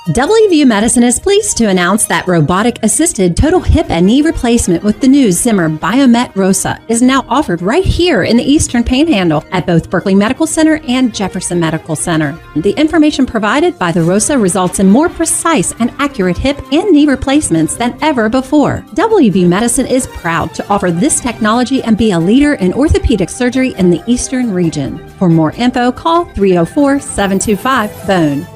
WVU Medicine is pleased to announce that robotic-assisted total hip and knee replacement with the new Zimmer Biomet ROSA is now offered right here in the Eastern Panhandle at both Berkeley Medical Center and Jefferson Medical Center. The information provided by the ROSA results in more precise and accurate hip and knee replacements than ever before. WVU Medicine is proud to offer this technology and be a leader in orthopedic surgery in the Eastern region. For more info, call 304-725-BONE.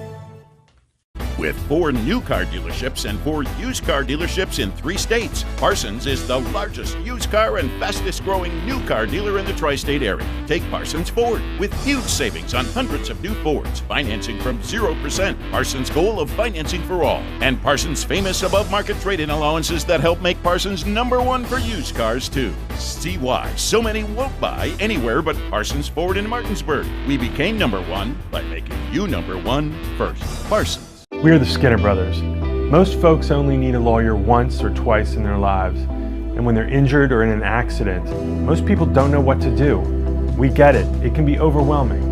With 4 new car dealerships and 4 used car dealerships in 3 states, Parsons is the largest used car and fastest growing new car dealer in the tri-state area. Take Parsons Ford with huge savings on hundreds of new Fords, financing from 0%, Parsons' goal of financing for all, and Parsons' famous above-market trade-in allowances that help make Parsons #1 for used cars too. See why so many won't buy anywhere but Parsons Ford in Martinsburg. We became #1 by making you #1 first. Parsons. We are the Skinner Brothers. Most folks only need a lawyer once or twice in their lives, and when they're injured or in an accident, most people don't know what to do. We get it. It can be overwhelming.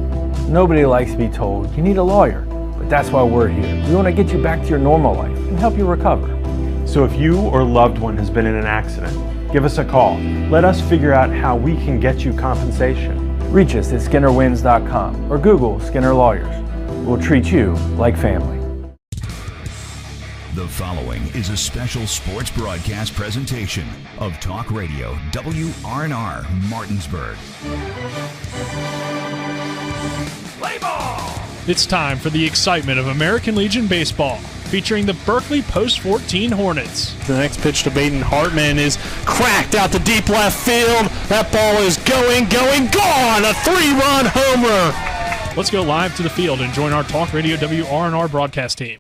Nobody likes to be told you need a lawyer, but that's why we're here. We want to get you back to your normal life and help you recover. So if you or a loved one has been in an accident, give us a call. Let us figure out how we can get you compensation. Reach us at SkinnerWins.com or Google Skinner Lawyers. We'll treat you like family. The following is a special sports broadcast presentation of Talk Radio WRNR Martinsburg. Play ball! It's time for the excitement of American Legion Baseball, featuring the Berkeley Post-14 Hornets. The next pitch to Baden Hartman is cracked out to deep left field. That ball is gone! A 3-run homer! Let's go live to the field and join our Talk Radio WRNR broadcast team.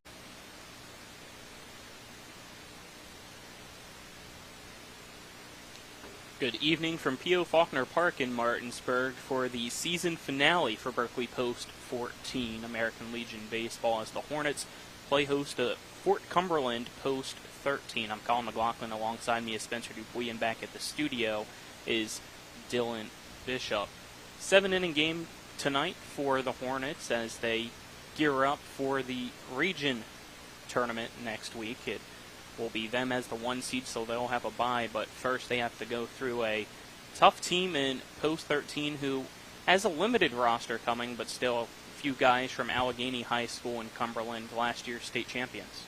Good evening from P.O. Faulkner Park in Martinsburg for the season finale for Berkeley Post-14 American Legion Baseball as the Hornets play host to Fort Cumberland Post-13. I'm Colin McLaughlin. Alongside me is Spencer Dupuy, and back at the studio is Dylan Bishop. 7-inning game tonight for the Hornets as they gear up for the region tournament next week. It will be them as the 1 seed, so they'll have a bye, but first they have to go through a tough team in Post-13 who has a limited roster coming, but still a few guys from Allegheny High School and Cumberland, last year's state champions.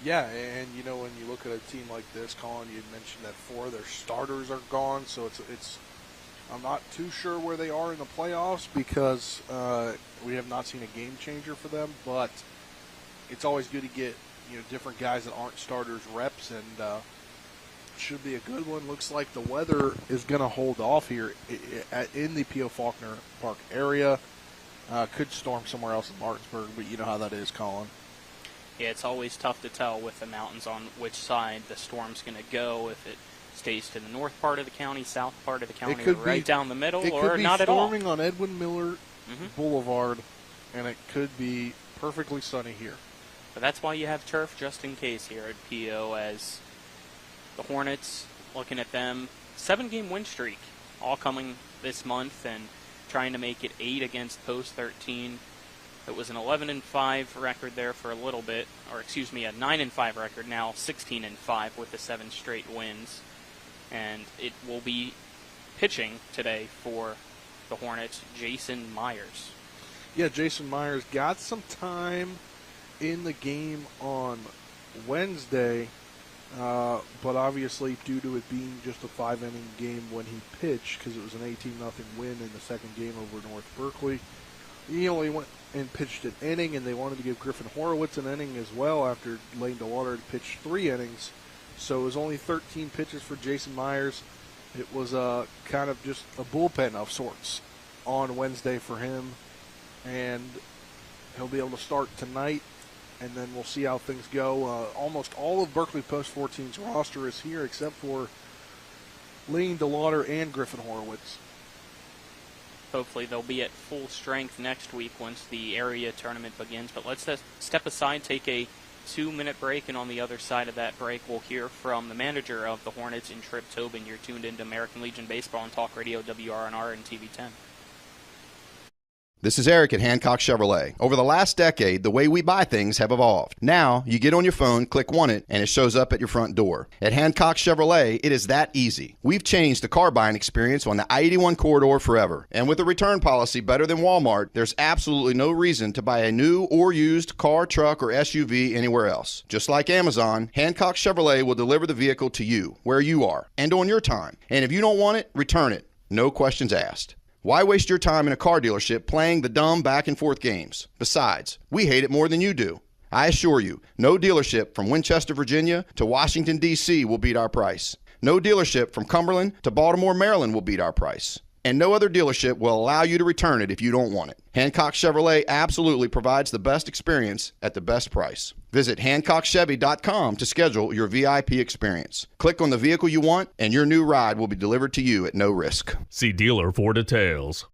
Yeah, and you know, when you look at a team like this, Colin, you mentioned that 4 of their starters are gone, so it's I'm not too sure where they are in the playoffs because we have not seen a game changer for them, but it's always good to get different guys that aren't starters reps, and should be a good one. Looks like the weather is going to hold off here in the P.O. Faulkner Park area. Could storm somewhere else in Martinsburg, but you know how that is, Colin. Yeah, it's always tough to tell with the mountains on which side the storm's going to go, if it stays to the north part of the county, south part of the county, or right down the middle, or not at all. It could be storming on Edwin Miller Boulevard, and it could be perfectly sunny here. But that's why you have turf just in case here at P.O. as the Hornets, looking at them, 7-game win streak, all coming this month and trying to make it 8 against Post-13. It was an 11-5 record there for a little bit, or excuse me, a 9-5 record, now 16-5 with the 7 straight wins. And it will be pitching today for the Hornets, Jason Myers. Yeah, Jason Myers got some time in the game on Wednesday, but obviously due to it being just a 5-inning game when he pitched, because it was an 18-0 win in the second game over North Berkeley, he only went and pitched an inning, and they wanted to give Griffin Horowitz an inning as well after Lane DeWater had pitched 3 innings. So it was only 13 pitches for Jason Myers. It was kind of just a bullpen of sorts on Wednesday for him, and he'll be able to start tonight, and then we'll see how things go. Almost all of Berkeley Post-14's roster is here except for Lane DeLauder and Griffin Horowitz. Hopefully they'll be at full strength next week once the area tournament begins. But let's step aside, take a 2-minute break, and on the other side of that break, we'll hear from the manager of the Hornets in Trip Tobin. You're tuned into American Legion Baseball on Talk Radio WRNR and TV 10. This is Eric at Hancock Chevrolet. Over the last decade, the way we buy things have evolved. Now, you get on your phone, click Want It, and it shows up at your front door. At Hancock Chevrolet, it is that easy. We've changed the car buying experience on the I-81 corridor forever. And with a return policy better than Walmart, there's absolutely no reason to buy a new or used car, truck, or SUV anywhere else. Just like Amazon, Hancock Chevrolet will deliver the vehicle to you, where you are, and on your time. And if you don't want it, return it. No questions asked. Why waste your time in a car dealership playing the dumb back and forth games? Besides, we hate it more than you do. I assure you, no dealership from Winchester, Virginia to Washington, D.C. will beat our price. No dealership from Cumberland to Baltimore, Maryland will beat our price. And no other dealership will allow you to return it if you don't want it. Hancock Chevrolet absolutely provides the best experience at the best price. Visit HancockChevy.com to schedule your VIP experience. Click on the vehicle you want, and your new ride will be delivered to you at no risk. See dealer for details.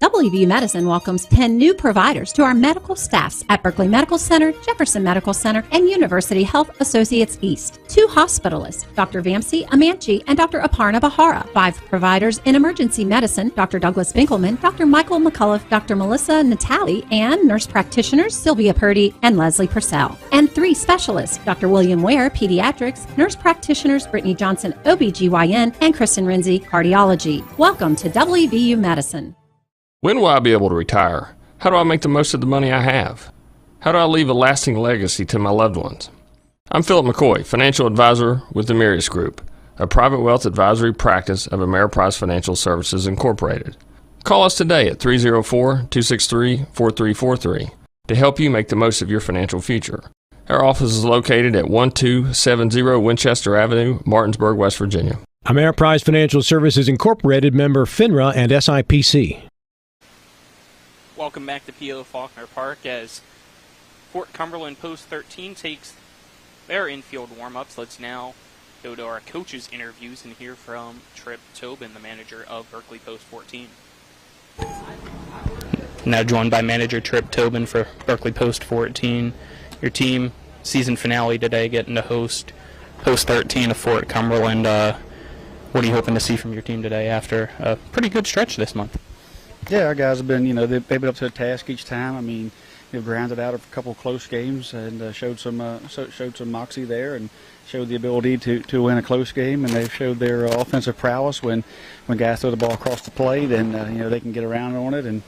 WVU Medicine welcomes 10 new providers to our medical staffs at Berkeley Medical Center, Jefferson Medical Center, and University Health Associates East. 2 hospitalists, Dr. Vamsi Amanchi and Dr. Aparna Bahara. 5 providers in emergency medicine, Dr. Douglas Binkelman, Dr. Michael McCullough, Dr. Melissa Natali, and nurse practitioners Sylvia Purdy and Leslie Purcell. And 3 specialists, Dr. William Ware, pediatrics, nurse practitioners Brittany Johnson, OBGYN, and Kristen Renzi, cardiology. Welcome to WVU Medicine. When will I be able to retire? How do I make the most of the money I have? How do I leave a lasting legacy to my loved ones? I'm Philip McCoy, financial advisor with the Mirius Group, a private wealth advisory practice of Ameriprise Financial Services Incorporated. Call us today at 304-263-4343 to help you make the most of your financial future. Our office is located at 1270 Winchester Avenue, Martinsburg, West Virginia. Ameriprise Financial Services Incorporated, member FINRA and SIPC. Welcome back to P.O. Faulkner Park as Fort Cumberland Post 13 takes their infield warm-ups. Let's now go to our coaches' interviews and hear from Trip Tobin, the manager of Berkeley Post 14. Now joined by manager Trip Tobin for Berkeley Post 14. Your team, season finale today, getting to host Post 13 of Fort Cumberland. What are you hoping to see from your team today after a pretty good stretch this month? Yeah, our guys have been, they've been up to a task each time. I mean, they've grounded out a couple close games and showed some moxie there and showed the ability to win a close game. And they've showed their offensive prowess when guys throw the ball across the plate and they can get around on it and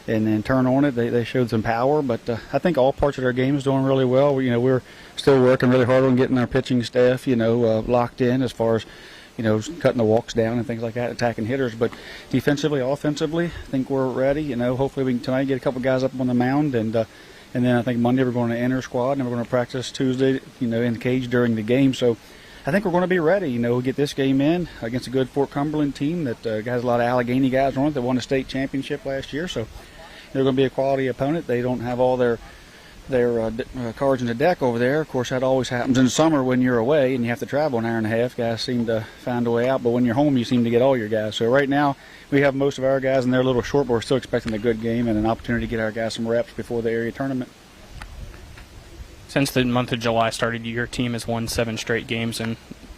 then turn on it. They showed some power, but I think all parts of their game is doing really well. We're still working really hard on getting our pitching staff, locked in as far as cutting the walks down and things like that, attacking hitters. But defensively, offensively, I think we're ready. Hopefully we can tonight get a couple guys up on the mound, and then I think Monday we're going to enter squad, and we're going to practice Tuesday, in the cage during the game. So I think we're going to be ready. We get this game in against a good Fort Cumberland team that has a lot of Allegheny guys on it that won the state championship last year. So they're going to be a quality opponent. They don't have all their cards in the deck over there. Of course, that always happens in the summer when you're away and you have to travel an hour and a half. Guys seem to find a way out, but when you're home, you seem to get all your guys. So right now, we have most of our guys, and they're a little short, but we're still expecting a good game and an opportunity to get our guys some reps before the area tournament. Since the month of July started, your team has won 7 straight games. In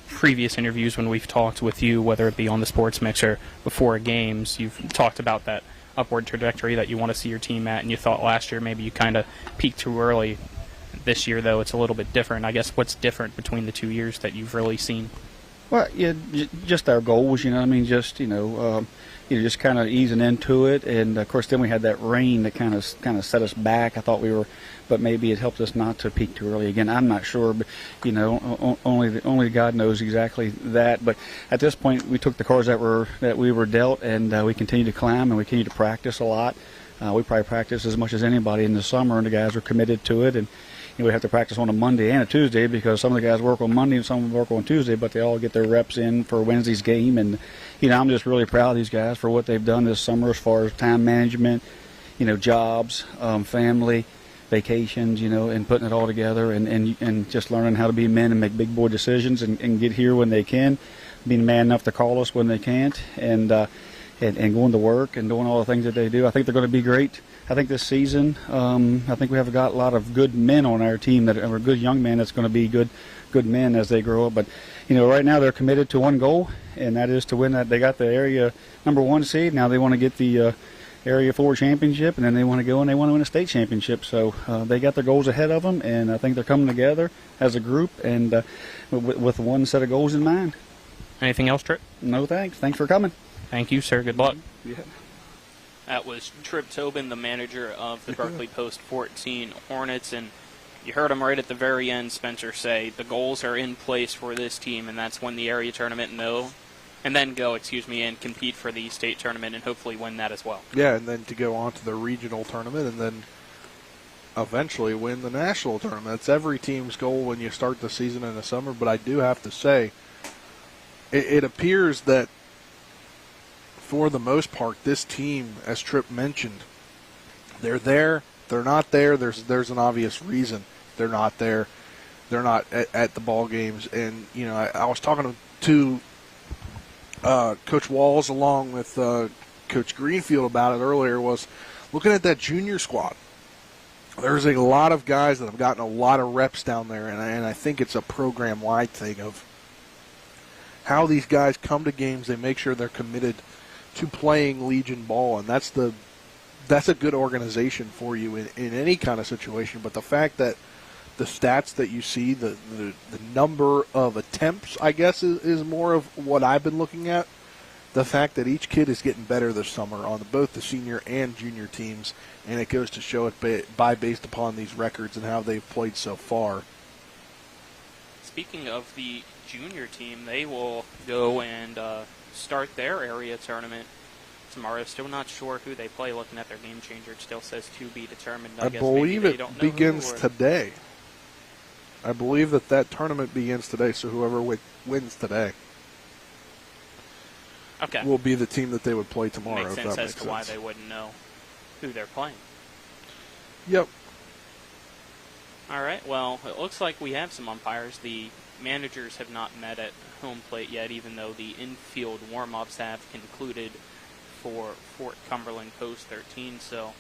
previous interviews when we've talked with you, whether it be on the Sports Mix or before games, you've talked about that upward trajectory that you want to see your team at, and you thought last year maybe you kind of peaked too early. This year, though, it's a little bit different. I guess what's different between the 2 years that you've really seen? Well, yeah, just our goals, just kind of easing into it, and of course then we had that rain that kind of set us back. I thought we were, but maybe it helped us not to peak too early. Again, I'm not sure, but only God knows exactly that. But at this point, we took the cards that we were dealt, and we continue to climb and we continue to practice a lot. We probably practice as much as anybody in the summer, and the guys are committed to it. And we have to practice on a Monday and a Tuesday because some of the guys work on Monday and some of them work on Tuesday, but they all get their reps in for Wednesday's game. And I'm just really proud of these guys for what they've done this summer as far as time management, jobs, family, vacations, and putting it all together and just learning how to be men and make big boy decisions and get here when they can, being man enough to call us when they can't, and going to work and doing all the things that they do. I think they're going to be great. I think this season, I think we have got a lot of good men on our team that are good young men that's going to be good men as they grow up. But, right now they're committed to one goal, and that is to win that. They got the area number 1 seed. Now they want to get the Area 4 championship, and then they want to go and they want to win a state championship. So they got their goals ahead of them, and I think they're coming together as a group and with one set of goals in mind. Anything else, Trip? No, thanks. Thanks for coming. Thank you, sir. Good luck. Yeah. That was Trip Tobin, the manager of the Berkeley Post 14 Hornets, and you heard him right at the very end, Spencer, say the goals are in place for this team, and that's win the area tournament and compete for the state tournament and hopefully win that as well. Yeah, and then to go on to the regional tournament and then eventually win the national tournament. That's every team's goal when you start the season in the summer, but I do have to say, it appears that for the most part, this team, as Tripp mentioned, they're there, they're not there. There's an obvious reason they're not there. They're not at the ball games. And, you know, I was talking to Coach Walls along with Coach Greenfield about it earlier, was looking at that junior squad. There's a lot of guys that have gotten a lot of reps down there, and I think it's a program-wide thing of how these guys come to games. They make sure they're committed to playing Legion ball, and that's a good organization for you in any kind of situation. But the fact that the stats that you see, the number of attempts, I guess, is more of what I've been looking at. The fact that each kid is getting better this summer on both the senior and junior teams, and it goes to show it based upon these records and how they've played so far. Speaking of the junior team, they will go and start their area tournament tomorrow. Still not sure who they play. Looking at their game changer, it still says to be determined. I believe it begins today. I believe that tournament begins today, so whoever wins today will be the team that they would play tomorrow. Makes sense as to why they wouldn't know who they're playing. Yep. All right, well, it looks like we have some umpires. The managers have not met at home plate yet, even though the infield warm-ups have concluded for Fort Cumberland Post 13. So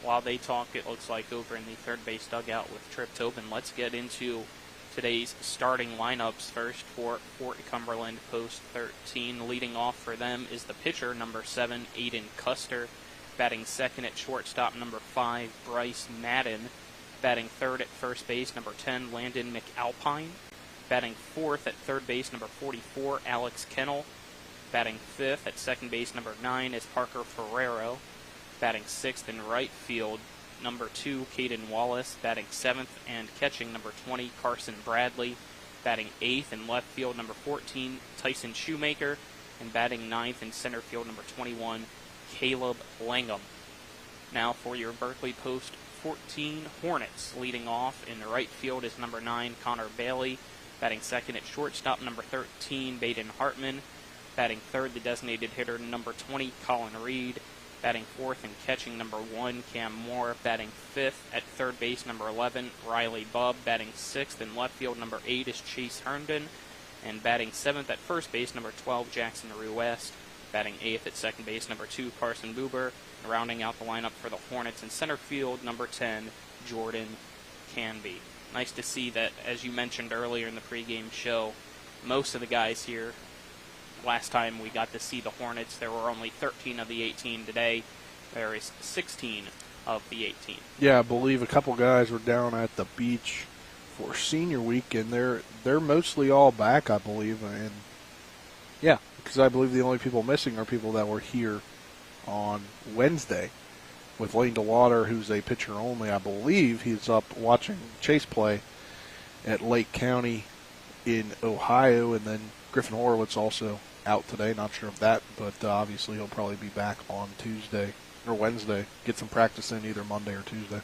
while they talk, it looks like over in the third base dugout with Trip Tobin. Let's get into today's starting lineups. First for Fort Cumberland Post 13. Leading off for them is the pitcher, number 7, Aiden Custer. Batting second at shortstop, number 5, Bryce Madden. Batting third at first base, number 10, Landon McAlpine. Batting fourth at third base, number 44, Alex Kennel. Batting fifth at second base, number 9, is Parker Ferrero. Batting sixth in right field, number 2, Caden Wallace. Batting seventh and catching, number 20, Carson Bradley. Batting eighth in left field, number 14, Tyson Shoemaker. And batting ninth in center field, number 21, Caleb Langham. Now for your Berkeley Post 14 Hornets. Leading off in the right field is number 9, Connor Bailey. Batting second at shortstop, number 13, Baden Hartman. Batting third, the designated hitter, number 20, Colin Reed. Batting fourth and catching, number 1, Cam Moore. Batting fifth at third base, number 11, Riley Bubb. Batting sixth in left field, number 8, is Chase Herndon. And batting seventh at first base, number 12, Jackson Rue West. Batting eighth at second base, number 2, Carson Buber. And rounding out the lineup for the Hornets in center field, number 10, Jordan Canby. Nice to see that, as you mentioned earlier in the pregame show, most of the guys here, last time we got to see the Hornets, there were only 13 of the 18 today. There is 16 of the 18. Yeah, I believe a couple guys were down at the beach for senior week, and they're mostly all back, I believe. And yeah, because I believe the only people missing are people that were here on Wednesday with Lane DeWater, who's a pitcher only. I believe he's up watching Chase play at Lake County in Ohio, and then Griffin Horowitz also out today. Not sure of that, but obviously he'll probably be back on Tuesday or Wednesday. Get some practice in either Monday or Tuesday.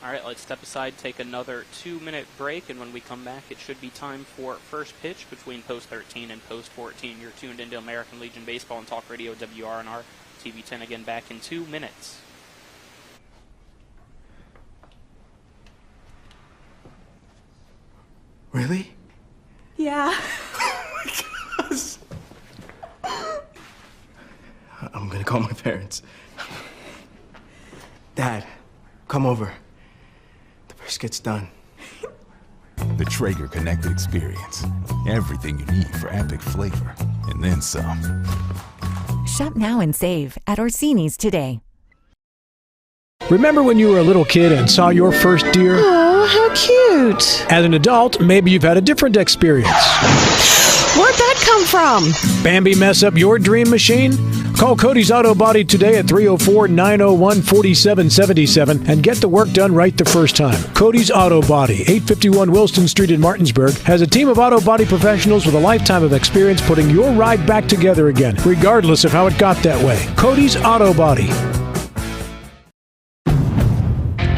All right, let's step aside, take another 2-minute break, and when we come back, it should be time for first pitch between Post 13 and Post 14. You're tuned into American Legion Baseball and Talk Radio WRNR. TV 10 again back in 2 minutes. Really? Yeah. Oh my gosh. I'm gonna call my parents. Dad, come over. The brisket's done. The Traeger Connected Experience. Everything you need for epic flavor, and then some. Shop now and save at Orsini's today. Remember when you were a little kid and saw your first deer? Oh, how cute. As an adult, maybe you've had a different experience. Where'd that come from? Bambi mess up your dream machine? Call Cody's Auto Body today at 304-901-4777 and get the work done right the first time. Cody's Auto Body, 851 Wilston Street in Martinsburg, has a team of auto body professionals with a lifetime of experience putting your ride back together again, regardless of how it got that way. Cody's Auto Body.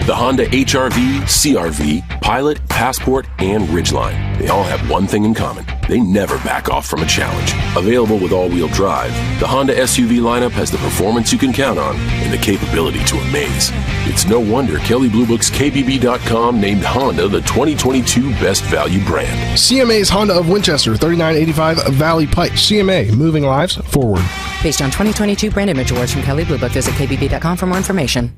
The Honda HR-V, CR-V, Pilot, Passport, and Ridgeline. They all have one thing in common. They never back off from a challenge. Available with all-wheel drive, the Honda SUV lineup has the performance you can count on and the capability to amaze. It's no wonder Kelley Blue Book's KBB.com named Honda the 2022 Best Value brand. CMA's Honda of Winchester, 3985 Valley Pike. CMA, moving lives forward. Based on 2022 brand image awards from Kelley Blue Book, visit KBB.com for more information.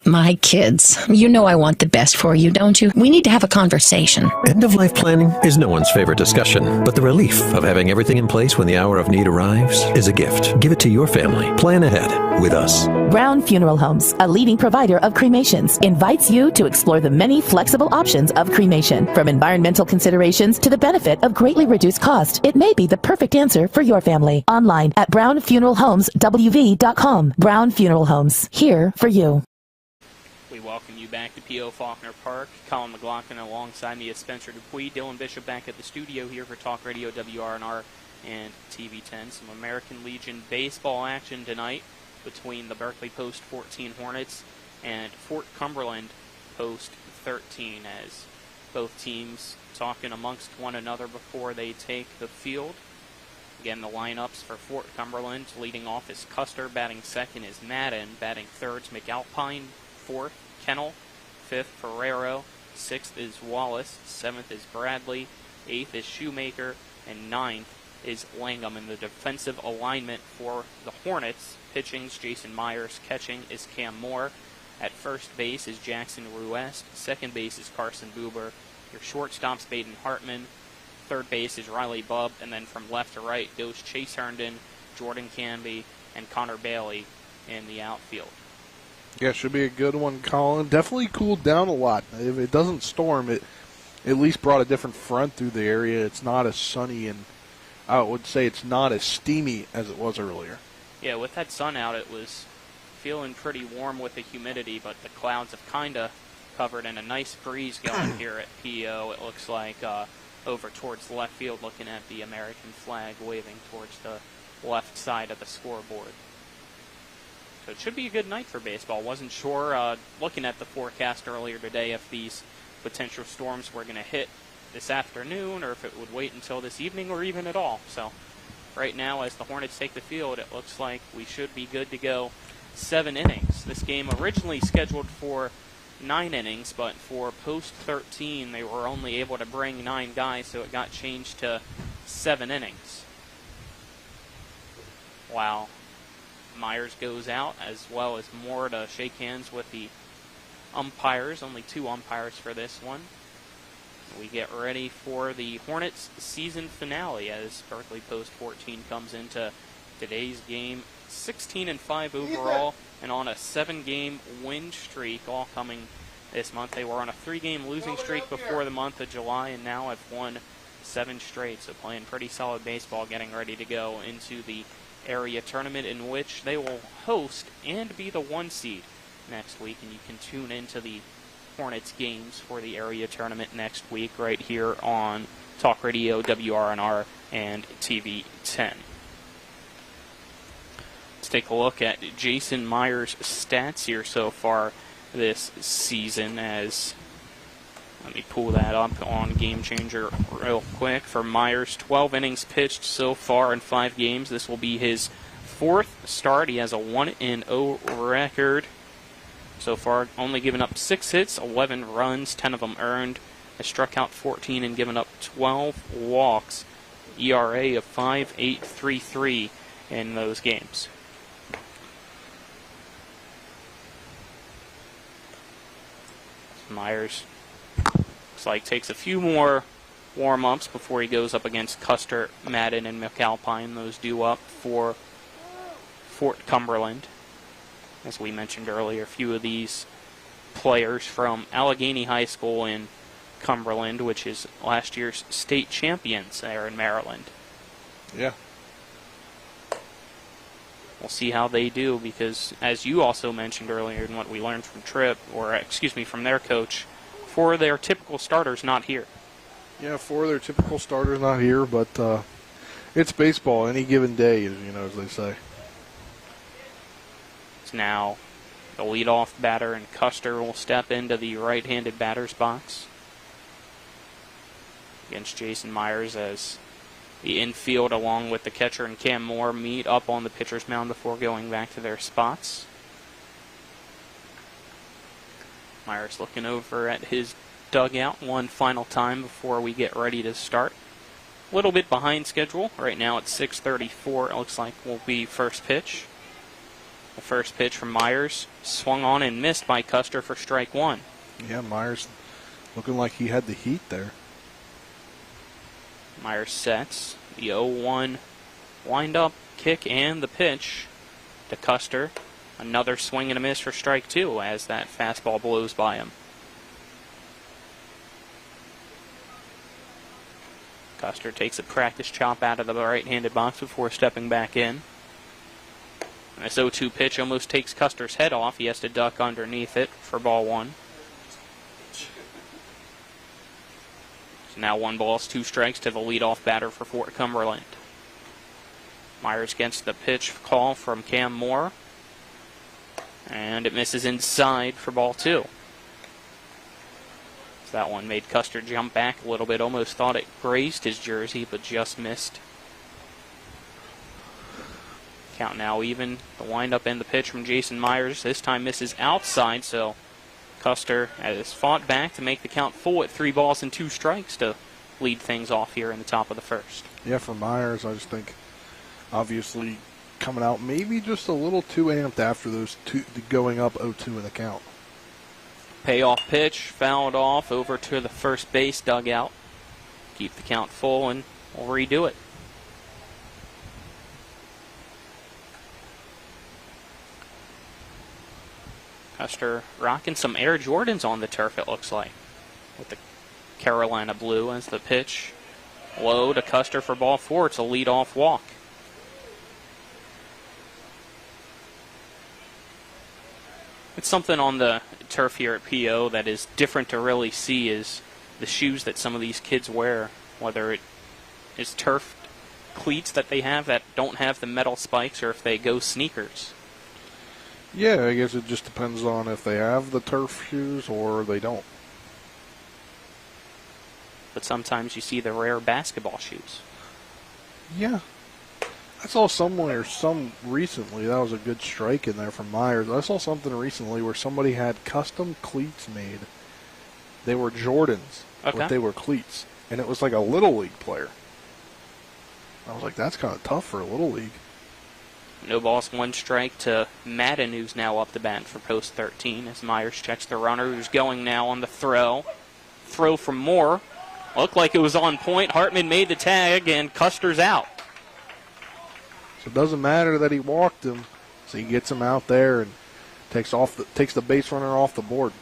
My kids, you know I want the best for you, don't you? We need to have a conversation. End-of-life planning is no one's favorite discussion, but the relief of having everything in place when the hour of need arrives is a gift. Give it to your family. Plan ahead with us. Brown Funeral Homes, a leading provider of cremations, invites you to explore the many flexible options of cremation. From environmental considerations to the benefit of greatly reduced cost, it may be the perfect answer for your family. Online at brownfuneralhomeswv.com. Brown Funeral Homes, here for you. We welcome you back to P.O. Faulkner Park. Colin McLaughlin alongside me is Spencer Dupuis. Dylan Bishop back at the studio here for Talk Radio WRNR and TV10. Some American Legion baseball action tonight between the Berkeley Post 14 Hornets and Fort Cumberland Post 13, as both teams talking amongst one another before they take the field. Again, the lineups for Fort Cumberland, leading off is Custer, batting second is Madden, batting third is McAlpine, fourth Kennel, fifth Ferrero, sixth is Wallace, seventh is Bradley, eighth is Shoemaker, and ninth is Langham. In the defensive alignment for the Hornets, pitching's Jason Myers, catching is Cam Moore. At first base is Jackson Ruest, second base is Carson Buber, your shortstop's Baden Hartman, third base is Riley Bubb, and then from left to right goes Chase Herndon, Jordan Canby, and Connor Bailey in the outfield. Yeah, should be a good one, Colin. Definitely cooled down a lot. If it doesn't storm, it at least brought a different front through the area. It's not as sunny, and I would say it's not as steamy as it was earlier. Yeah, with that sun out, it was feeling pretty warm with the humidity, but the clouds have kind of covered, and a nice breeze going here at PO. It looks like over towards the left field, looking at the American flag waving towards the left side of the scoreboard. So it should be a good night for baseball. Wasn't sure, looking at the forecast earlier today, if these potential storms were going to hit this afternoon or if it would wait until this evening or even at all. So right now, as the Hornets take the field, it looks like we should be good to go 7 innings. This game originally scheduled for 9 innings, but for post 13, they were only able to bring 9 guys, so it got changed to 7 innings. Wow. Myers goes out, as well as Moore to shake hands with the umpires. Only 2 umpires for this one. We get ready for the Hornets season finale as Berkeley Post 14 comes into today's game 16-5 overall and on a 7-game win streak, all coming this month. They were on a 3-game losing streak before the month of July and now have won 7 straight. So playing pretty solid baseball, getting ready to go into the area tournament in which they will host and be the 1 seed next week. And you can tune into the Hornets games for the area tournament next week right here on Talk Radio, WRNR, and TV 10. Let's take a look at Jason Myers' stats here so far this season. As let me pull that up on Game Changer real quick. For Myers, 12 innings pitched so far in 5 games. This will be his 4th start. He has a 1-0 record so far, only given up 6 hits, 11 runs, 10 of them earned. Has struck out 14 and given up 12 walks. ERA of 5.833 in those games. Myers looks like takes a few more warm-ups before he goes up against Custer, Madden, and McAlpine. Those due up for Fort Cumberland. As we mentioned earlier, a few of these players from Allegheny High School in Cumberland, which is last year's state champions there in Maryland. Yeah. We'll see how they do because, as you also mentioned earlier and what we learned from from their coach, 4 of their typical starters not here. Yeah, 4 of their typical starters not here, but it's baseball. Any given day, as they say. It's now the leadoff batter, and Custer will step into the right-handed batter's box against Jason Myers as the infield, along with the catcher and Cam Moore, meet up on the pitcher's mound before going back to their spots. Myers looking over at his dugout one final time before we get ready to start. A little bit behind schedule. Right now it's 6:34. It looks like will be first pitch. The first pitch from Myers swung on and missed by Custer for strike 1. Yeah, Myers looking like he had the heat there. Myers sets the 0-1 wind-up kick and the pitch to Custer. Another swing and a miss for strike 2 as that fastball blows by him. Custer takes a practice chop out of the right-handed box before stepping back in. And this 0-2 pitch almost takes Custer's head off. He has to duck underneath it for ball 1. Now 1 ball, 2 strikes to the leadoff batter for Fort Cumberland. Myers gets the pitch call from Cam Moore. And it misses inside for ball 2. That one made Custer jump back a little bit. Almost thought it grazed his jersey, but just missed. Count now even. The windup and the pitch from Jason Myers. This time misses outside, so Custer has fought back to make the count full at 3 balls and 2 strikes to lead things off here in the top of the first. Yeah, for Myers, I just think obviously coming out maybe just a little too amped after those 2 going up 0-2 in the count. Payoff pitch, fouled off over to the first base dugout. Keep the count full and we'll redo it. Custer rocking some Air Jordans on the turf, it looks like, with the Carolina blue as the pitch. Low to Custer for ball 4. It's a leadoff walk. It's something on the turf here at PO that is different to really see is the shoes that some of these kids wear, whether it is turf cleats that they have that don't have the metal spikes or if they go sneakers. Yeah, I guess it just depends on if they have the turf shoes or they don't. But sometimes you see the rare basketball shoes. Yeah. I saw some recently, that was a good strike in there from Myers. I saw something recently where somebody had custom cleats made. They were Jordans, but they were cleats. And it was like a Little League player. I was like, that's kind of tough for a Little League. No balls, 1 strike to Madden, who's now up the bat for post 13 as Myers checks the runner, who's going now on the throw. Throw from Moore. Looked like it was on point. Hartman made the tag, and Custer's out. So it doesn't matter that he walked him. So he gets him out there and takes the base runner off the board.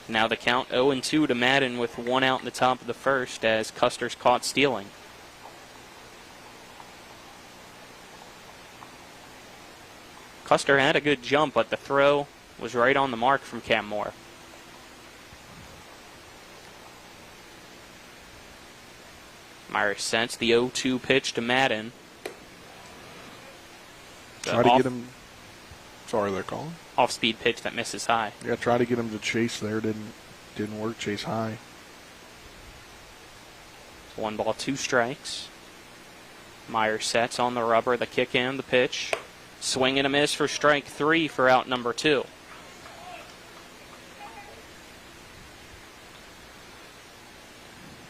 Now the count 0-2 to Madden with 1 out in the top of the first as Custer's caught stealing. Custer had a good jump, but the throw was right on the mark from Cam Moore. Myers sends the 0-2 pitch to Madden. Try to get him. Sorry, they're calling. Off-speed pitch that misses high. Yeah, try to get him to chase there. Didn't work. Chase high. 1 ball, 2 strikes. Myers sets on the rubber, the kick and the pitch. Swing and a miss for strike 3 for out number 2.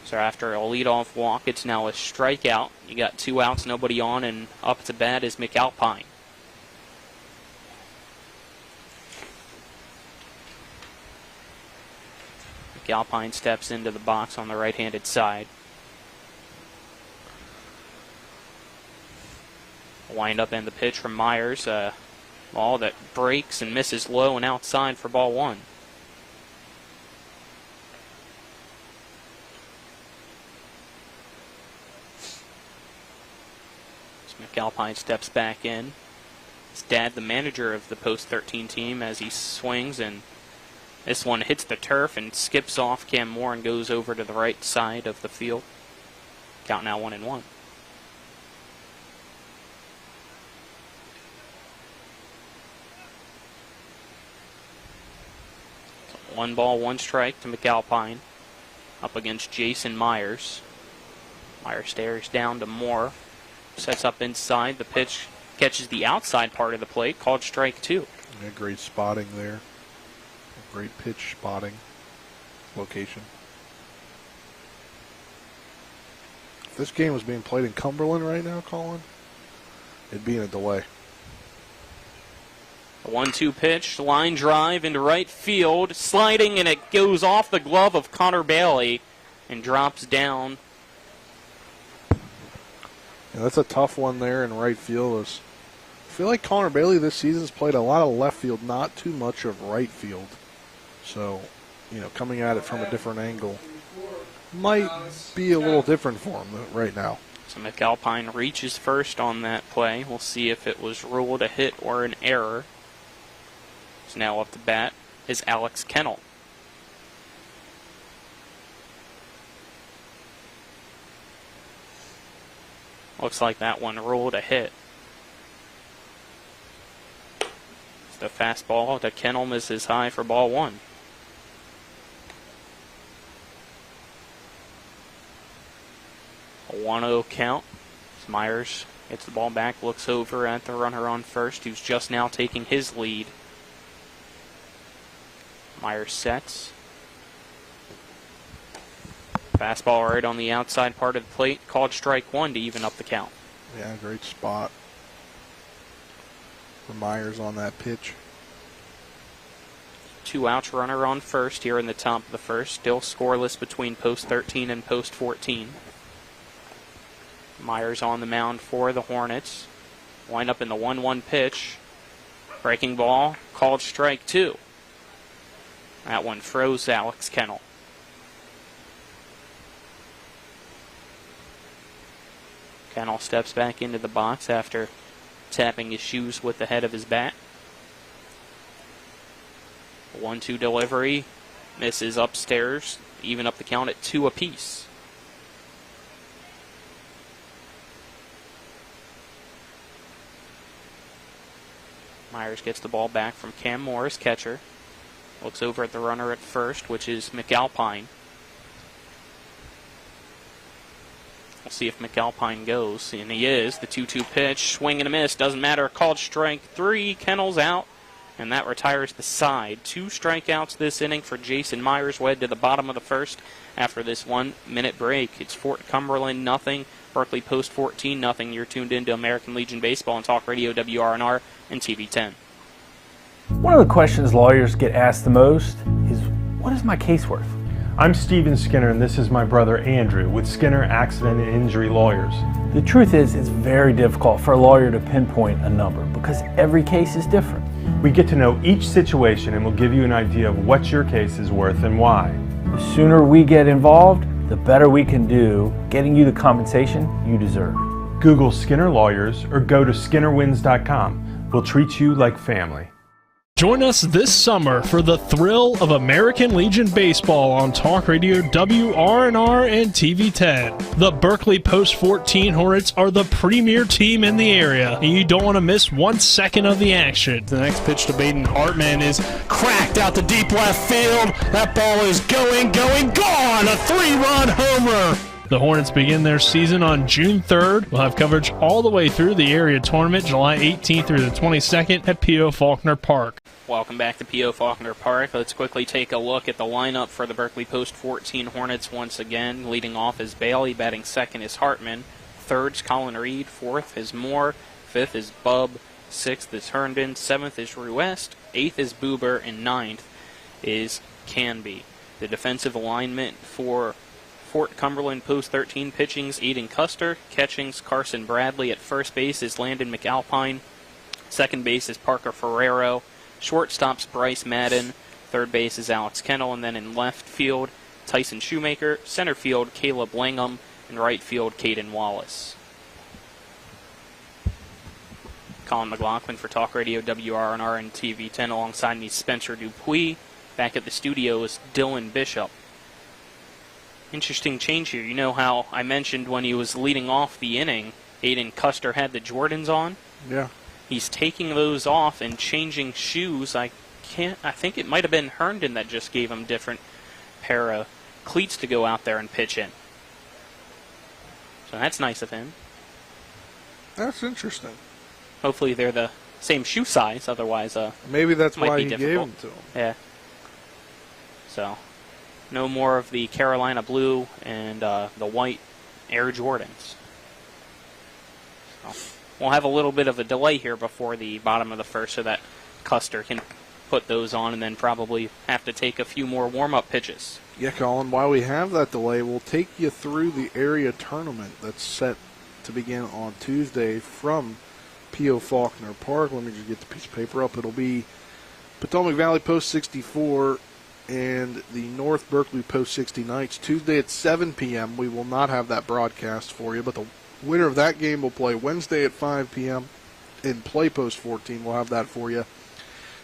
So after a leadoff walk, it's now a strikeout. You got 2 outs, nobody on, and up to bat is McAlpine. McAlpine steps into the box on the right-handed side. Wind up in the pitch from Myers. Ball that breaks and misses low and outside for ball one. McAlpine steps back in. His dad, the manager of the Post 13 team, as he swings, and this one hits the turf and skips off Cam Moore and goes over to the right side of the field. Count now 1-1. So 1 ball, 1 strike to McAlpine up against Jason Myers. Myers stares down to Moore. Sets up inside. The pitch catches the outside part of the plate. Called strike 2. Yeah, great spotting there. Great pitch spotting location. If this game was being played in Cumberland right now, Colin, it'd be in a delay. A 1-2 pitch. Line drive into right field. Sliding, and it goes off the glove of Connor Bailey and drops down. Yeah, that's a tough one there in right field. I feel like Connor Bailey this season has played a lot of left field, not too much of right field. So, coming at it from a different angle might be a little different for him right now. So McAlpine reaches first on that play. We'll see if it was ruled a hit or an error. So now up to bat is Alex Kennel. Looks like that one ruled a hit. The fastball to Kennel misses high for ball one. A 1-0 count. Myers gets the ball back, looks over at the runner on first, who's just now taking his lead. Myers sets. Fastball right on the outside part of the plate. Called strike 1 to even up the count. Yeah, great spot for Myers on that pitch. 2 outs, runner on first here in the top of the first. Still scoreless between post 13 and post 14. Myers on the mound for the Hornets. Wind up in the 1-1 pitch. Breaking ball. Called strike 2. That one froze Alex Kennel. Kennel steps back into the box after tapping his shoes with the head of his bat. 1-2 delivery. Misses upstairs. Even up the count at 2 apiece. Myers gets the ball back from Cam Morris, catcher. Looks over at the runner at first, which is McAlpine. We'll see if McAlpine goes, and he is. The 2-2 pitch, swing and a miss, doesn't matter. Called strike 3, Kennel's out, and that retires the side. 2 strikeouts this inning for Jason Myers, led to the bottom of the first after this 1-minute break. It's Fort Cumberland, nothing. Berkeley Post 14, nothing. You're tuned into American Legion Baseball on Talk Radio, WRNR, and TV 10. One of the questions lawyers get asked the most is, what is my case worth? I'm Steven Skinner, and this is my brother Andrew with Skinner Accident and Injury Lawyers. The truth is, it's very difficult for a lawyer to pinpoint a number because every case is different. We get to know each situation and we'll give you an idea of what your case is worth and why. The sooner we get involved, the better we can do getting you the compensation you deserve. Google Skinner Lawyers or go to SkinnerWins.com. We'll treat you like family. Join us this summer for the thrill of American Legion Baseball on Talk Radio WRNR and TV 10. The Berkeley Post 14 Hornets are the premier team in the area, and you don't want to miss 1 second of the action. The next pitch to Baden Hartman is cracked out to deep left field. That ball is going, gone! A 3-run homer! The Hornets begin their season on June 3rd. We'll have coverage all the way through the area tournament, July 18th through the 22nd at P.O. Faulkner Park. Welcome back to P.O. Faulkner Park. Let's quickly take a look at the lineup for the Berkeley Post 14 Hornets once again. Leading off is Bailey, batting second is Hartman. Third's Colin Reed, fourth is Moore, fifth is Bubb, sixth is Herndon, seventh is Ruest, eighth is Buber, and ninth is Canby. The defensive alignment for Fort Cumberland Post 13 pitching's Eden Custer. Catching's Carson Bradley. At first base is Landon McAlpine. Second base is Parker Ferrero. Shortstop's Bryce Madden. Third base is Alex Kennel. And then in left field, Tyson Shoemaker. Center field, Caleb Langham. And right field, Caden Wallace. Colin McLaughlin for Talk Radio WRNR and TV 10 alongside me, Spencer Dupuis. Back at the studio is Dylan Bishop. Interesting change here. You know how I mentioned when he was leading off the inning, Aiden Custer had the Jordans on? Yeah. He's taking those off and changing shoes. I think it might have been Herndon that just gave him different pair of cleats to go out there and pitch in. So that's nice of him. That's interesting. Hopefully they're the same shoe size, otherwise maybe that's might why be he difficult. gave them to him. Yeah. So, no more of the Carolina blue and the white Air Jordans. So, we'll have a little bit of a delay here before the bottom of the first so that Custer can put those on and then probably have to take a few more warm-up pitches. Yeah, Colin, while we have that delay, we'll take you through the area tournament that's set to begin on Tuesday from P.O. Faulkner Park. Let me just get the piece of paper up. It'll be Potomac Valley Post 64 and the North Berkeley Post 60 Knights. Tuesday at 7 p.m. We will not have that broadcast for you, but the winner of that game will play Wednesday at 5 p.m. and play Post 14. We'll have that for you.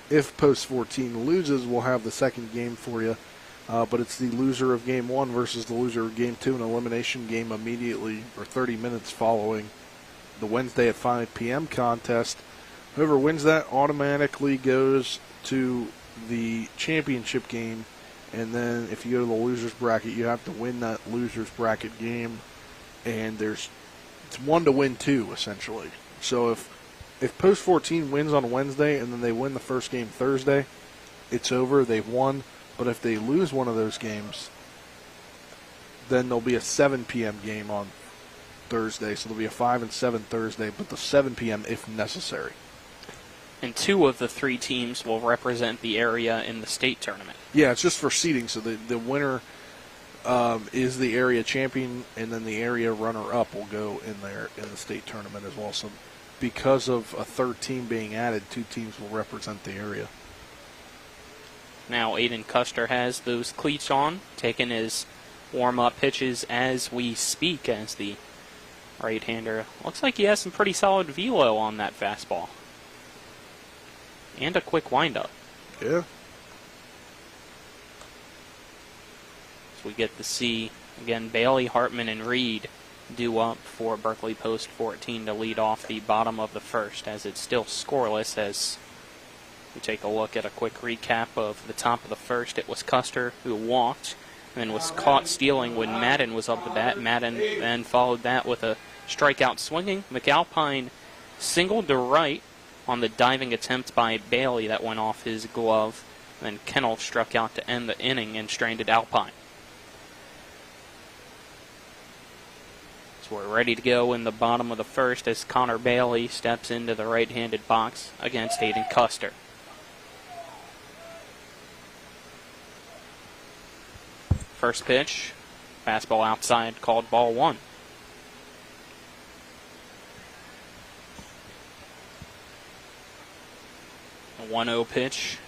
If Post 14 loses, we'll have the second game for you. But it's the loser of Game 1 versus the loser of Game 2, an elimination game immediately or 30 minutes following the Wednesday at 5 p.m. contest. Whoever wins that automatically goes to the championship game, and then if you go to the loser's bracket, you have to win that loser's bracket game, and it's 1 to win 2, essentially. So if Post 14 wins on Wednesday and then they win the first game Thursday, it's over, they've won. But if they lose one of those games, then there'll be a 7 p.m. game on Thursday. So there'll be a 5 and 7 Thursday, but the 7 p.m. if necessary. And 2 of the 3 teams will represent the area in the state tournament. Yeah, it's just for seeding. So the winner is the area champion, and then the area runner-up will go in there in the state tournament as well. So because of a third team being added, 2 teams will represent the area. Now Aiden Custer has those cleats on, taking his warm-up pitches as we speak as the right-hander. Looks like he has some pretty solid velo on that fastball. And a quick windup. Yeah. So we get to see, again, Bailey, Hartman, and Reed due up for Berkeley Post 14 to lead off the bottom of the first, as it's still scoreless. As we take a look at a quick recap of the top of the first, it was Custer who walked and was caught stealing when Madden was up to bat. Madden then followed that with a strikeout swinging. McAlpine singled to right on the diving attempt by Bailey that went off his glove. Then Kennel struck out to end the inning and stranded Alpine. So we're ready to go in the bottom of the first as Connor Bailey steps into the right-handed box against Aiden Custer. First pitch, fastball outside, called ball 1. A 1-0 pitch,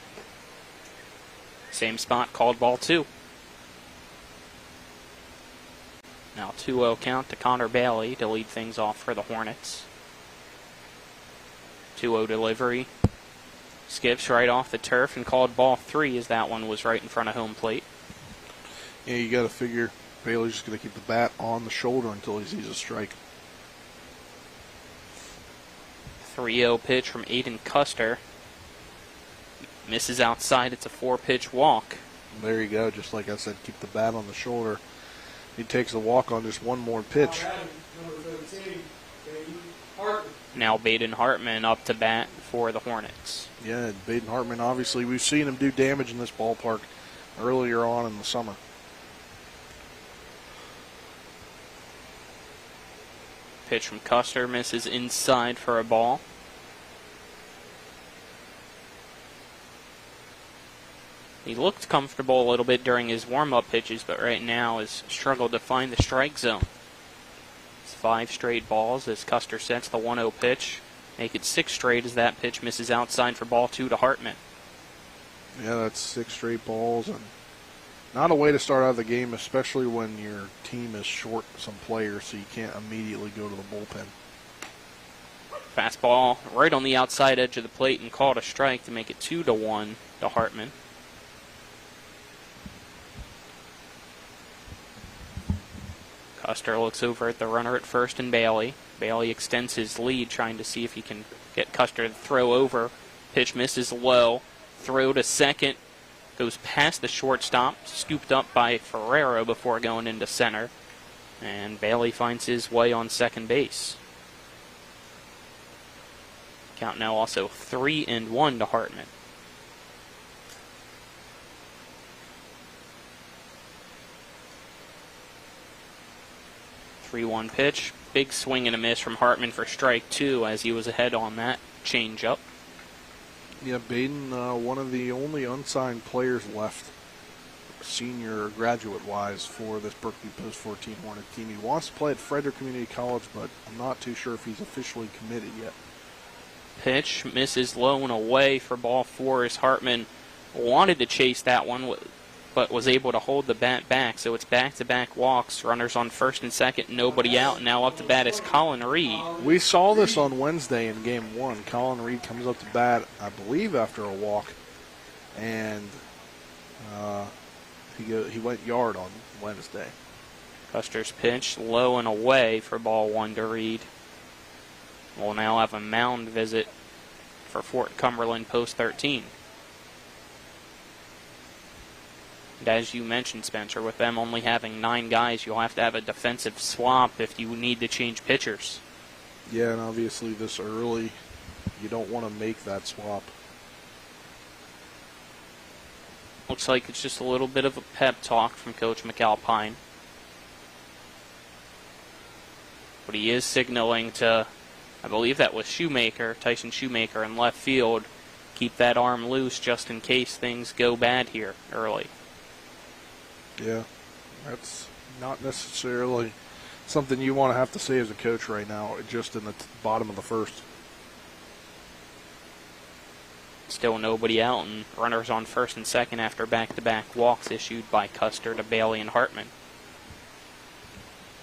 same spot, called ball 2. Now 2-0 count to Connor Bailey to lead things off for the Hornets. 2-0 delivery, skips right off the turf and called ball 3 as that one was right in front of home plate. Yeah, you got to figure Bailey's just going to keep the bat on the shoulder until he sees a strike. 3-0 pitch from Aiden Custer. Misses outside. It's a 4-pitch walk. There you go. Just like I said, keep the bat on the shoulder. He takes the walk on just one more pitch. Now Baden Hartman up to bat for the Hornets. Yeah, Baden Hartman, obviously, we've seen him do damage in this ballpark earlier on in the summer. Pitch from Custer misses inside for a ball. He looked comfortable a little bit during his warm-up pitches, but right now has struggled to find the strike zone. It's 5 straight balls as Custer sets the 1-0 pitch. Make it 6 straight as that pitch misses outside for ball 2 to Hartman. Yeah, that's 6 straight balls, and not a way to start out the game, especially when your team is short some players, so you can't immediately go to the bullpen. Fastball right on the outside edge of the plate and called a strike to make it 2-1 to Hartman. Custer looks over at the runner at first and Bailey. Bailey extends his lead, trying to see if he can get Custer to throw over. Pitch misses low. Throw to second. Goes past the shortstop. Scooped up by Ferrero before going into center. And Bailey finds his way on second base. Count now also 3-1 to Hartman. One pitch. Big swing and a miss from Hartman for strike 2 as he was ahead on that changeup. Yeah, Baden, one of the only unsigned players left, senior or graduate-wise, for this Berkeley Post 14 Hornet team. He wants to play at Frederick Community College, but I'm not too sure if he's officially committed yet. Pitch misses low and away for ball 4 as Hartman wanted to chase that one, but was able to hold the bat back. So it's back-to-back walks. Runners on first and second, nobody out. Now up to bat is Colin Reed. We saw this on Wednesday in Game 1. Colin Reed comes up to bat, I believe, after a walk, and he went yard on Wednesday. Custer's pitch low and away for ball 1 to Reed. We'll now have a mound visit for Fort Cumberland Post 13. And as you mentioned, Spencer, with them only having 9 guys, you'll have to have a defensive swap if you need to change pitchers. Yeah, and obviously this early, you don't want to make that swap. Looks like it's just a little bit of a pep talk from Coach McAlpine. But he is signaling to, I believe that was Tyson Shoemaker in left field, keep that arm loose just in case things go bad here early. Yeah, that's not necessarily something you want to have to say as a coach right now, just in the bottom of the first. Still nobody out, and runners on first and second after back-to-back walks issued by Custer to Bailey and Hartman.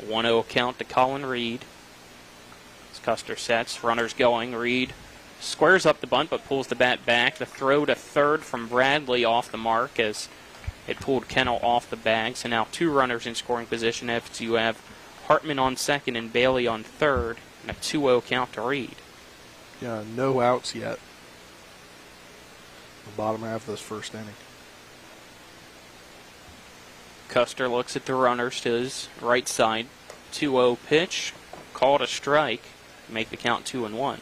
1-0 count to Colin Reed. As Custer sets, runners going. Reed squares up the bunt but pulls the bat back. The throw to third from Bradley off the mark as it pulled Kennel off the bag. So now 2 runners in scoring position after you have Hartman on second and Bailey on third, and a 2-0 count to Reed. Yeah, no outs yet. The bottom half of this first inning. Custer looks at the runners to his right side. 2-0 pitch, called a strike, make the count 2-1.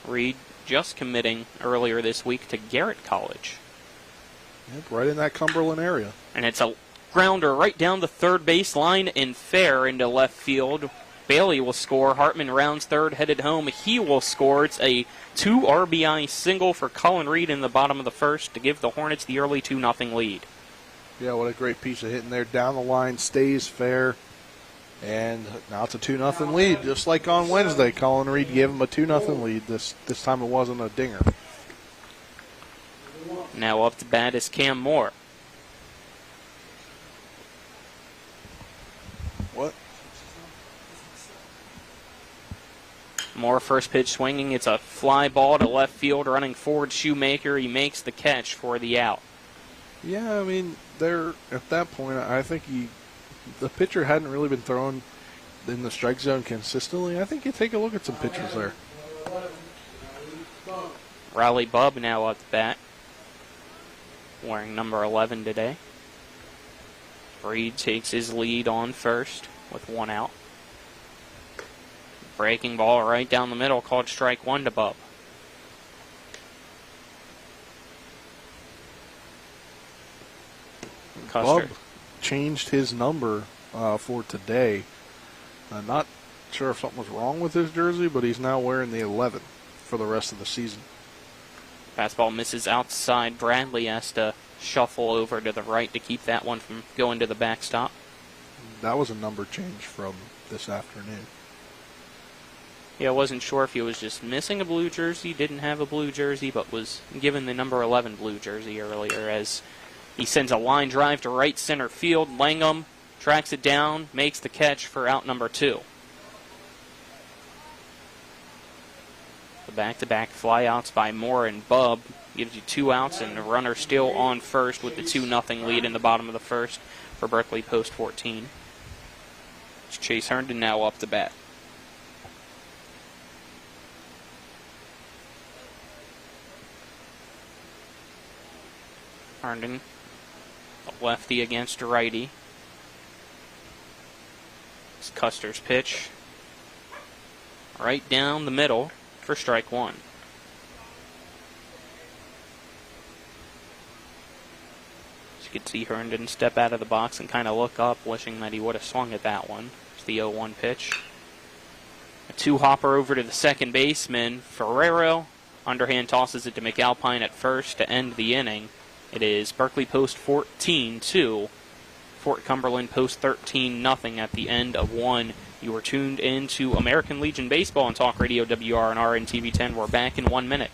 Reed just committing earlier this week to Garrett College. Yep, right in that Cumberland area. And it's a grounder right down the third base line and fair into left field. Bailey will score. Hartman rounds third, headed home. He will score. It's a 2 RBI single for Colin Reed in the bottom of the first to give the Hornets the early 2-0 lead. Yeah, what a great piece of hitting there. Down the line, stays fair. And now it's a 2-0 lead. Just like on Wednesday, Colin Reed gave him a 2-0 lead. This time it wasn't a dinger. Now up to bat is Cam Moore. What? Moore first pitch swinging. It's a fly ball to left field. Running forward, Shoemaker. He makes the catch for the out. Yeah, I mean, at that point, I think the pitcher hadn't really been thrown in the strike zone consistently. I think you take a look at some pitchers there. Riley Bubb now up to bat, wearing number 11 today. Reed takes his lead on first with 1 out. Breaking ball right down the middle, called strike 1 to Bubb. Bubb changed his number for today. Not sure if something was wrong with his jersey, but he's now wearing the 11 for the rest of the season. Fastball misses outside. Bradley has to shuffle over to the right to keep that one from going to the backstop. that was a number change from this afternoon. Yeah, I wasn't sure if he was just missing a blue jersey, didn't have a blue jersey, but was given the number 11 blue jersey earlier, as he sends a line drive to right center field. Langham tracks it down, makes the catch for out number 2. The back-to-back flyouts by Moore and Bubb gives you 2 outs, and the runner still on first with the 2-0 lead in the bottom of the first for Berkeley Post 14. It's Chase Herndon now up to bat. Herndon, a lefty against a righty. It's Custer's pitch. Right down the middle for strike 1. As you can see Herndon step out of the box and kind of look up, wishing that he would have swung at that one. It's the 0-1 pitch. A 2-hopper over to the second baseman. Ferrero underhand tosses it to McAlpine at first to end the inning. It is Berkeley Post 14-2, Fort Cumberland Post 13-0 at the end of 1. You are tuned into American Legion Baseball on Talk Radio WRNR and TV10. We're back in 1 minute.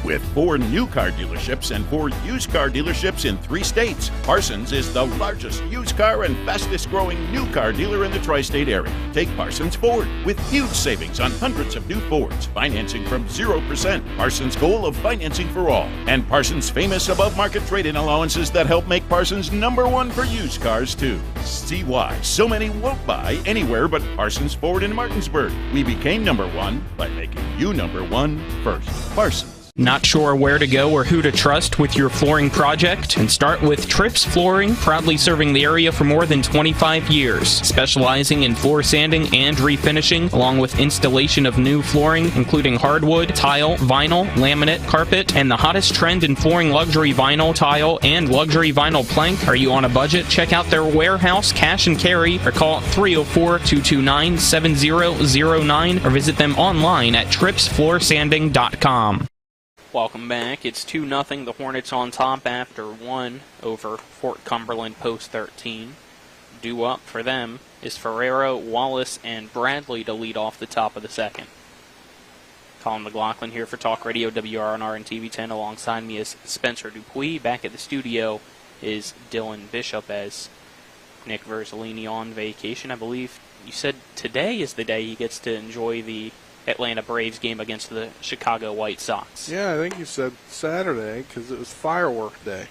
With 4 new car dealerships and 4 used car dealerships in 3 states, Parsons is the largest used car and fastest growing new car dealer in the tri-state area. Take Parsons Ford with huge savings on hundreds of new Fords, financing from 0%. Parsons' goal of financing for all, and Parsons' famous above-market trade-in allowances that help make Parsons #1 for used cars too. See why so many won't buy anywhere but Parsons Ford in Martinsburg. We became #1 by making you #1 first. Parsons. Not sure where to go or who to trust with your flooring project? And start with Trips Flooring, proudly serving the area for more than 25 years, specializing in floor sanding and refinishing, along with installation of new flooring, including hardwood, tile, vinyl, laminate, carpet, and the hottest trend in flooring, luxury vinyl, tile, and luxury vinyl plank. Are you on a budget? Check out their warehouse, cash and carry, or call 304-229-7009, or visit them online at tripsfloorsanding.com. Welcome back. It's 2-0. The Hornets on top after 1 over Fort Cumberland Post 13. Due up for them is Ferrero, Wallace, and Bradley to lead off the top of the second. Colin McLaughlin here for Talk Radio WRNR and TV10. Alongside me is Spencer Dupuis. Back at the studio is Dylan Bishop as Nick Verzolini on vacation. I believe you said today is the day he gets to enjoy the Atlanta Braves game against the Chicago White Sox. Yeah, I think you said Saturday because it was firework day.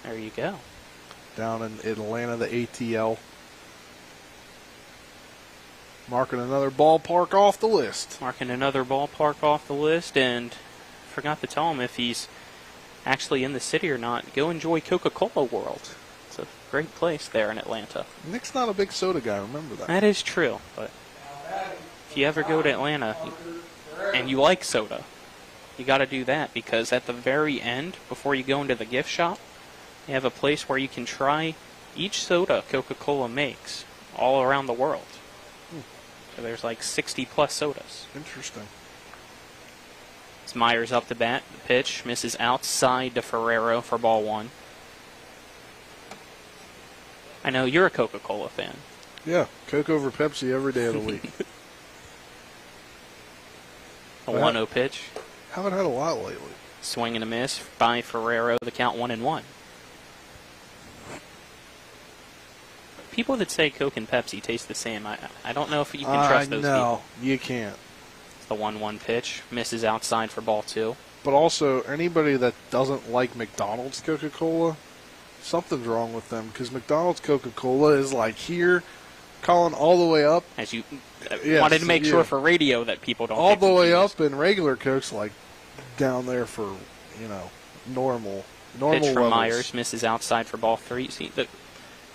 There you go. Down in Atlanta, the ATL. Marking another ballpark off the list. Marking another ballpark off the list, and forgot to tell him if he's actually in the city or not. Go enjoy Coca-Cola World. It's a great place there in Atlanta. Nick's not a big soda guy, remember that. That is true, but if you ever go to Atlanta and you like soda, you got to do that, because at the very end, before you go into the gift shop, they have a place where you can try each soda Coca-Cola makes all around the world. So there's like 60-plus sodas. Interesting. It's Myers up to bat. The pitch misses outside to Ferrero for ball 1. I know you're a Coca-Cola fan. Yeah, Coke over Pepsi every day of the week. A 1-0 pitch. Haven't had a lot lately. Swing and a miss by Ferrero. The count 1-1. People that say Coke and Pepsi taste the same, I don't know if you can trust those people. No, you can't. It's the 1-1 pitch. Misses outside for ball 2. But also, anybody that doesn't like McDonald's Coca-Cola, something's wrong with them, because McDonald's Coca-Cola is like here, calling all the way up. As you wanted to make sure for radio that people don't all the way up, and regular Coke's like down there for, normal pitch from levels. Myers misses outside for ball 3. See, the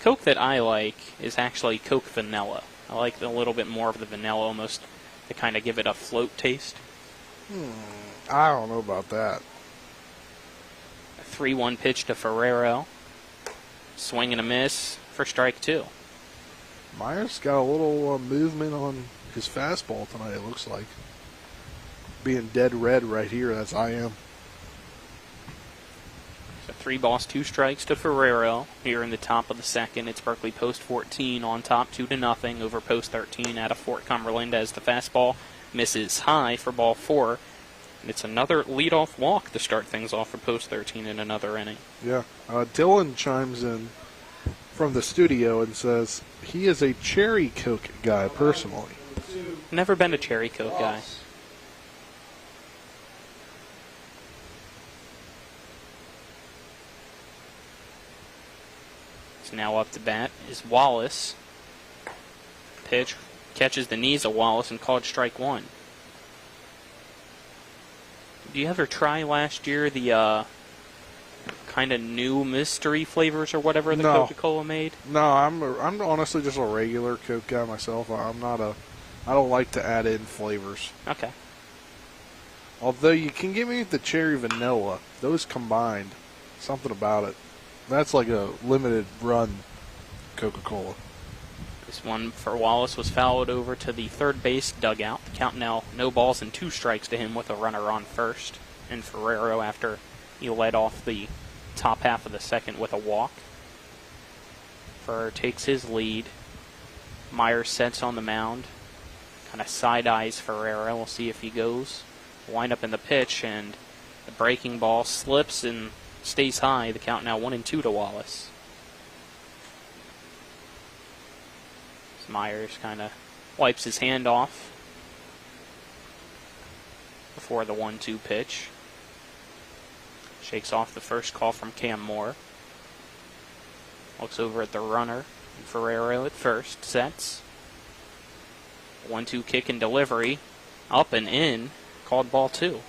Coke that I like is actually Coke Vanilla. I like a little bit more of the vanilla, almost to kind of give it a float taste. I don't know about that. A 3-1 pitch to Ferrero. Swing and a miss for strike 2. Myers got a little movement on his fastball tonight, it looks like. Being dead red right here, that's I am. A 3 balls, 2 strikes to Ferrero here in the top of the second. It's Berkeley post 14 on top 2-0 over post 13 out of Fort Cumberland as the fastball misses high for ball 4. And it's another leadoff walk to start things off for post 13 in another inning. Yeah. Dylan chimes in from the studio and says he is a Cherry Coke guy personally. Never been a Cherry Coke guy. So now up to bat is Wallace. Pitch catches the knees of Wallace and called strike 1. Did you ever try last year the kind of new mystery flavors or whatever the Coca-Cola made? No, I'm honestly just a regular Coke guy myself. I don't like to add in flavors. Okay. Although you can give me the cherry vanilla. Those combined, something about it. That's like a limited run Coca-Cola. This one for Wallace was fouled over to the third base dugout. The count now 0 balls and 2 strikes to him with a runner on first. And Ferrero, after he led off the top half of the second with a walk. Ferrero takes his lead. Myers sets on the mound. Kind of side-eyes Ferrero. We'll see if he goes. Wind up in the pitch, and the breaking ball slips and stays high. The count now 1-2 to Wallace. Myers kind of wipes his hand off before the 1-2 pitch. Shakes off the first call from Cam Moore. Looks over at the runner. And Ferrero at first. Sets. 1-2 kick and delivery. Up and in. Called ball 2.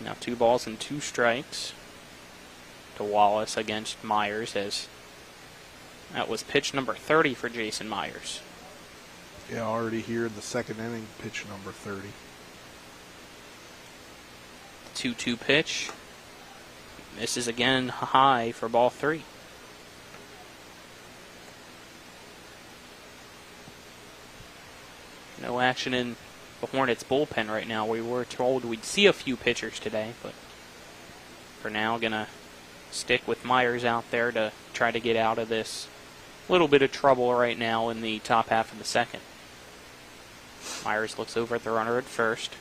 Now 2 balls and 2 strikes to Wallace against Myers, as that was pitch number 30 for Jason Myers. Yeah, already here in the second inning, pitch number 30. 2-2 pitch. Misses again high for ball 3. No action in the Hornets bullpen right now. We were told we'd see a few pitchers today, but for now, gonna stick with Myers out there to try to get out of this little bit of trouble right now in the top half of the second. Myers looks over at the runner at first.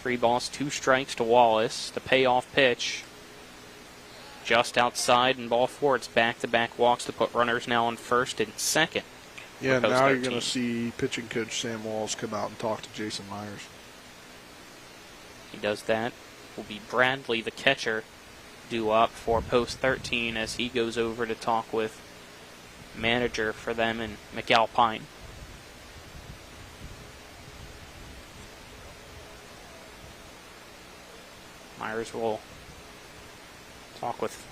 3 balls, 2 strikes to Wallace. The payoff pitch just outside, and ball 4. It's back-to-back walks to put runners now on first and second. Yeah, now you're going to see pitching coach Sam Walls come out and talk to Jason Myers. He does that. Will be Bradley, the catcher, due up for post 13 as he goes over to talk with manager for them in McAlpine. Myers will talk with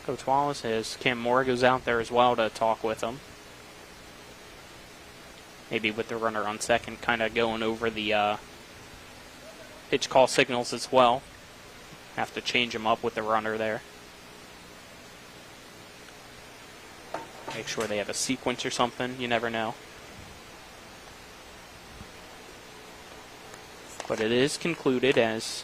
Coach Wallace as Cam Moore goes out there as well to talk with him. Maybe with the runner on second, kind of going over the pitch call signals as well. Have to change them up with the runner there. Make sure they have a sequence or something. You never know. But it is concluded as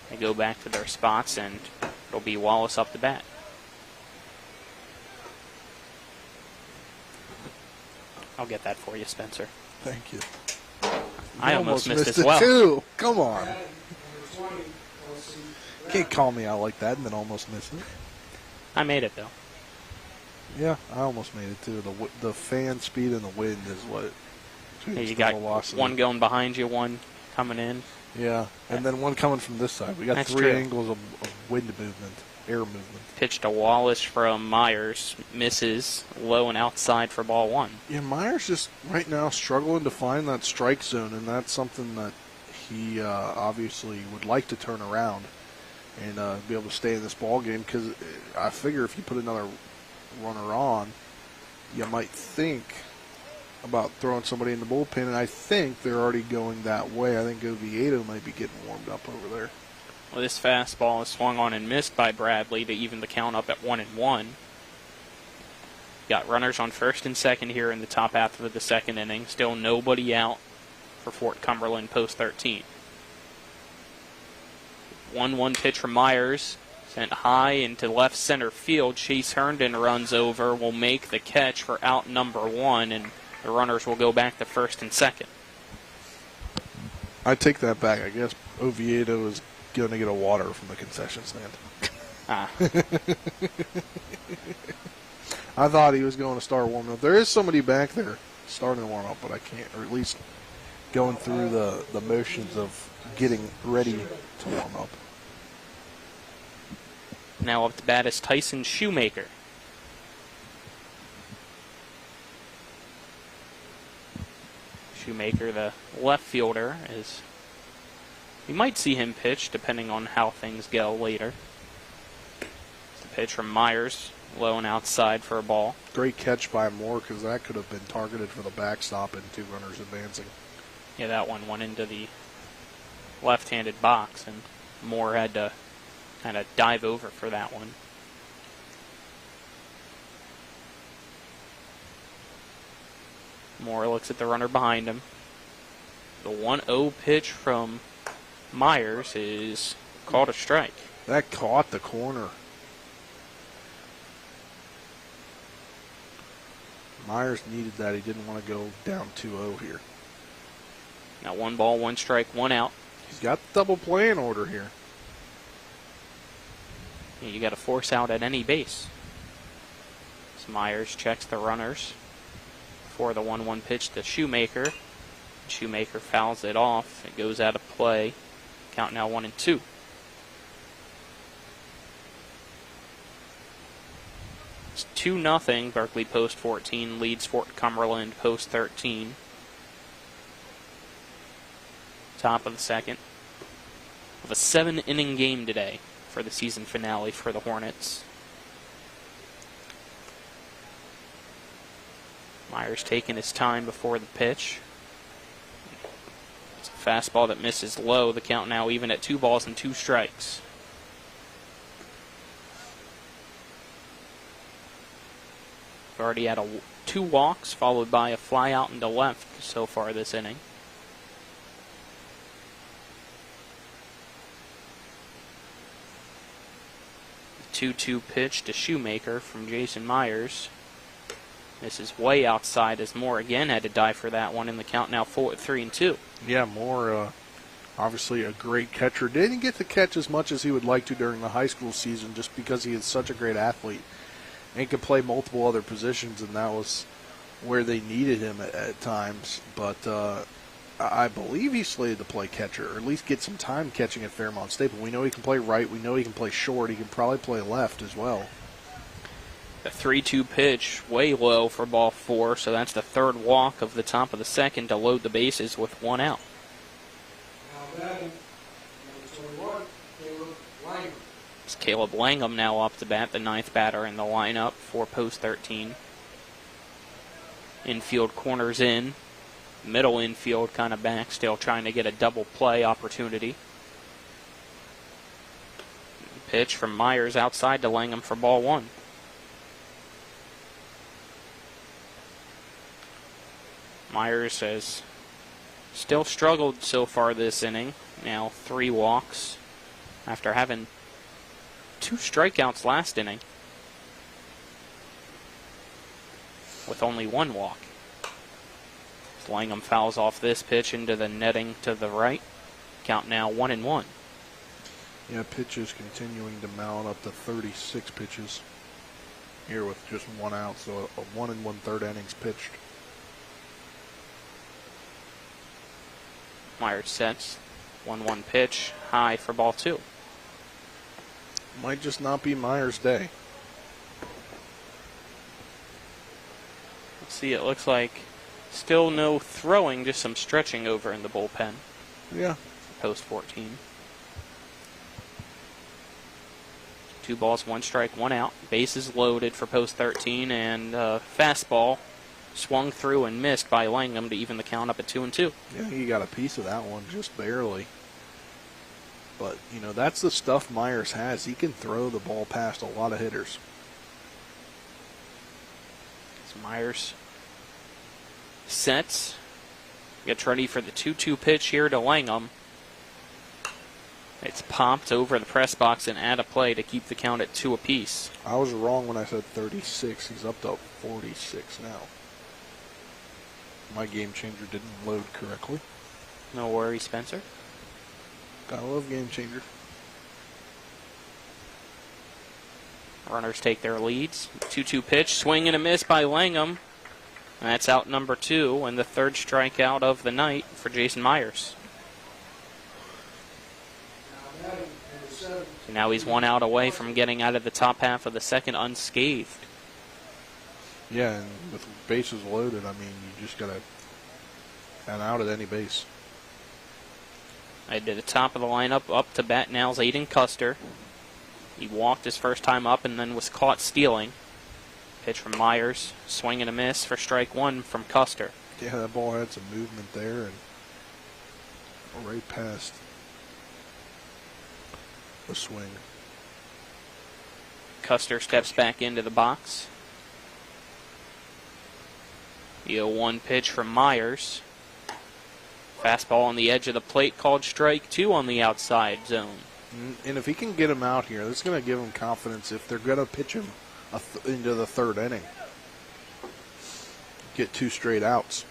they go back to their spots, and it'll be Wallace up the bat. I'll get that for you, Spencer. Thank you. I almost missed it as well. Too. Come on. Can't call me out like that and then almost miss it. I made it, though. Yeah, I almost made it, too. The fan speed and the wind is what... Yeah, you got velocity. One going behind you, one coming in. Yeah, and then one coming from this side. We got That's 3 true. angles of wind movement, air movement. Pitch to Wallace from Myers. Misses low and outside for ball 1. Yeah, Myers just right now struggling to find that strike zone, and that's something that he obviously would like to turn around and be able to stay in this ball game, because I figure if you put another runner on, you might think about throwing somebody in the bullpen, and I think they're already going that way. I think Oviedo might be getting warmed up over there. Well, this fastball is swung on and missed by Bradley to even the count up at 1-1. Got runners on first and second here in the top half of the second inning. Still nobody out for Fort Cumberland post 13. 1-1 pitch from Myers. Sent high into left center field. Chase Herndon runs over, will make the catch for out number 1, and the runners will go back to first and second. I take that back. I guess Oviedo is going to get a water from the concession stand. I thought he was going to start warming up. There is somebody back there starting to warm up, but I can't, or at least going through the motions of getting ready to warm up. Now up to bat is Tyson Shoemaker. Shoemaker, the left fielder, is. We might see him pitch depending on how things go later. It's the pitch from Myers, low and outside for a ball. Great catch by Moore, because that could have been targeted for the backstop and 2 runners advancing. Yeah, that one went into the left-handed box, and Moore had to kind of dive over for that one. Moore looks at the runner behind him. The 1-0 pitch from Myers is called a strike. That caught the corner. Myers needed that. He didn't want to go down 2-0 here. Now 1 ball, 1 strike, 1 out. He's got the double play in order here. Yeah, you got to force out at any base. So Myers checks the runners for the 1-1 pitch to Shoemaker. Shoemaker fouls it off. It goes out of play. Count now 1-2. It's 2-0. Berkeley Post 14 leads Fort Cumberland Post 13. Top of the second. Of a 7-inning game today for the season finale for the Hornets. Myers taking his time before the pitch. It's a fastball that misses low. The count now even at 2 balls and 2 strikes. We've already had 2 walks followed by a fly out into left so far this inning. The 2-2 pitch to Shoemaker from Jason Myers. This is way outside as Moore again had to dive for that one, and the count now 3-2. Yeah, Moore, obviously a great catcher. Didn't get to catch as much as he would like to during the high school season just because he is such a great athlete. And he could play multiple other positions, and that was where they needed him at times. But I believe he's slated to play catcher, or at least get some time catching at Fairmont State. But we know he can play right. We know he can play short. He can probably play left as well. The 3-2 pitch, way low for ball 4, so that's the 3rd walk of the top of the second to load the bases with 1 out. It's Caleb Langham now up to bat, the 9th batter in the lineup for Post 13. Infield corners in. Middle infield kind of back, still trying to get a double play opportunity. Pitch from Myers outside to Langham for ball 1. Myers has still struggled so far this inning. Now 3 walks after having 2 strikeouts last inning with only 1 walk. Langham fouls off this pitch into the netting to the right. Count now 1-1. Yeah, pitches continuing to mount up to 36 pitches here with just 1 out, so a 1 1/3 innings pitched. Myers sets. 1-1 pitch, high for ball 2. Might just not be Myers' day. Let's see, it looks like still no throwing, just some stretching over in the bullpen. Yeah. Post 14. 2 balls, 1 strike, 1 out. Bases loaded for Post 13, and fastball swung through and missed by Langham to even the count up at 2-2. Yeah, he got a piece of that one, just barely. But, you know, that's the stuff Myers has. He can throw the ball past a lot of hitters. So Myers sets. Gets ready for the 2-2 pitch here to Langham. It's popped over the press box and out of play to keep the count at 2 apiece. I was wrong when I said 36. He's up to 46 now. My game changer didn't load correctly. No worries, Spencer. Gotta love game changer. Runners take their leads. 2-2 pitch, swing and a miss by Langham. And that's out number 2 and the third strikeout of the night for Jason Myers. So now he's 1 out away from getting out of the top half of the second unscathed. Yeah, and with bases loaded, I mean, you just got to an out at any base. At the top of the lineup, up to bat now is Aiden Custer. He walked his first time up and then was caught stealing. Pitch from Myers, swing and a miss for strike 1 from Custer. Yeah, that ball had some movement there and right past the swing. Custer steps back into the box. The 0-1 pitch from Myers. Fastball on the edge of the plate called strike 2 on the outside zone. And if he can get him out here, that's going to give him confidence if they're going to pitch him into the third inning. Get 2 straight outs.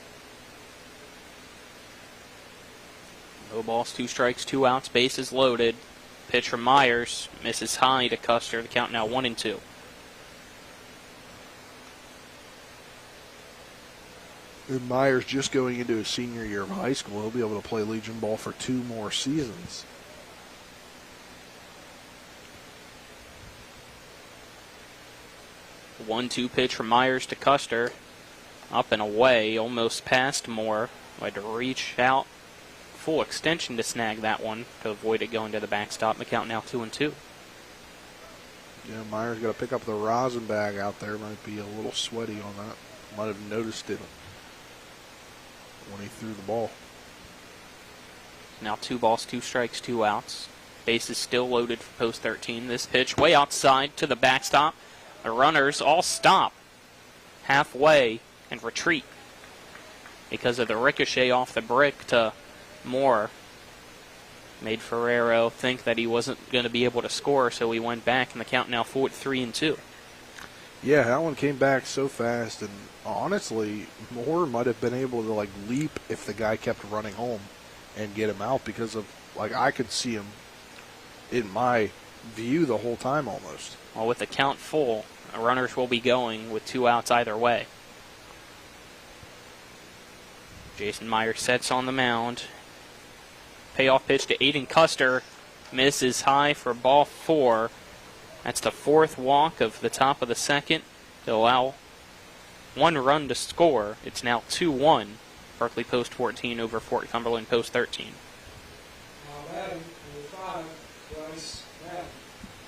No balls, 2 strikes, 2 outs, bases loaded. Pitch from Myers, misses high to Custer. The count now 1-2. And Myers just going into his senior year of high school. He'll be able to play Legion ball for 2 more seasons. The 1-2 pitch from Myers to Custer. Up and away, almost past Moore. Had to reach out full extension to snag that one to avoid it going to the backstop. The count now 2-2. Yeah, Myers got to pick up the rosin bag out there. Might be a little sweaty on that. Might have noticed it when he threw the ball. Now 2 balls, 2 strikes, 2 outs. Bases still loaded for post 13. This pitch way outside to the backstop. The runners all stop halfway and retreat because of the ricochet off the brick to Moore. Made Ferrero think that he wasn't going to be able to score, so he went back, and the count now 3-2. Yeah, that one came back so fast, and honestly, Moore might have been able to leap if the guy kept running home and get him out because of I could see him in my view the whole time almost. Well, with the count full, runners will be going with 2 outs either way. Jason Myers sets on the mound. Payoff pitch to Aiden Custer. Misses high for ball 4. That's the 4th walk of the top of the second to allow 1 run to score. It's now 2-1. Berkeley post 14 over Fort Cumberland post 13.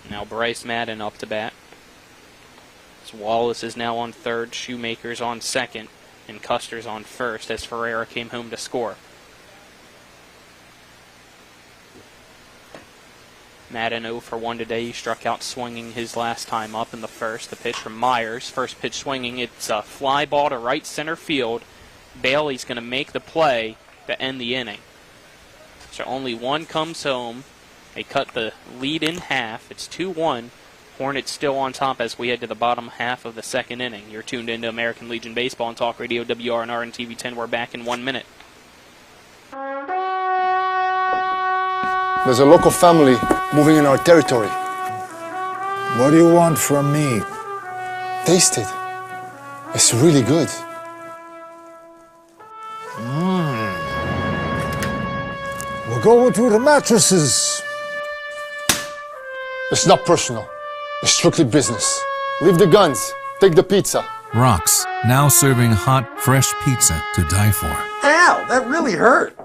Now Bryce Madden up to bat. So Wallace is now on third, Shoemaker's on second, and Custer's on first as Ferreira came home to score. Madden 0 for 1 today. He struck out swinging his last time up in the first. The pitch from Myers. First pitch swinging. It's a fly ball to right center field. Bailey's going to make the play to end the inning. So only 1 comes home. They cut the lead in half. It's 2-1. Hornets still on top as we head to the bottom half of the second inning. You're tuned into American Legion Baseball on Talk Radio WRNR and TV 10. We're back in 1 minute. There's a local family moving in our territory. What do you want from me? Taste it. It's really good. We'll go to the mattresses. It's not personal. It's strictly business. Leave the guns. Take the pizza. Rock's, now serving hot, fresh pizza to die for. Ow, that really hurt.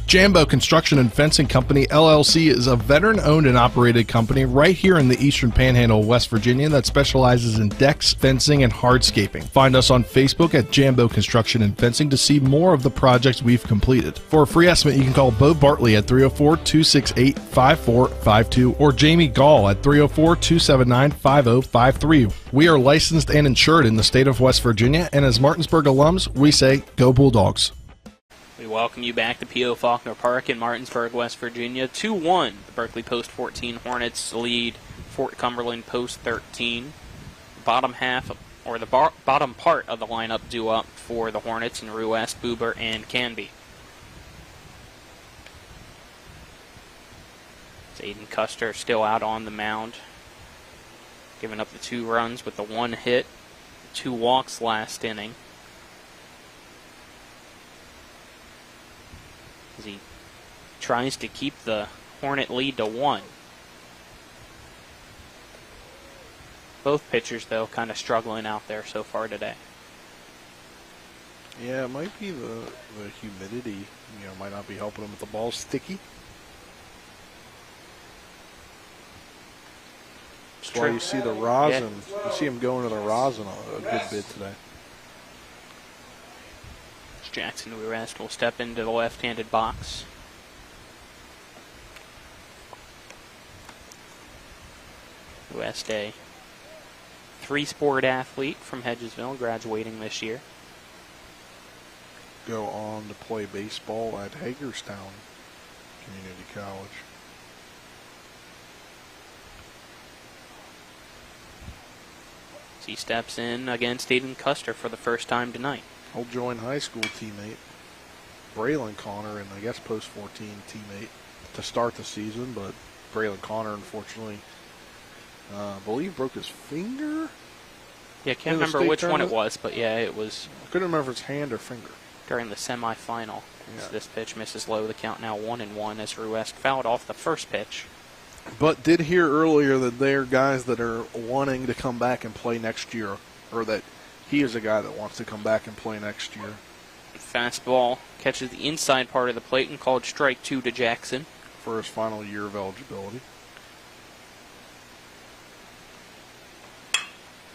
Jambo Construction and Fencing Company, LLC is a veteran-owned and operated company right here in the Eastern Panhandle, West Virginia that specializes in decks, fencing, and hardscaping. Find us on Facebook at Jambo Construction and Fencing to see more of the projects we've completed. For a free estimate, you can call Bo Bartley at 304-268-5452 or Jamie Gall at 304-279-5053. We are licensed and insured in the state of West Virginia, and as Martinsburg alums, we say, go Bulldogs. We welcome you back to P.O. Faulkner Park in Martinsburg, West Virginia. 2-1. The Berkeley Post 14 Hornets lead Fort Cumberland Post 13. Bottom half, or the bottom part of the lineup due up for the Hornets in Ruest, Buber, and Canby. Aiden Custer still out on the mound, giving up the 2 runs with the 1 hit, 2 walks last inning. As he tries to keep the Hornet lead to 1. Both pitchers, though, kind of struggling out there so far today. Yeah, it might be the humidity. Might not be helping them with the ball sticky. That's why you see the rosin. Yeah. You see him going to the rosin a good bit today. Jackson Ruest will step into the left-handed box. Ruest, a 3-sport athlete from Hedgesville, graduating this year. Go on to play baseball at Hagerstown Community College. He steps in against Aiden Custer for the first time tonight. Old join high school teammate, Braylon Connor, and I guess post 14 teammate to start the season, but Braylon Connor, unfortunately, I believe broke his finger. Yeah, I can't remember which one it was, but yeah, it was. I couldn't remember if it's hand or finger. During the semifinal. Yeah. This pitch misses low. The count now 1-1 as Ruest fouled off the first pitch. But did hear earlier that there are guys that are wanting to come back and play next year, or that he is a guy that wants to come back and play next year. Fastball catches the inside part of the plate and called strike 2 to Jackson. For his final year of eligibility.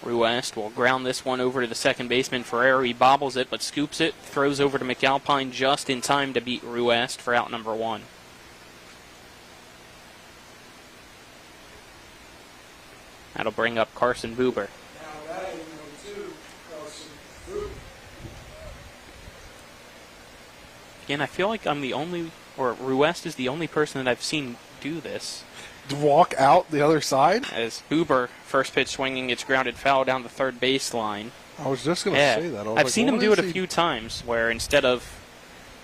Ruest will ground this one over to the second baseman Ferrer. He bobbles it but scoops it, throws over to McAlpine just in time to beat Ruest for out number 1. That'll bring up Carson Buber. Again, I feel like I'm the only, or Ruest is the only person that I've seen do this. To walk out the other side? As Buber, first pitch swinging, gets grounded foul down the third baseline. I was just going to say that. I've seen him do it a few times, where instead of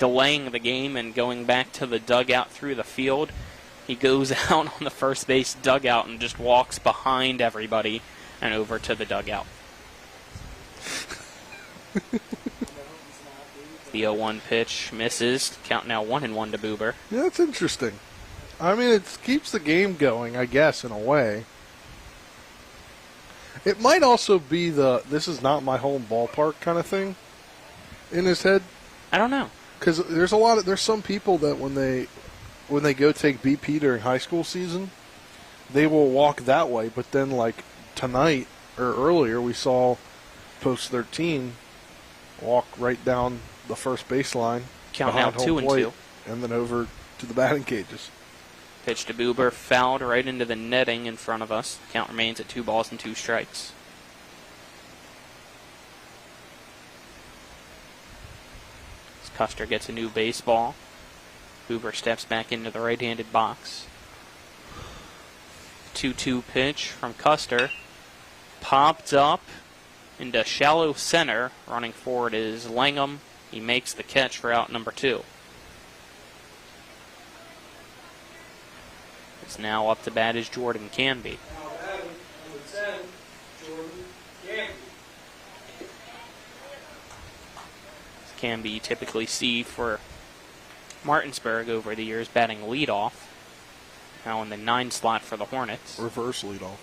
delaying the game and going back to the dugout through the field, he goes out on the first base dugout and just walks behind everybody and over to the dugout. The 0-1 pitch misses. Count now 1-1 to Buber. Yeah, that's interesting. I mean, it keeps the game going, I guess, in a way. It might also be the "this is not my home ballpark" kind of thing in his head. I don't know, because there's some people that when they go take BP during high school season, they will walk that way. But then, like tonight or earlier, we saw post 13 walk right down the first baseline, count now 2-2, and then over to the batting cages. Pitch to Buber, fouled right into the netting in front of us. Count remains at 2 balls and 2 strikes. As Custer gets a new baseball, Buber steps back into the right-handed box. 2-2 pitch from Custer. Popped up into shallow center. Running forward is Langham. He makes the catch for out number 2. It's now up to bat is Jordan Canby. Canby you typically see for Martinsburg over the years batting leadoff. Now in the 9 slot for the Hornets. Reverse leadoff.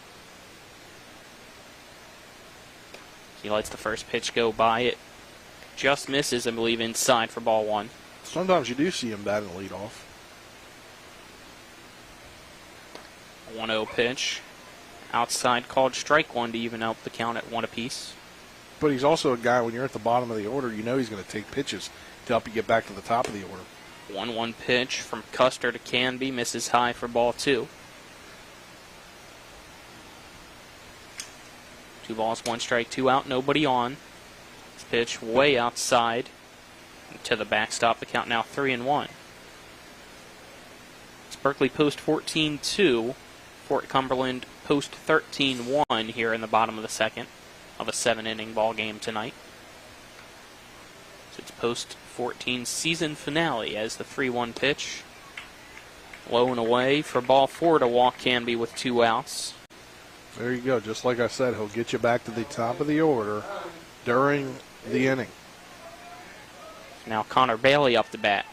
He lets the first pitch go by. It just misses, I believe, inside for ball 1. Sometimes you do see him batting leadoff. 1-0 pitch. Outside called strike 1 to even out the count at 1 apiece. But he's also a guy, when you're at the bottom of the order, you know he's going to take pitches to help you get back to the top of the order. 1-1 pitch from Custer to Canby. Misses high for ball 2. 2 balls, 1 strike, 2 out, nobody on. This pitch way outside. To the backstop, the count now 3-1. It's Berkeley post 14-2, Fort Cumberland post 13-1 here in the bottom of the second of a 7-inning ball game tonight. So it's post 14 season finale as the 3-1 pitch. Low and away for ball 4 to walk Canby with 2 outs. There you go. Just like I said, he'll get you back to the top of the order during the inning. Now Connor Bailey up to bat.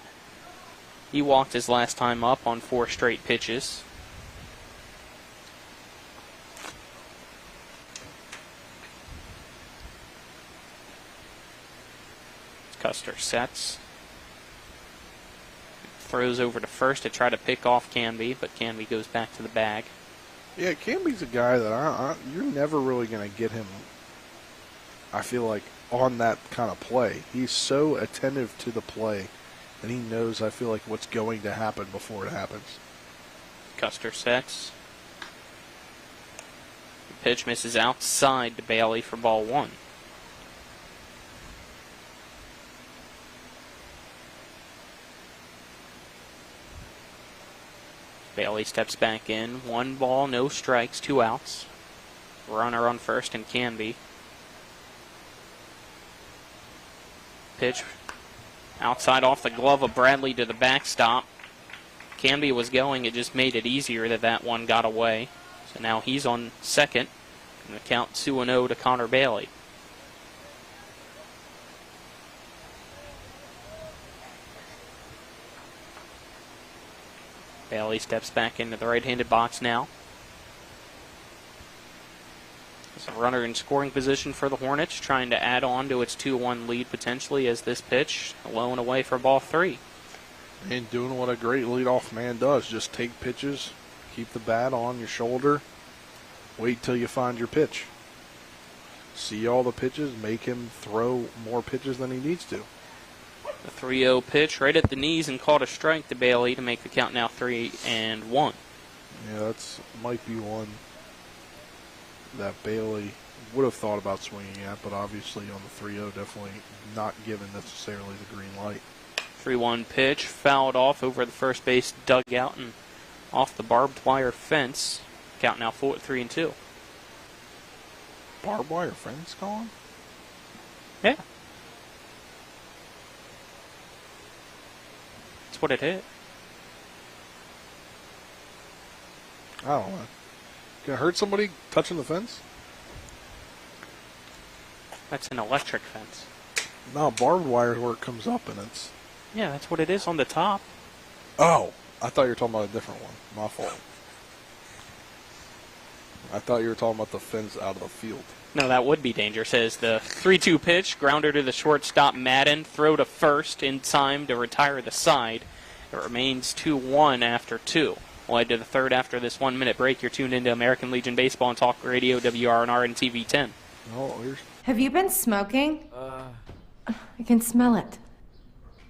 He walked his last time up on 4 straight pitches. Custer sets. Throws over to first to try to pick off Canby, but Canby goes back to the bag. Yeah, Canby's a guy that you're never really going to get him, I feel like, on that kind of play. He's so attentive to the play, and he knows, I feel like, what's going to happen before it happens. Custer sets. The pitch misses outside to Bailey for ball 1. Bailey steps back in. 1 ball, no strikes, 2 outs. Runner on first and Canby. Pitch outside off the glove of Bradley to the backstop. Canby was going. It just made it easier that one got away. So now he's on second. And the count 2-0 to Connor Bailey. Bailey steps back into the right-handed box now. There's a runner in scoring position for the Hornets, trying to add on to its 2-1 lead potentially as this pitch low and away for ball 3. And doing what a great leadoff man does. Just take pitches, keep the bat on your shoulder, wait till you find your pitch. See all the pitches, make him throw more pitches than he needs to. The 3-0 pitch right at the knees and called a strike to Bailey to make the count now 3-1. Yeah, that's might be one that Bailey would have thought about swinging at, but obviously on the 3-0, definitely not given necessarily the green light. 3-1 pitch, fouled off over the first base dugout and off the barbed wire fence. Count now 3-2. Barbed wire fence gone? Yeah. That's what it hit. I don't know. Can it hurt somebody touching the fence? That's an electric fence. No, barbed wire is where it comes up and it's... Yeah, that's what it is on the top. Oh, I thought you were talking about a different one. My fault. I thought you were talking about the fence out of the field. No, that would be dangerous. As the 3-2 pitch, grounder to the shortstop Madden, throw to first in time to retire the side. It remains 2-1 after 2. We'll head to the third after this 1-minute break. You're tuned into American Legion Baseball and Talk Radio, WRNR and TV 10. Oh, here's... Have you been smoking? I can smell it.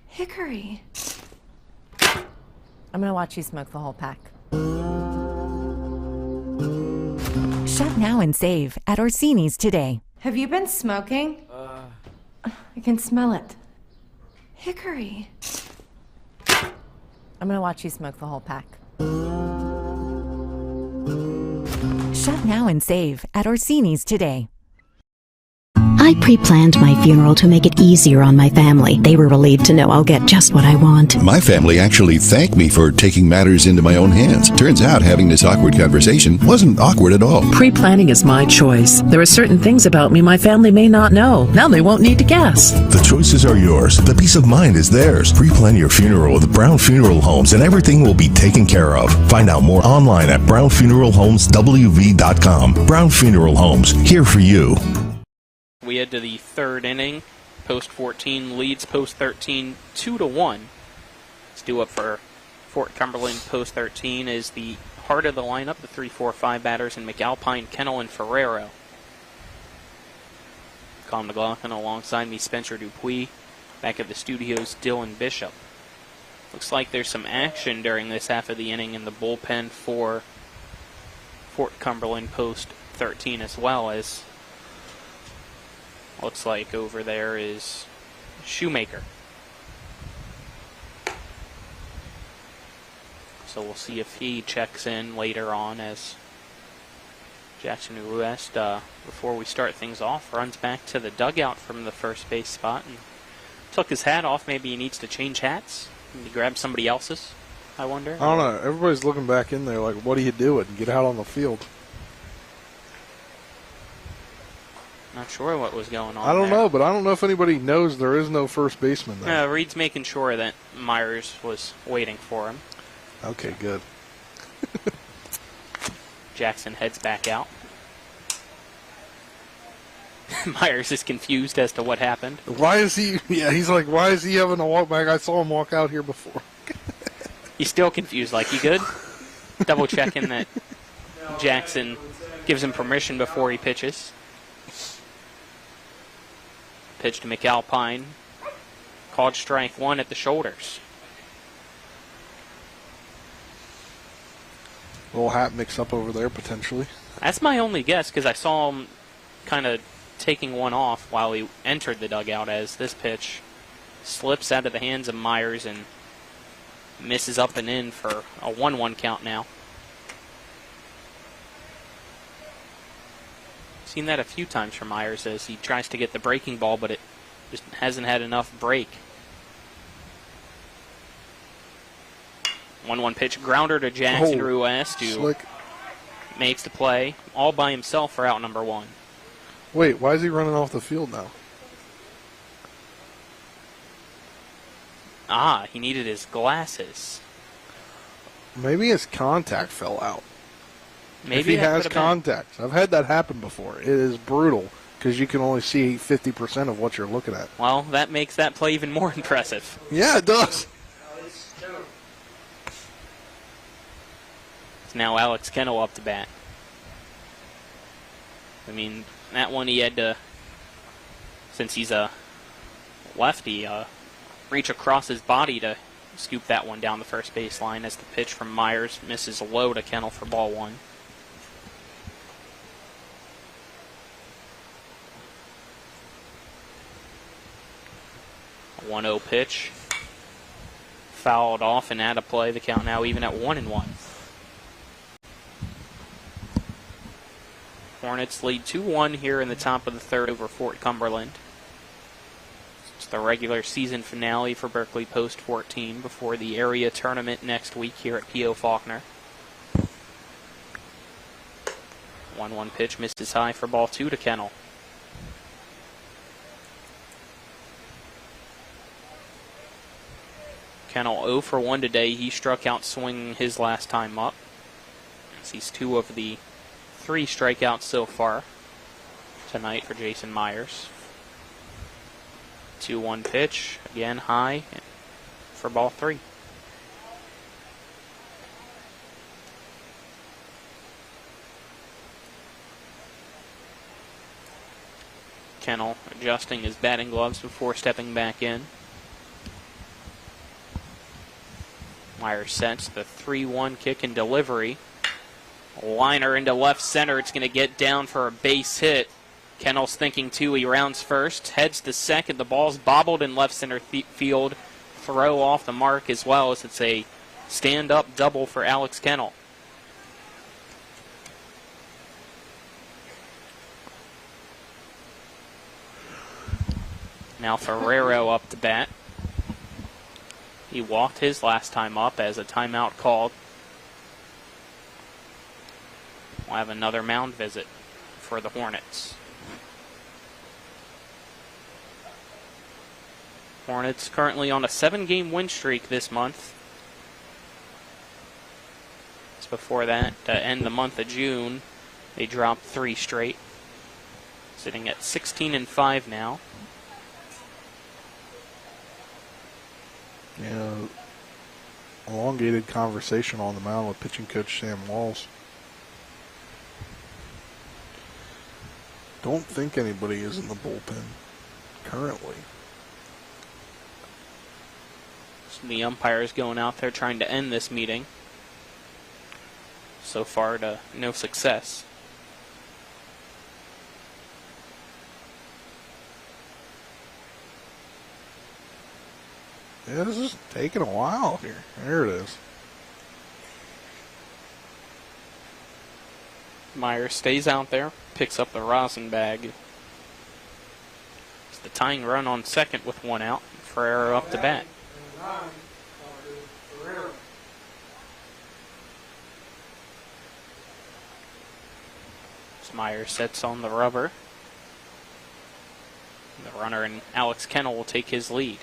Hickory. I'm gonna watch you smoke the whole pack. Shop now and save at Orsini's today. Have you been smoking? I can smell it. Hickory. I'm gonna watch you smoke the whole pack. Shop now and save at Orsini's today. I pre-planned my funeral to make it easier on my family. They were relieved to know I'll get just what I want. My family actually thanked me for taking matters into my own hands. Turns out having this awkward conversation wasn't awkward at all. Pre-planning is my choice. There are certain things about me my family may not know. Now they won't need to guess. The choices are yours. The peace of mind is theirs. Pre-plan your funeral with Brown Funeral Homes and everything will be taken care of. Find out more online at brownfuneralhomeswv.com. Brown Funeral Homes, here for you. We head to the third inning. Post 14 leads post 13 2-1. It's due up for Fort Cumberland. Post 13 is the heart of the lineup, the 3-4-5 batters in McAlpine, Kennel, and Ferrero. Colin McLaughlin alongside me, Spencer Dupuis. Back at the studios, Dylan Bishop. Looks like there's some action during this half of the inning in the bullpen for Fort Cumberland post 13 as well, as looks like over there is Shoemaker. So we'll see if he checks in later on as Jackson Ruest, before we start things off, runs back to the dugout from the first base spot and took his hat off. Maybe he needs to change hats. Maybe grab somebody else's, I wonder. I don't know. Everybody's looking back in there like, what are you doing? Get out on the field. Not sure what was going on I don't there. know, but I don't know if anybody knows there is no first baseman there. Reed's making sure that Myers was waiting for him. Okay, good. Jackson heads back out. Myers is confused as to what happened. Why is he? Yeah, he's like, why is he having to walk back? I saw him walk out here before. He's still confused. Like, you good? Double checking that Jackson gives him permission before he pitches. Pitch to McAlpine. Called strike one at the shoulders. Little hat mix up over there, potentially. That's my only guess, because I saw him kind of taking one off while he entered the dugout, as this pitch slips out of the hands of Myers and misses up and in for a 1-1 count now. Seen that a few times from Myers as he tries to get the breaking ball, but it just hasn't had enough break. 1-1 pitch, grounder to Jackson Ruest, who makes the play all by himself for out number one. Wait, why is he running off the field now? He needed his glasses. Maybe his contact fell out. Maybe if he has contacts. I've had that happen before. It is brutal because you can only see 50% of what you're looking at. Well, that makes that play even more impressive. Yeah, it does. It's now Alex Kennel up to bat. I mean, that one he had to, since he's a lefty, reach across his body to scoop that one down the first baseline as the pitch from Myers misses low to Kennel for ball one. A 1-0 pitch. Fouled off and out of play. The count now even at 1-1. Hornets lead 2-1 here in the top of the third over Fort Cumberland. It's the regular season finale for Berkeley Post 14 before the area tournament next week here at P.O. Faulkner. 1-1 pitch misses high for ball two to Kennel. Kennel 0 for 1 today. He struck out swinging his last time up. He's 2 of the 3 strikeouts so far tonight for Jason Myers. 2-1 pitch, again high for ball 3. Kennel adjusting his batting gloves before stepping back in. Myers sets the 3-1 kick and delivery. Liner into left center. It's going to get down for a base hit. Kennel's thinking too. He rounds first, heads to second. The ball's bobbled in left center field. Throw off the mark as well, as it's a stand-up double for Alex Kennel. Now Ferrero up to bat. He walked his last time up as a timeout called. We'll have another mound visit for the Hornets. Hornets currently on a 7-game win streak this month. Just before that, to end the month of June, they dropped 3 straight. Sitting at 16-5 now. Yeah, elongated conversation on the mound with pitching coach Sam Walls. Don't think anybody is in the bullpen currently. So the umpires going out there trying to end this meeting. So far to no success. Yeah, this is taking a while here. There it is. Myers stays out there, picks up the rosin bag. It's the tying run on second with one out. Ferrero up to bat. Myers sets on the rubber. The runner and Alex Kennel will take his lead.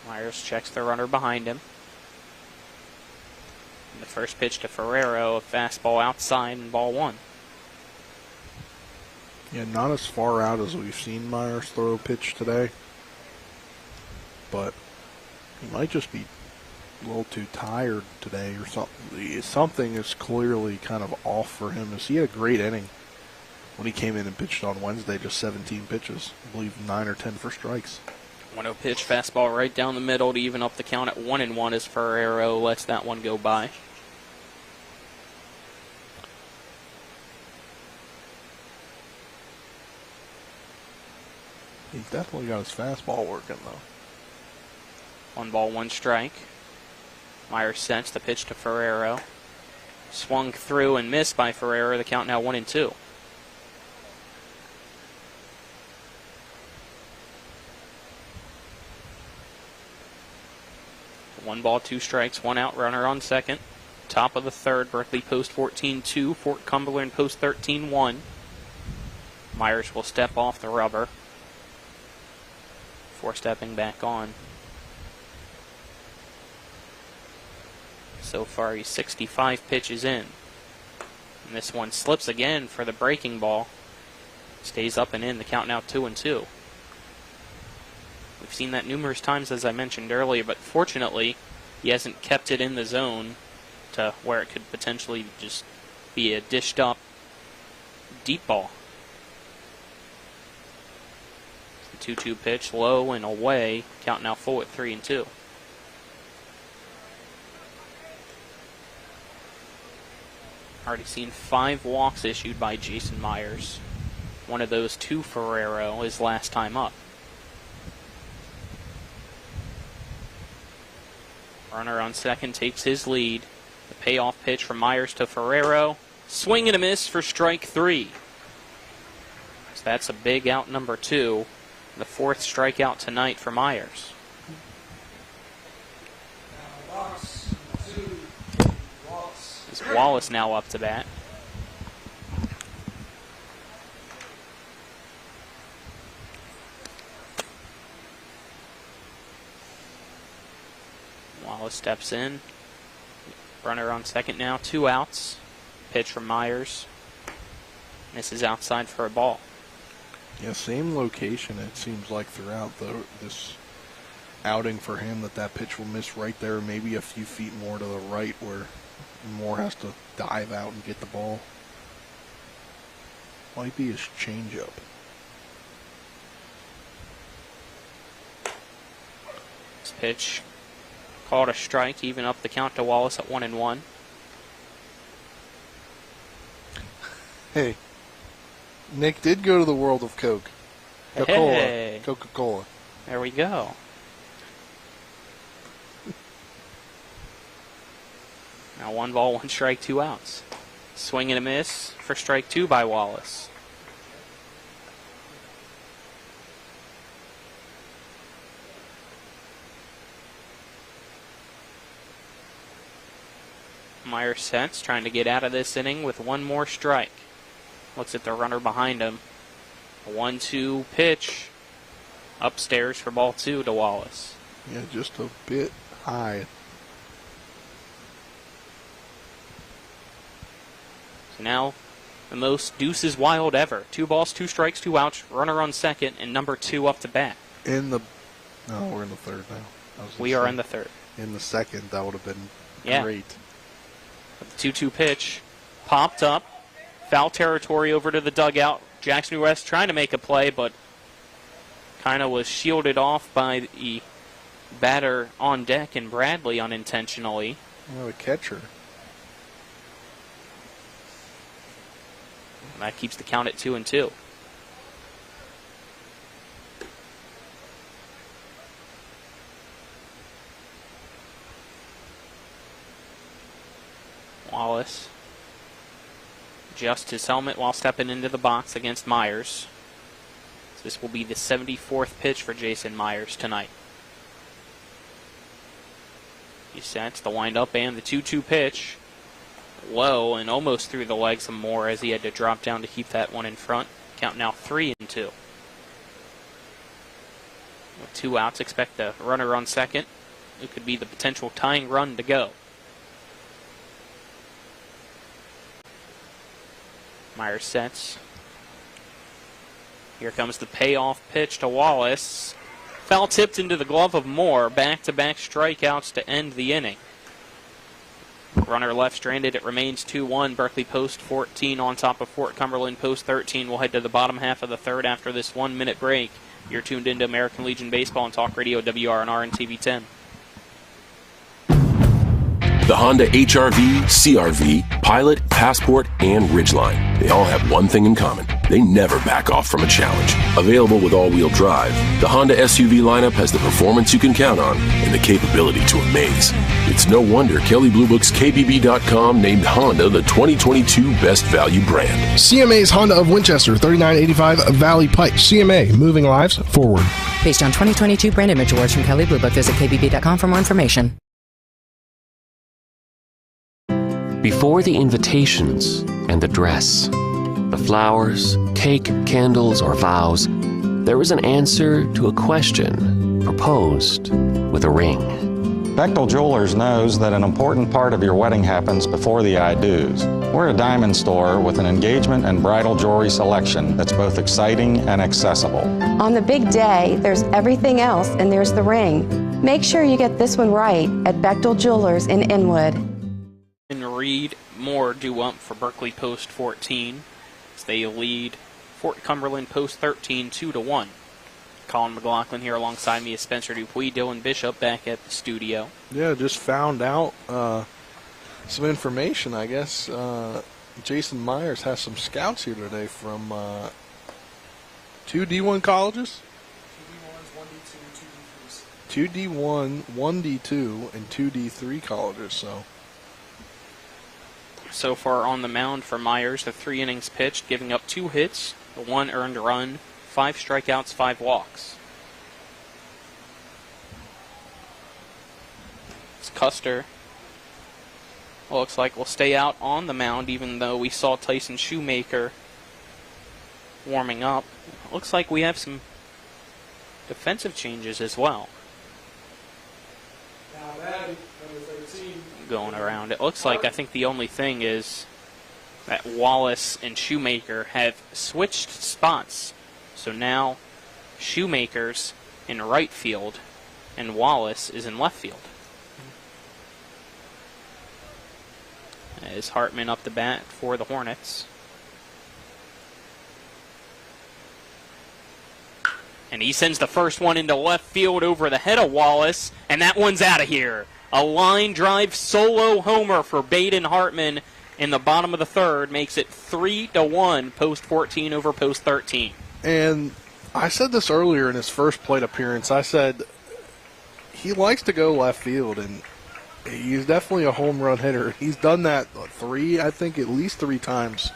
Myers checks the runner behind him. And the first pitch to Ferrero, a fastball outside and ball one. Yeah, not as far out as we've seen Myers throw a pitch today. But he might just be a little too tired today or something. Something is clearly kind of off for him. As he had a great inning when he came in and pitched on Wednesday, just 17 pitches. I believe 9 or 10 for strikes. 1-0 pitch, fastball right down the middle to even up the count at 1-1 as Ferrero lets that one go by. He's definitely got his fastball working, though. 1 ball, 1 strike. Myers sends the pitch to Ferrero. Swung through and missed by Ferrero. The count now 1-2. One ball, 2 strikes, 1 out, runner on second. Top of the third, Berkeley post 14-2, Fort Cumberland post 13-1. Myers will step off the rubber before stepping back on. So far, he's 65 pitches in. And this one slips again for the breaking ball. Stays up and in. The count now 2-2. We've seen that numerous times, as I mentioned earlier, but fortunately, he hasn't kept it in the zone to where it could potentially just be a dished up deep ball. The 2-2 pitch, low and away. Count now full at 3-2. Already seen 5 walks issued by Jason Myers. One of those to Ferrero his last time up. Runner on second takes his lead. The payoff pitch from Myers to Ferrero. Swing and a miss for strike 3. So that's a big out number 2. The 4th strikeout tonight for Myers. Is Wallace now up to bat? Wallace steps in. Runner on second now, 2 outs. Pitch from Myers. This is outside for a ball. Yeah, same location it seems like throughout this outing for him, that pitch will miss right there, maybe a few feet more to the right where Moore has to dive out and get the ball. Might be his changeup. This pitch called a strike, even up the count to Wallace at 1-1. Hey, Nick did go to the world of Coke. Hey. Coca-Cola. There we go. Now 1 ball, 1 strike, 2 outs. Swing and a miss for strike 2 by Wallace. Myers sets, trying to get out of this inning with 1 more strike. Looks at the runner behind him. A 1-2 pitch. Upstairs for ball 2 to Wallace. Yeah, just a bit high. So now the most deuces wild ever. 2 balls, 2 strikes, 2 outs. Runner on second and number 2 up to bat. We're in the third now. We are in the third. In the second, that would have been great. The 2-2 pitch popped up. Foul territory over to the dugout. Jackson West trying to make a play, but kind of was shielded off by the batter on deck and Bradley unintentionally. The catcher. And that keeps the count at 2-2. Wallace. Adjusts his helmet while stepping into the box against Myers. This will be the 74th pitch for Jason Myers tonight. He sets the windup and the 2-2 pitch. Low and almost through the legs of Moore as he had to drop down to keep that one in front. Count now 3-2. With 2 outs, expect a runner on second. It could be the potential tying run to go. Myers sets. Here comes the payoff pitch to Wallace. Foul tipped into the glove of Moore. Back-to-back strikeouts to end the inning. Runner left stranded. It remains 2-1. Berkeley post 14 on top of Fort Cumberland post 13. We'll head to the bottom half of the third after this 1-minute break. You're tuned into American Legion Baseball on Talk Radio WRNR and TV 10. The Honda HR-V, CR-V, Pilot, Passport, and Ridgeline. They all have one thing in common. They never back off from a challenge. Available with all-wheel drive, the Honda SUV lineup has the performance you can count on and the capability to amaze. It's no wonder Kelley Blue Book's KBB.com named Honda the 2022 Best Value brand. CMA's Honda of Winchester, 3985 Valley Pike. CMA, moving lives forward. Based on 2022 brand image awards from Kelley Blue Book, visit KBB.com for more information. Before the invitations and the dress, the flowers, cake, candles, or vows, there was an answer to a question proposed with a ring. Bechtel Jewelers knows that an important part of your wedding happens before the I-dos. We're a diamond store with an engagement and bridal jewelry selection that's both exciting and accessible. On the big day, there's everything else, and there's the ring. Make sure you get this one right at Bechtel Jewelers in Inwood. And Reed, Moore due up for Berkeley post 14 as they lead Fort Cumberland post 13 2-1. Colin McLaughlin here alongside me is Spencer Dupuis, Dylan Bishop back at the studio. Yeah, just found out some information, I guess. Jason Myers has some scouts here today from 2 D1 colleges? 2 D1, 1 D2, and 2 D3 colleges, So far on the mound for Myers, the 3 innings pitched, giving up 2 hits, 1 earned run, 5 strikeouts, 5 walks. It's Custer. Looks like we'll stay out on the mound, even though we saw Tyson Shoemaker warming up. Looks like we have some defensive changes as well going around. It looks like, I think the only thing is that Wallace and Shoemaker have switched spots. So now Shoemaker's in right field and Wallace is in left field. As Hartman up the bat for the Hornets. And he sends the first one into left field over the head of Wallace, and that one's out of here. A line drive solo homer for Baden Hartman in the bottom of the third makes it 3-1 post 14 over post 13. And I said this earlier in his first plate appearance. I said he likes to go left field, and he's definitely a home run hitter. He's done that at least three times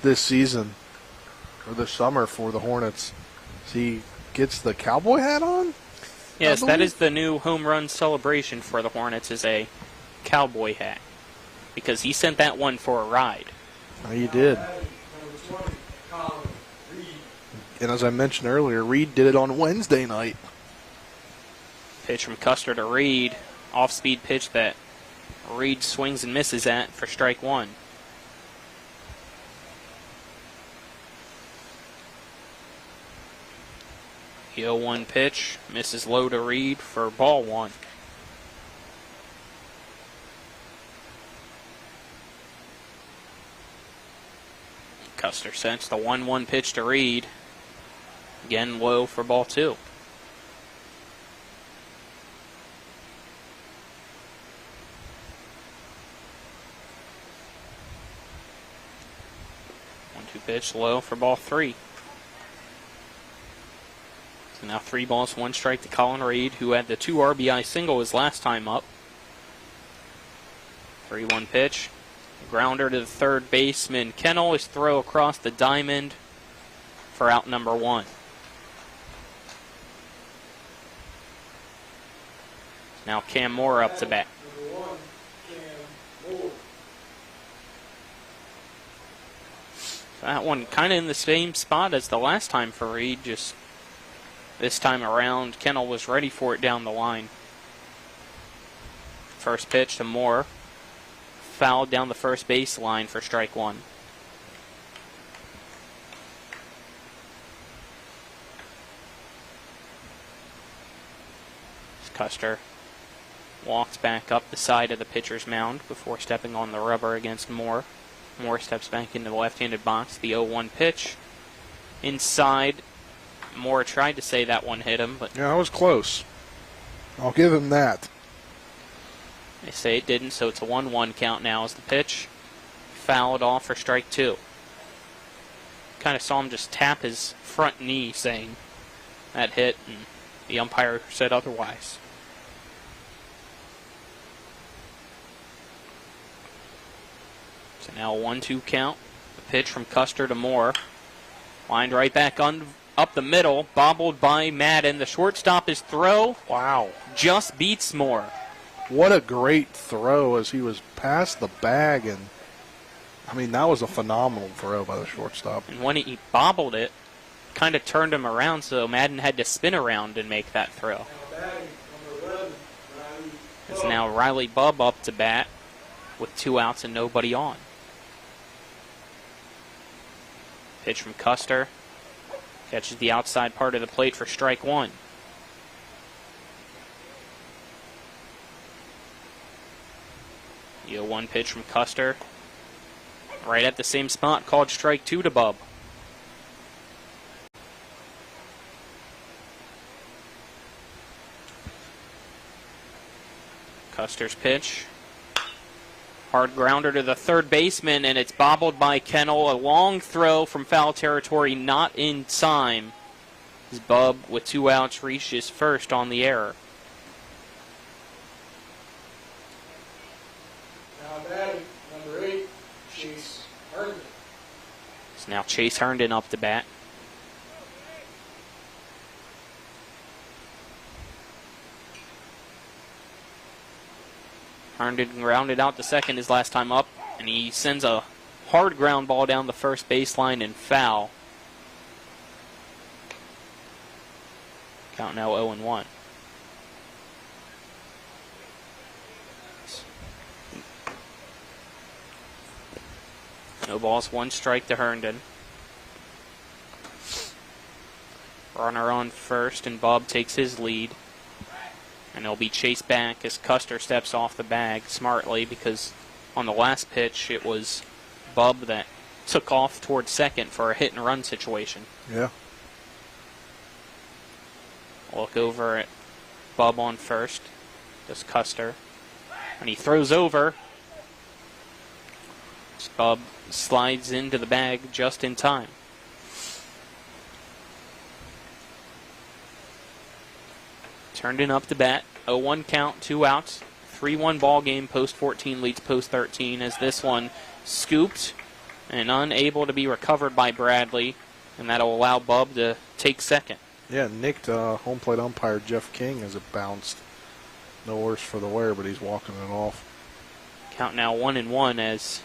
this season or this summer for the Hornets. He gets the cowboy hat on? Yes, that is the new home run celebration for the Hornets, is a cowboy hat. Because he sent that one for a ride. He did. And as I mentioned earlier, Reed did it on Wednesday night. Pitch from Custer to Reed. Off-speed pitch that Reed swings and misses at for strike one. The 0-1 pitch misses low to Reed for ball one. Custer sends the 1-1 pitch to Reed. Again low for ball two. Pitch low for ball three. So now 3 balls, 1 strike to Colin Reed, who had the 2 RBI single his last time up. 3-1 pitch. Grounder to the third baseman. Kennel is throw across the diamond for out number 1. Now Cam Moore up to bat. That one kind of in the same spot as the last time for Reed, just this time around Kennel was ready for it down the line. First pitch to Moore. Fouled down the first base line for strike 1. Custer walks back up the side of the pitcher's mound before stepping on the rubber against Moore. Moore steps back into the left-handed box. The 0-1 pitch. Inside. Moore tried to say that one hit him, but yeah, it was close. I'll give him that. They say it didn't, so it's a 1-1 count now as the pitch. Fouled off for strike 2. Kind of saw him just tap his front knee saying that hit, and the umpire said otherwise. So now a 1-2 count. The pitch from Custer to Moore. Lined right back up the middle. Bobbled by Madden. The shortstop is throw. Wow. Just beats Moore. What a great throw as he was past the bag. And I mean, that was a phenomenal throw by the shortstop. And when he bobbled it, kind of turned him around, so Madden had to spin around and make that throw. It's now Riley Bubb up to bat with 2 outs and nobody on. Pitch from Custer. Catches the outside part of the plate for strike 1. The 0-1 pitch from Custer. Right at the same spot, called strike 2 to Bubb. Custer's pitch. Hard grounder to the third baseman, and it's bobbled by Kennel. A long throw from foul territory, not in time. As Bubb, with 2 outs, reaches first on the error. Now batting, number 8, Chase Herndon. It's now Chase Herndon up to bat. Herndon grounded out to second his last time up, and he sends a hard ground ball down the first baseline and foul. Count now 0-1. No balls, 1 strike to Herndon. Runner on first, and Bob takes his lead. And he'll be chased back as Custer steps off the bag smartly, because on the last pitch it was Bubb that took off towards second for a hit and run situation. Yeah. Look over at Bubb on first. Does Custer. And he throws over. Bubb slides into the bag just in time. Herndon up to bat. 0-1 count, 2 outs. 3-1 ball game. Post 14 leads post 13 as this one scooped and unable to be recovered by Bradley, and that'll allow Bubb to take second. Yeah, nicked home plate umpire Jeff King as it bounced. No worse for the wear, but he's walking it off. Count now 1-1 as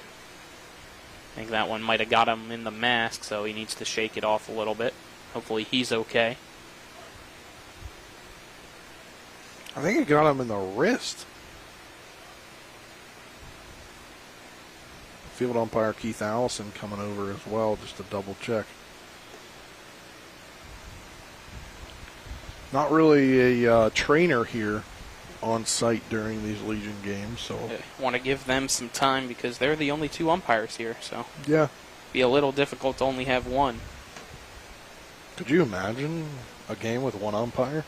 I think that one might have got him in the mask, so he needs to shake it off a little bit. Hopefully he's okay. I think it got him in the wrist. Field umpire Keith Allison coming over as well, just to double check. Not really a trainer here on site during these Legion games, so I want to give them some time because they're the only 2 umpires here, so yeah, be a little difficult to only have 1. Could you imagine a game with 1 umpire?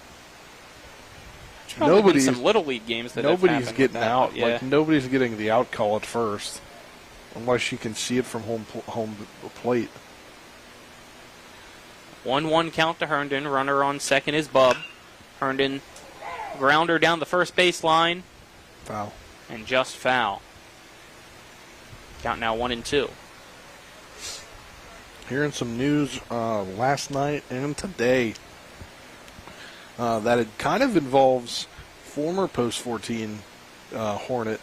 Nobody's some little league games that nobody's have getting that, out. yeah. Like nobody's getting the out call at first, unless you can see it from home plate. 1-1 count to Herndon. Runner on second is Bubb. Herndon grounder down the first baseline. Foul. And just foul. Count now 1-2. Hearing some news last night and today that it kind of involves former Post 14 Hornet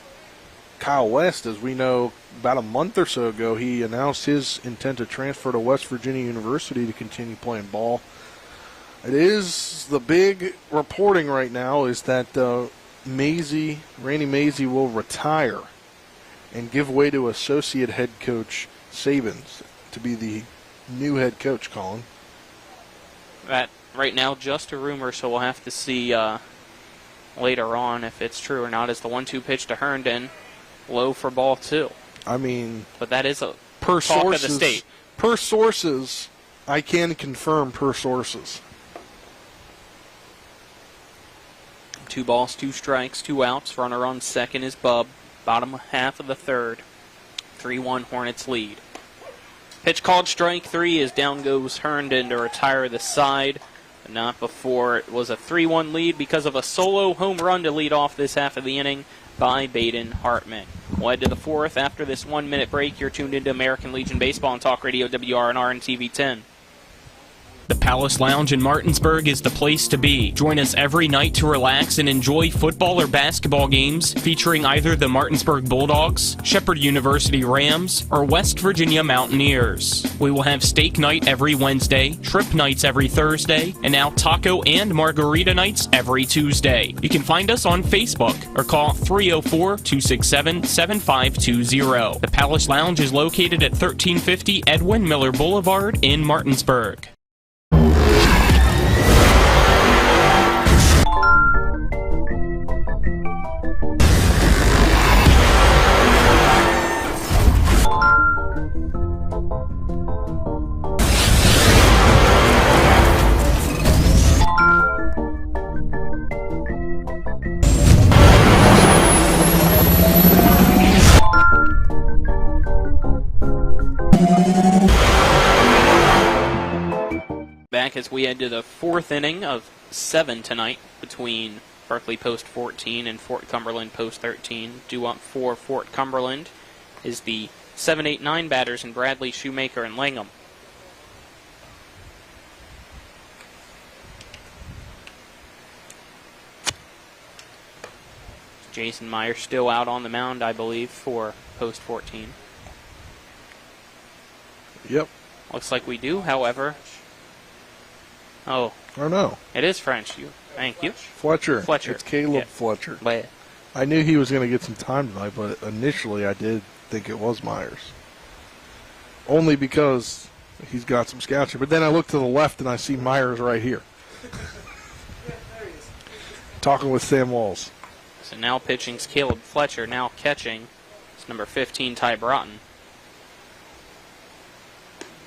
Kyle West. As we know, about a month or so ago, he announced his intent to transfer to West Virginia University to continue playing ball. It is the big reporting right now is that Randy Mazey will retire and give way to associate head coach Sabins to be the new head coach, Colin. That right now just a rumor, so we'll have to see later on if it's true or not. As the 1-2 pitch to Herndon, low for ball 2. I mean, but that is a per talk sources, of the state. Per sources, I can confirm per sources. 2 balls, 2 strikes, 2 outs. Runner on second is Bub. Bottom half of the third. 3-1 Hornets lead. Pitch called strike 3 as down goes Herndon to retire the side. But not before it was a 3-1 lead because of a solo home run to lead off this half of the inning by Baden Hartman. We'll head to the 4th after this 1-minute break. You're tuned into American Legion Baseball on Talk Radio WRNR and TV 10. The Palace Lounge in Martinsburg is the place to be. Join us every night to relax and enjoy football or basketball games featuring either the Martinsburg Bulldogs, Shepherd University Rams, or West Virginia Mountaineers. We will have steak night every Wednesday, trip nights every Thursday, and now taco and margarita nights every Tuesday. You can find us on Facebook or call 304-267-7520. The Palace Lounge is located at 1350 Edwin Miller Boulevard in Martinsburg. Back as we head to the 4th inning of 7 tonight between Berkeley Post 14 and Fort Cumberland Post 13. Due up for Fort Cumberland is the 7, 8, 9 batters in Bradley, Shoemaker, and Langham. Jason Meyer still out on the mound, I believe, for Post 14. Yep. Looks like we do, however. Oh. Or no. It is French. Thank you. Fletcher. Fletcher. It's Caleb Yeah. Fletcher. But I knew he was going to get some time tonight, but initially I did think it was Myers. Only because he's got some scouts here. But then I look to the left and I see Myers right here. Talking with Sam Walls. So now pitching's Caleb Fletcher. Now catching is number 15, Ty Broughton.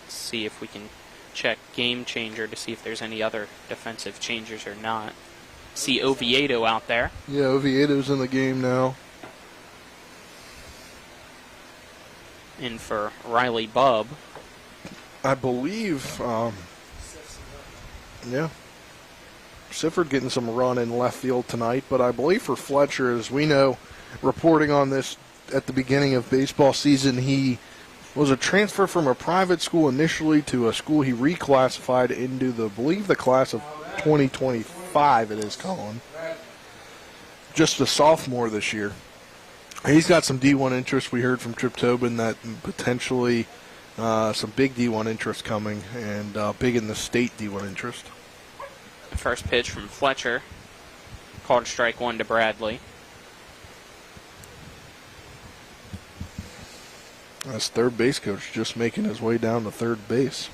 Let's see if we can check Game Changer to see if there's any other defensive changes or not. See Oviedo out there. Yeah, Oviedo's in the game now. In for Riley Bubb. I believe, yeah. Sifford getting some run in left field tonight, but I believe for Fletcher, as we know, reporting on this at the beginning of baseball season, he was a transfer from a private school initially to a school he reclassified into the class of 2025 it is, Colin. Just a sophomore this year. He's got some D1 interest. We heard from Trip Tobin that potentially some big D1 interest coming, and big in the state D1 interest. First pitch from Fletcher. Called strike 1 to Bradley. That's third base coach just making his way down to third base.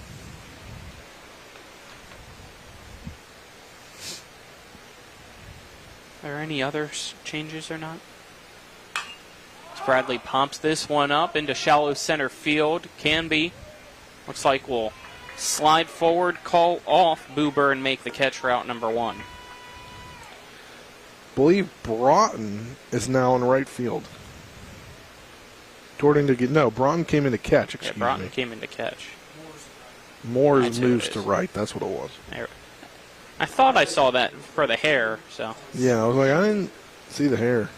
Are there any other changes or not? As Bradley pumps this one up into shallow center field. Canby looks like we'll slide forward, call off Boober, and make the catch route number 1. Believe Broughton is now in right field. Broughton came in to catch, excuse me. Broughton came in to catch. Moores moves to right, that's what it was. I thought I saw that for the hair, so. Yeah, I was like, I didn't see the hair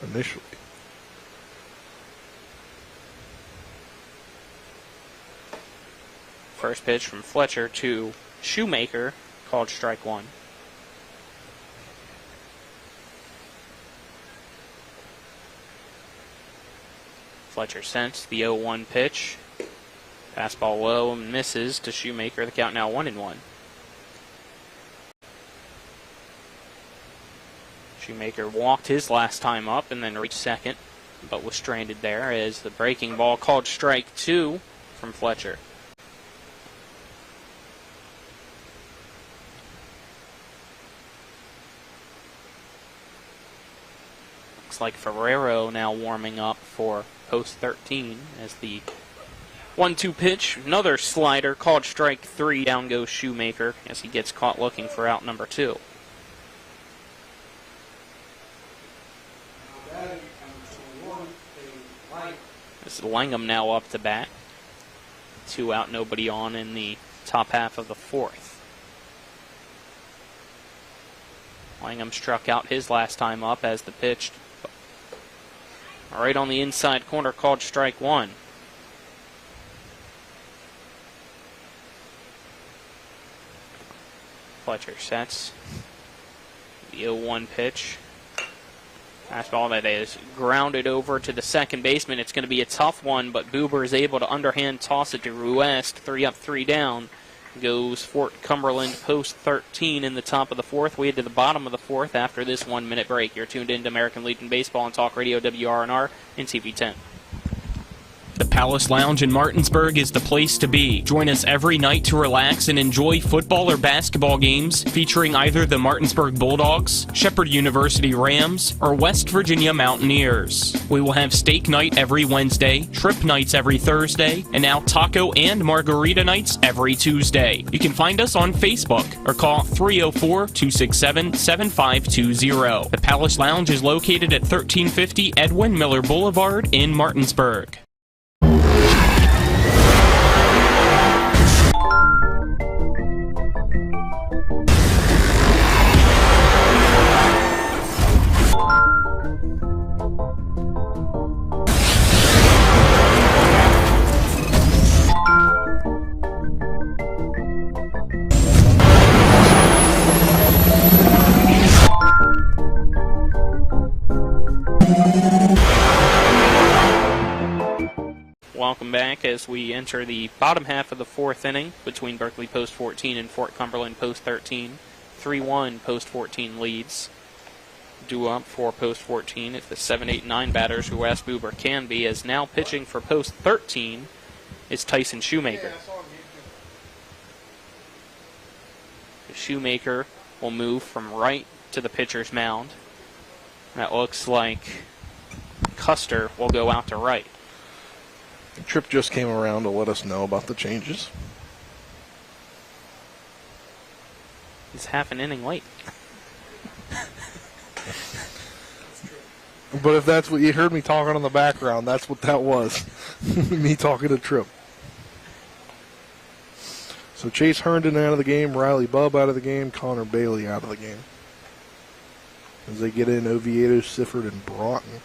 initially. First pitch from Fletcher to Shoemaker, called strike one. Fletcher sent the 0-1 pitch. Fastball low and misses to Shoemaker. The count now 1-1. Shoemaker walked his last time up and then reached second, but was stranded there as the breaking ball called strike two from Fletcher. Looks like Ferrero now warming up for post 13 as the 1-2 pitch, another slider called strike three. Down goes Shoemaker as he gets caught looking for out number two. This is Langham now up to bat. 2 out, nobody on in the top half of the fourth. Langham struck out his last time up as the pitch right on the inside corner, called strike one. Fletcher sets the 0-1 pitch. Fastball that is grounded over to the second baseman. It's going to be a tough one, but Buber is able to underhand toss it to Ruest. 3 up, 3 down. Goes Fort Cumberland post 13 in the top of the fourth. We head to the bottom of the fourth after this 1-minute break. You're tuned in to American Legion Baseball on Talk Radio WRNR and TV 10. The Palace Lounge in Martinsburg is the place to be. Join us every night to relax and enjoy football or basketball games featuring either the Martinsburg Bulldogs, Shepherd University Rams, or West Virginia Mountaineers. We will have steak night every Wednesday, trip nights every Thursday, and now taco and margarita nights every Tuesday. You can find us on Facebook or call 304-267-7520. The Palace Lounge is located at 1350 Edwin Miller Boulevard in Martinsburg. Welcome back as we enter the bottom half of the fourth inning between Berkeley post 14 and Fort Cumberland post 13. 3-1 post 14 leads. Due up for post 14 if the 7, 8, 9 batters who Wes Buber can be, as now pitching for post 13 is Tyson Shoemaker. Shoemaker will move from right to the pitcher's mound. That looks like Custer will go out to right. Tripp just came around to let us know about the changes. He's half an inning late. But if that's what you heard me talking in the background, that's what that was. Me talking to Tripp. So Chase Herndon out of the game, Riley Bubb out of the game, Connor Bailey out of the game. As they get in Oviedo, Sifford, and Broughton.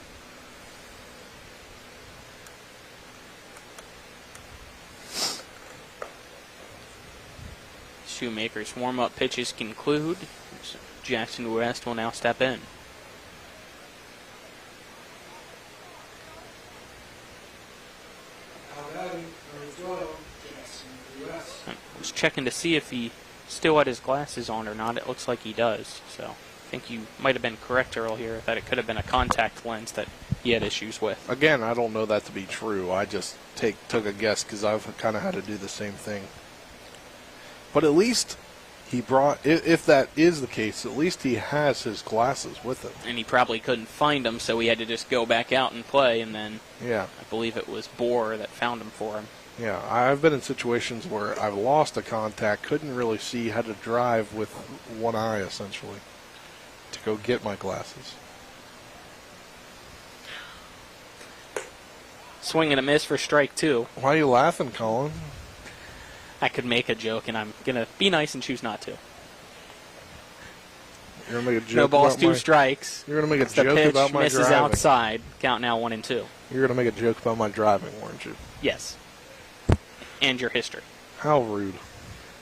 Shoemaker's warm-up pitches conclude. Jackson West will now step in. I was checking to see if he still had his glasses on or not. It looks like he does. So I think you might have been correct earlier that it could have been a contact lens that he had issues with. Again, I don't know that to be true. I just took a guess because I've kind of had to do the same thing. But at least he brought, if that is the case, at least he has his glasses with him. And he probably couldn't find them, so he had to just go back out and play, and then I believe it was Bohr that found them for him. Yeah, I've been in situations where I've lost a contact, couldn't really see, had to drive with one eye, essentially, to go get my glasses. Swing and a miss for strike two. Why are you laughing, Colin? I could make a joke, and I'm going to be nice and choose not to. You're going to make a joke no balls, about 2 strikes. You're going to make a the joke pitch about my misses driving. outside. Count now 1-2. You're going to make a joke about my driving, weren't you? Yes. And your history. How rude.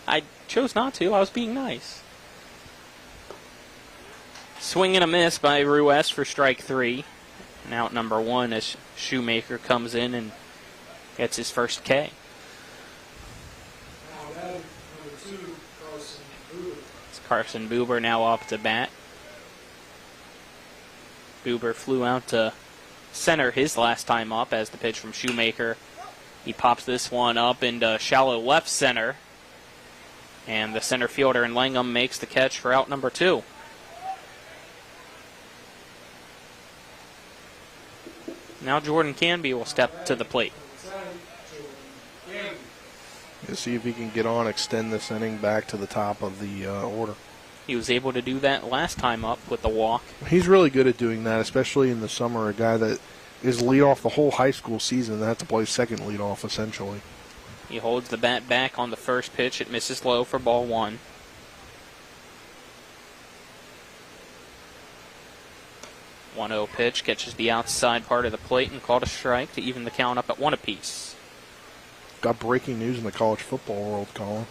I chose not to. I was being nice. Swing and a miss by Ruiz for strike 3. And out number 1 as Shoemaker comes in and gets his first K. It's Carson Buber now up to bat. Buber flew out to center his last time up as the pitch from Shoemaker. He pops this one up into shallow left center. And the center fielder in Langham makes the catch for out number 2. Now Jordan Canby will step to the plate. Let's see if he can get on, extend this inning back to the top of the order. He was able to do that last time up with the walk. He's really good at doing that, especially in the summer. A guy that is leadoff the whole high school season and has to play second leadoff, essentially. He holds the bat back on the first pitch. It misses low for ball 1. One-0 pitch catches the outside part of the plate and called a strike to even the count up at 1 apiece. Got breaking news in the college football world, Colin.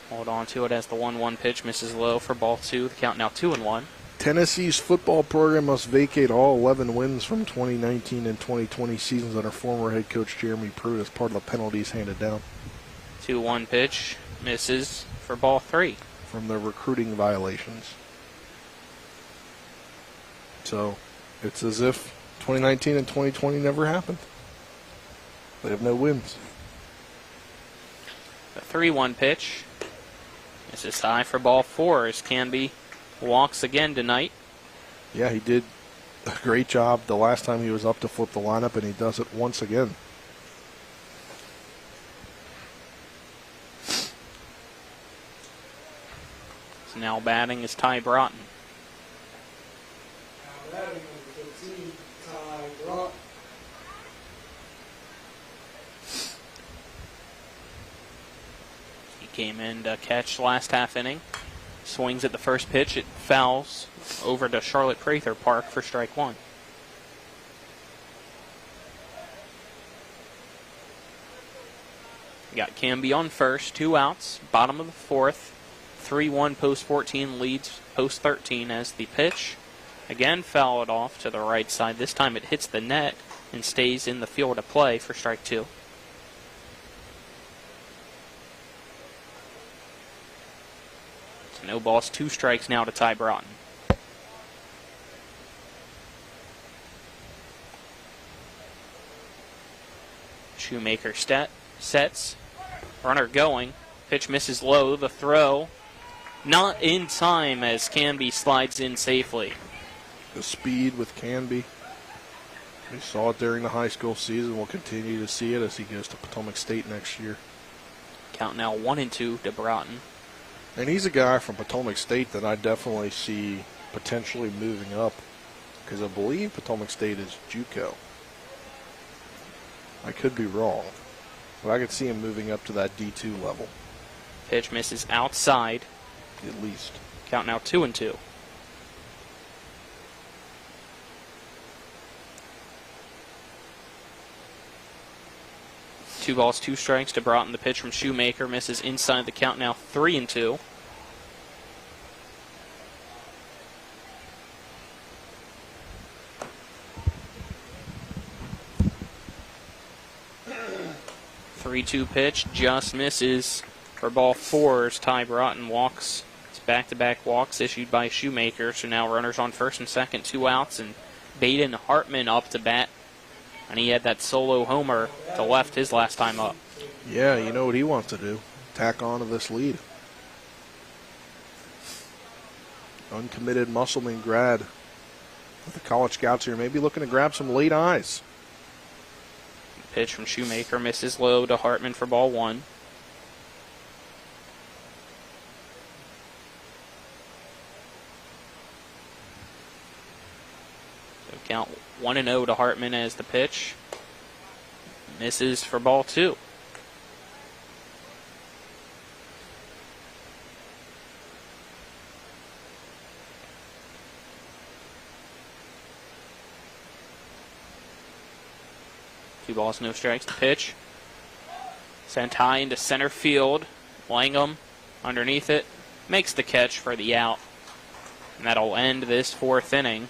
Hold on to it as the 1-1 pitch misses low for ball 2. The count now 2-1. Tennessee's football program must vacate all 11 wins from 2019 and 2020 seasons under former head coach Jeremy Pruitt as part of the penalties handed down. 2-1 pitch misses for ball 3. From the recruiting violations. So, it's as if 2019 and 2020 never happened. They have no wins. The 3-1 pitch misses high for ball 4 as Canby walks again tonight. Yeah, he did a great job the last time he was up to flip the lineup, and he does it once again. So now batting is Ty Broughton. He came in to catch last half inning. Swings at the first pitch. It fouls over to Charlotte Prather Park for strike 1. Got Canby on first, 2 outs, bottom of the 4th. 3-1 post 14 leads post 13 as the pitch again fouled off to the right side. This time it hits the net and stays in the field of play for strike 2. So no balls, 2 strikes now to Ty Broughton. Shoemaker sets. Runner going. Pitch misses low. The throw not in time as Canby slides in safely. The speed with Canby. We saw it during the high school season. We'll continue to see it as he goes to Potomac State next year. Count now 1-2 to Broughton. And he's a guy from Potomac State that I definitely see potentially moving up, because I believe Potomac State is JUCO. I could be wrong, but I could see him moving up to that D2 level. Pitch misses outside. At least. Count now 2-2. Two balls, 2 strikes to Broughton. The pitch from Shoemaker misses inside the count now 3-2. Three-two pitch just misses for ball 4 as Ty Broughton walks. It's back-to-back walks issued by Shoemaker. So now runners on first and second, 2 outs, and Baden Hartman up to bat. And he had that solo homer to left his last time up. Yeah, you know what he wants to do. Tack on to this lead. Uncommitted Musselman grad with the college scouts here. Maybe looking to grab some late eyes. Pitch from Shoemaker misses low to Hartman for ball 1. So count 1-0 to Hartman as the pitch misses for ball 2. Two balls, no strikes. The pitch Sent high into center field. Langham underneath it. Makes the catch for the out. And that'll end this 4th inning.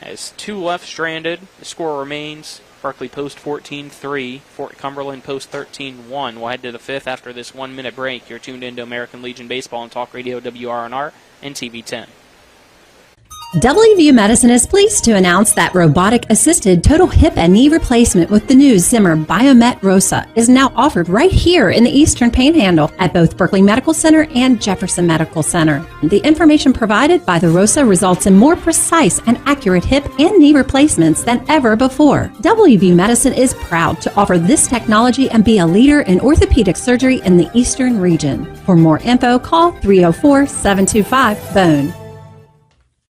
As 2 left stranded, the score remains Berkeley Post 14-3, Fort Cumberland Post 13-1. We'll head to the 5th after this 1-minute break. You're tuned into American Legion Baseball on Talk Radio WRNR and TV 10. WVU Medicine is pleased to announce that robotic-assisted total hip and knee replacement with the new Zimmer Biomet ROSA is now offered right here in the Eastern Panhandle at both Berkeley Medical Center and Jefferson Medical Center. The information provided by the ROSA results in more precise and accurate hip and knee replacements than ever before. WVU Medicine is proud to offer this technology and be a leader in orthopedic surgery in the Eastern region. For more info, call 304-725-BONE.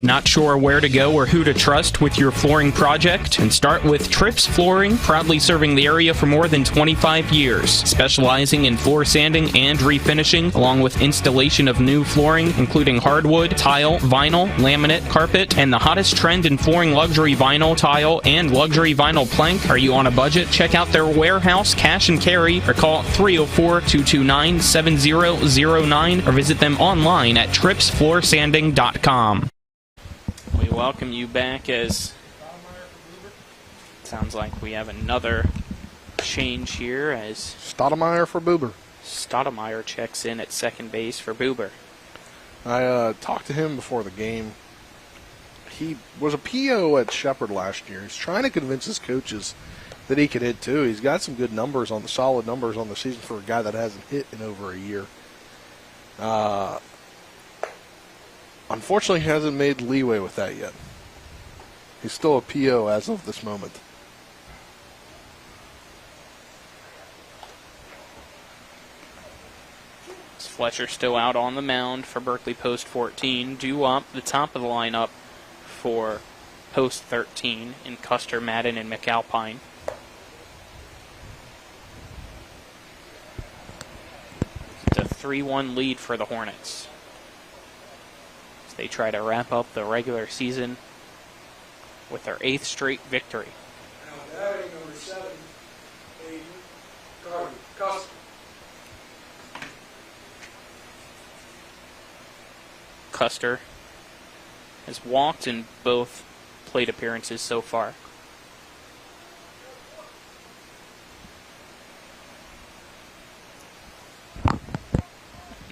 Not sure where to go or who to trust with your flooring project? And start with Trips Flooring, proudly serving the area for more than 25 years, specializing in floor sanding and refinishing, along with installation of new flooring, including hardwood, tile, vinyl, laminate, carpet, and the hottest trend in flooring, luxury vinyl, tile, and luxury vinyl plank. Are you on a budget? Check out their warehouse, cash and carry, or call 304-229-7009, or visit them online at tripsfloorsanding.com. We welcome you back as sounds like we have another change here as Stoudemire for Buber. Stoudemire checks in at second base for Buber. I talked to him before the game. He was a PO at Shepherd last year. He's trying to convince his coaches that he could hit too. He's got some good numbers on the solid numbers on the season for a guy that hasn't hit in over a year. Unfortunately, he hasn't made leeway with that yet. He's still a PO as of this moment. Fletcher still out on the mound for Berkeley Post 14. Due up the top of the lineup for Post 13 in Custer, Madden, and McAlpine. It's a 3-1 lead for the Hornets. They try to wrap up the regular season with their 8th straight victory. Now batting number 7, Aiden Custer. Custer has walked in both plate appearances so far.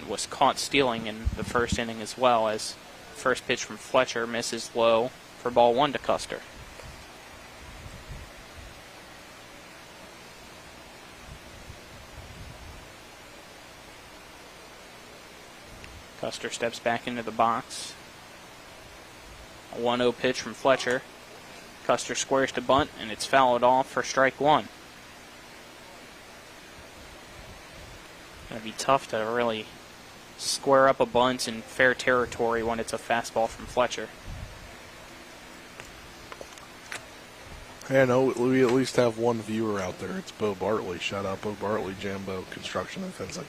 Was caught stealing in the first inning as well, as first pitch from Fletcher misses low for ball 1 to Custer. Custer steps back into the box. A 1-0 pitch from Fletcher. Custer squares to bunt, and it's fouled off for strike 1. Going to be tough to really square up a bunt in fair territory when it's a fastball from Fletcher. Yeah, no, we at least have one viewer out there. It's Bo Bartley. Shout out Bo Bartley, Jambo Construction and Fencing.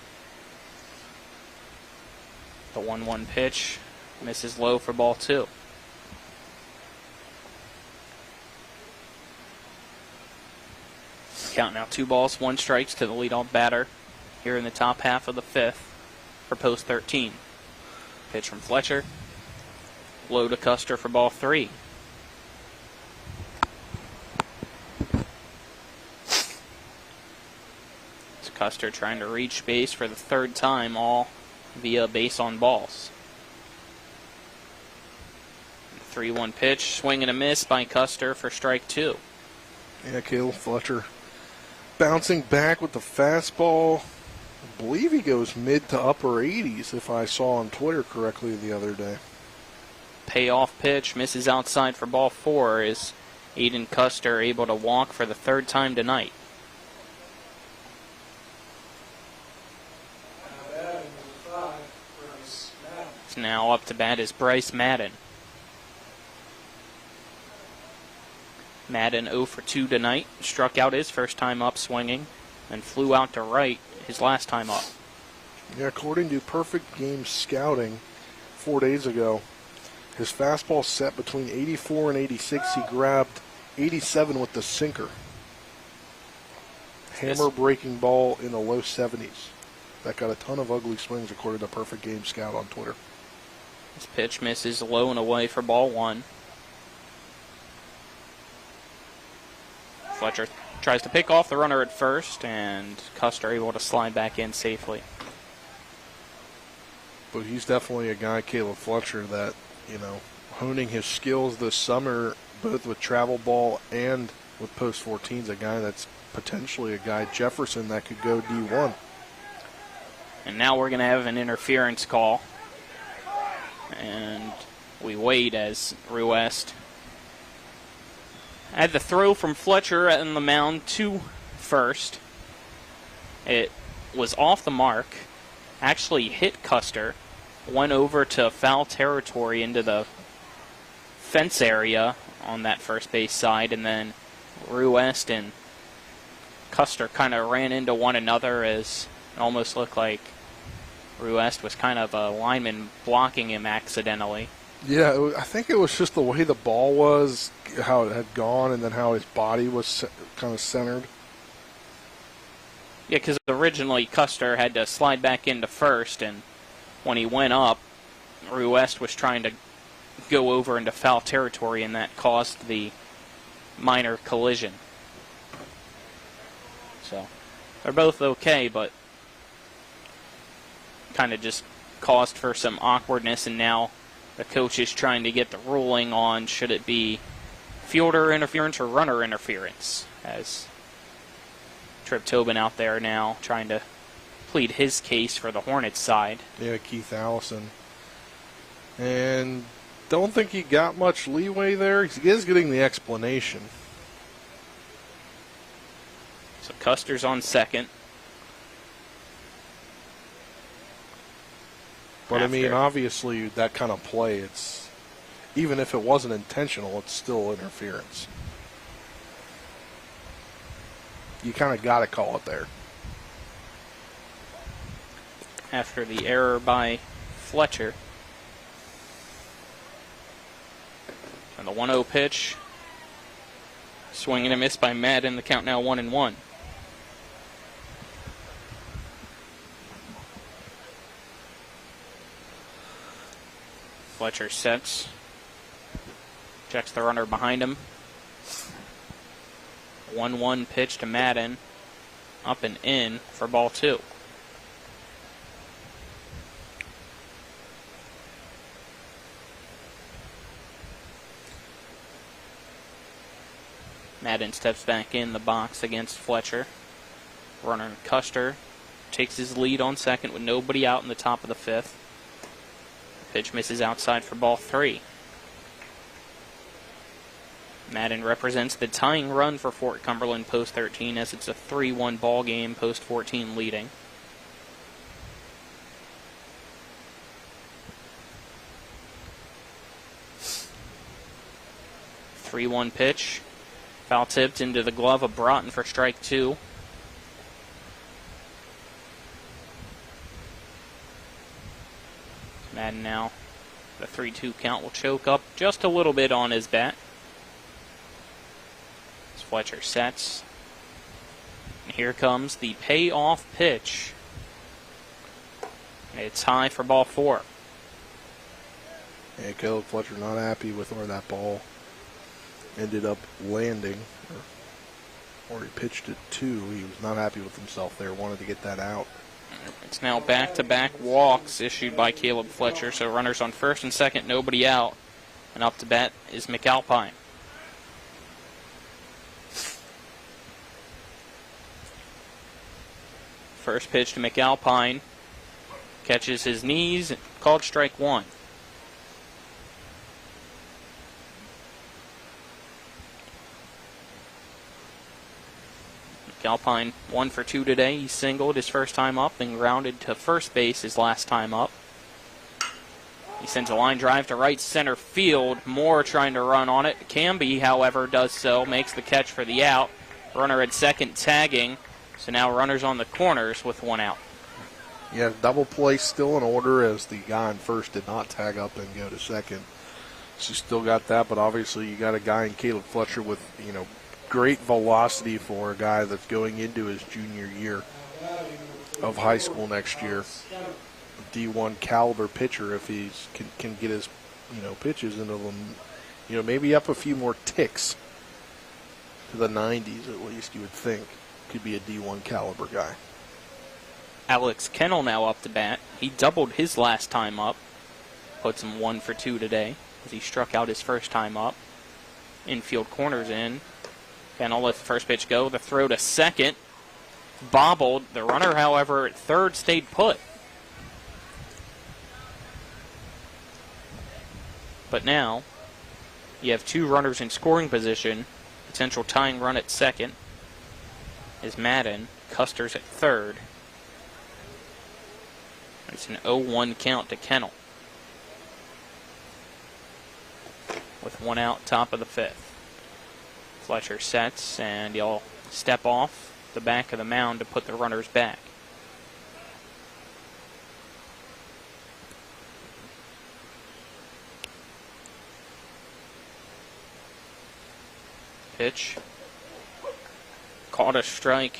The 1-1 pitch misses low for ball 2. Count now 2 balls, 1 strikes to the leadoff batter here in the top half of the 5th. For Post 13. Pitch from Fletcher. Low to Custer for ball 3. It's Custer trying to reach base for the 3rd time, all via base on balls. 3-1 pitch, swing and a miss by Custer for strike 2. Yeah, Caleb Fletcher bouncing back with the fastball. I believe he goes mid to upper 80s, if I saw on Twitter correctly the other day. Payoff pitch misses outside for ball 4. Is Aiden Custer able to walk for the 3rd time tonight? It's now up to bat is Bryce Madden. Madden 0 for 2 tonight. Struck out his first time up swinging and flew out to right his last time up. Yeah, according to Perfect Game Scouting 4 days ago, his fastball set between 84 and 86. He grabbed 87 with the sinker. hammer-breaking ball in the low 70s. That got a ton of ugly swings according to Perfect Game Scout on Twitter. This pitch misses low and away for ball 1. Fletcher tries to pick off the runner at first, and Custer able to slide back in safely. But he's definitely a guy, Caleb Fletcher, that, honing his skills this summer, both with travel ball and with post 14s, a guy that's potentially a guy, Jefferson, that could go D1. And now we're going to have an interference call. And we wait as Ruest had the throw from Fletcher on the mound to first. It was off the mark, actually hit Custer, went over to foul territory into the fence area on that first base side, and then Ruest and Custer kind of ran into one another as it almost looked like Ruest was kind of a lineman blocking him accidentally. Yeah, I think it was just the way the ball was, how it had gone, and then how his body was kind of centered. Yeah, because originally Custer had to slide back into first, and when he went up, Ruest was trying to go over into foul territory, and that caused the minor collision. So they're both okay, but kind of just caused for some awkwardness, and now the coach is trying to get the ruling on should it be fielder interference or runner interference, as Trip Tobin out there now trying to plead his case for the Hornets side. Yeah, Keith Allison. And don't think he got much leeway there. He is getting the explanation. So Custer's on second. But, I mean, obviously, that kind of play, it's even if it wasn't intentional, it's still interference. You kind of got to call it there. After the error by Fletcher. And the 1-0 pitch. Swing and a miss by Madden. The count now 1-1. Fletcher sets. Checks the runner behind him. 1-1 pitch to Madden. Up and in for ball 2. Madden steps back in the box against Fletcher. Runner Custer takes his lead on second with nobody out in the top of the 5th. Pitch misses outside for ball 3. Madden represents the tying run for Fort Cumberland post 13 as it's a 3-1 ball game, post 14 leading. (3-1) pitch. Foul tipped into the glove of Broughton for strike 2. Madden now, the 3-2 count will choke up just a little bit on his bat. As Fletcher sets. And here comes the payoff pitch. It's high for ball 4. And Caleb Fletcher not happy with where that ball ended up landing, or he pitched it to. He was not happy with himself there, wanted to get that out. It's now back-to-back walks issued by Caleb Fletcher, so runners on first and second, nobody out. And up to bat is McAlpine. First pitch to McAlpine. Catches his knees, called strike 1. McAlpine 1 for 2 today. He singled his first time up and grounded to first base his last time up. He sends a line drive to right center field. Moore trying to run on it. Camby, however, does so, makes the catch for the out. Runner at second tagging. So now runners on the corners with 1 out. Yeah, double play still in order as the guy on first did not tag up and go to second. So you still got that, but obviously you got a guy in Caleb Fletcher with, great velocity for a guy that's going into his junior year of high school next year. D1 caliber pitcher if he can get his pitches into them, maybe up a few more ticks to the 90s at least. You would think could be a D1 caliber guy. Alex Kennel now up to bat. He doubled his last time up. Puts him 1 for 2 today as he struck out his first time up. Infield corners in. Kennel let the first pitch go. The throw to second. Bobbled. The runner, however, at third stayed put. But now you have 2 runners in scoring position. Potential tying run at second is Madden. Custer's at third. It's an 0-1 count to Kennel. With 1 out, top of the 5th. Fletcher sets, and he'll step off the back of the mound to put the runners back. Pitch. Caught a strike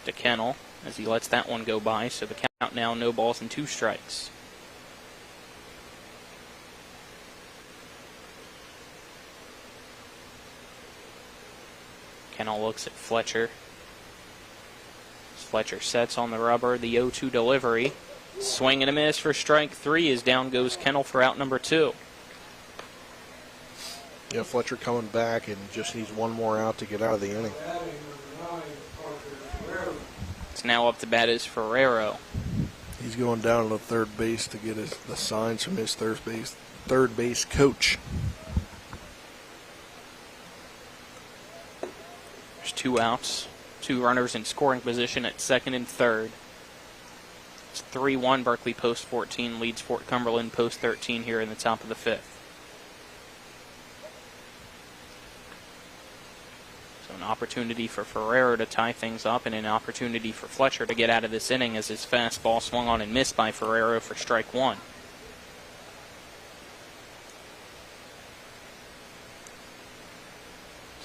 to Kennel as he lets that one go by, so the count now no balls and 2 strikes. Kennel looks at Fletcher. As Fletcher sets on the rubber, the 0-2 delivery. Swing and a miss for strike 3 as down goes Kennel for out number 2. Yeah, Fletcher coming back and just needs 1 more out to get out of the inning. It's now up to bat is Ferrero. He's going down to third base to get the signs from his third base coach. There's 2 outs, 2 runners in scoring position at second and third. It's 3-1 Berkeley post 14 leads Fort Cumberland post 13 here in the top of the 5th. So an opportunity for Ferrero to tie things up and an opportunity for Fletcher to get out of this inning as his fastball swung on and missed by Ferrero for strike 1.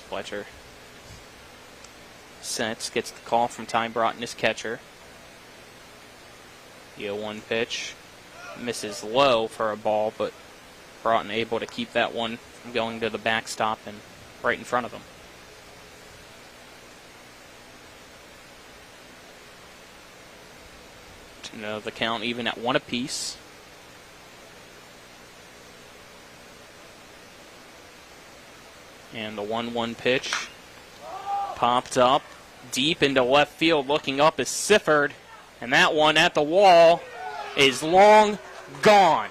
Fletcher sets, gets the call from Ty Broughton, his catcher. The 0-1 pitch misses low for a ball, but Broughton able to keep that one from going to the backstop and right in front of him. The count even at 1 apiece. And the 1-1 pitch popped up deep into left field. Looking up is Sifford, and that one at the wall is long gone.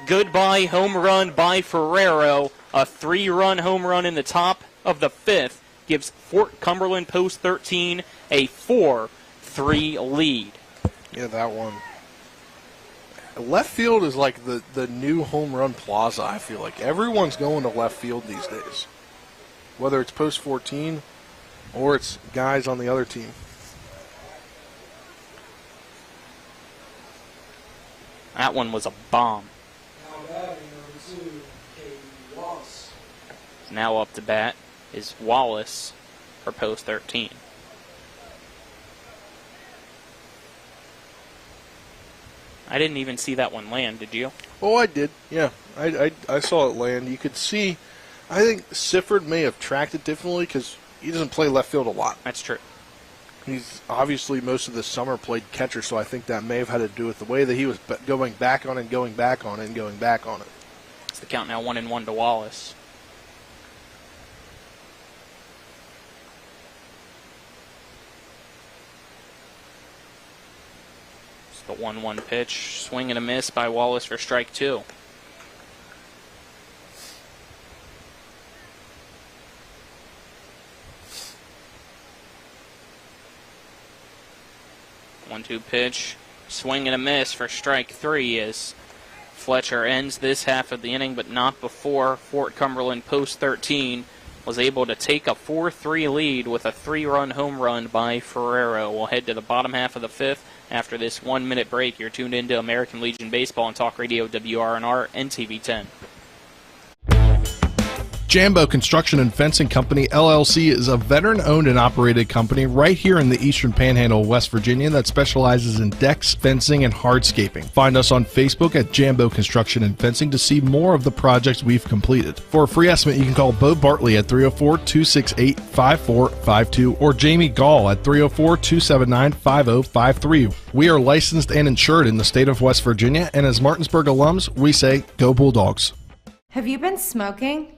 Goodbye home run by Ferrero. A 3-run home run in the top of the 5th gives Fort Cumberland post 13 a 4-3 lead. Yeah, that one. Left field is like the new home run plaza, I feel like. Everyone's going to left field these days. Whether it's post 14 or it's guys on the other team. That one was a bomb. Now up to bat is Wallace for post 13. I didn't even see that one land, did you? Oh, I did. Yeah, I saw it land. You could see, I think Sifford may have tracked it differently because he doesn't play left field a lot. That's true. He's obviously most of the summer played catcher, so I think that may have had to do with the way that he was going back on it and going back on it and going back on it. It's the count now 1-1 to Wallace. The 1-1 pitch, swing and a miss by Wallace for strike 2. One-two pitch, swing and a miss for strike 3 as Fletcher ends this half of the inning, but not before Fort Cumberland post 13 was able to take a 4-3 lead with a 3-run home run by Ferrero. We'll head to the bottom half of the 5th. After this 1-minute break, you're tuned into American Legion Baseball on Talk Radio WRNR and TV 10. Jambo Construction and Fencing Company, LLC is a veteran-owned and operated company right here in the Eastern Panhandle, West Virginia that specializes in decks, fencing, and hardscaping. Find us on Facebook at Jambo Construction and Fencing to see more of the projects we've completed. For a free estimate, you can call Bo Bartley at 304-268-5452 or Jamie Gall at 304-279-5053. We are licensed and insured in the state of West Virginia, and as Martinsburg alums, we say, go Bulldogs. Have you been smoking?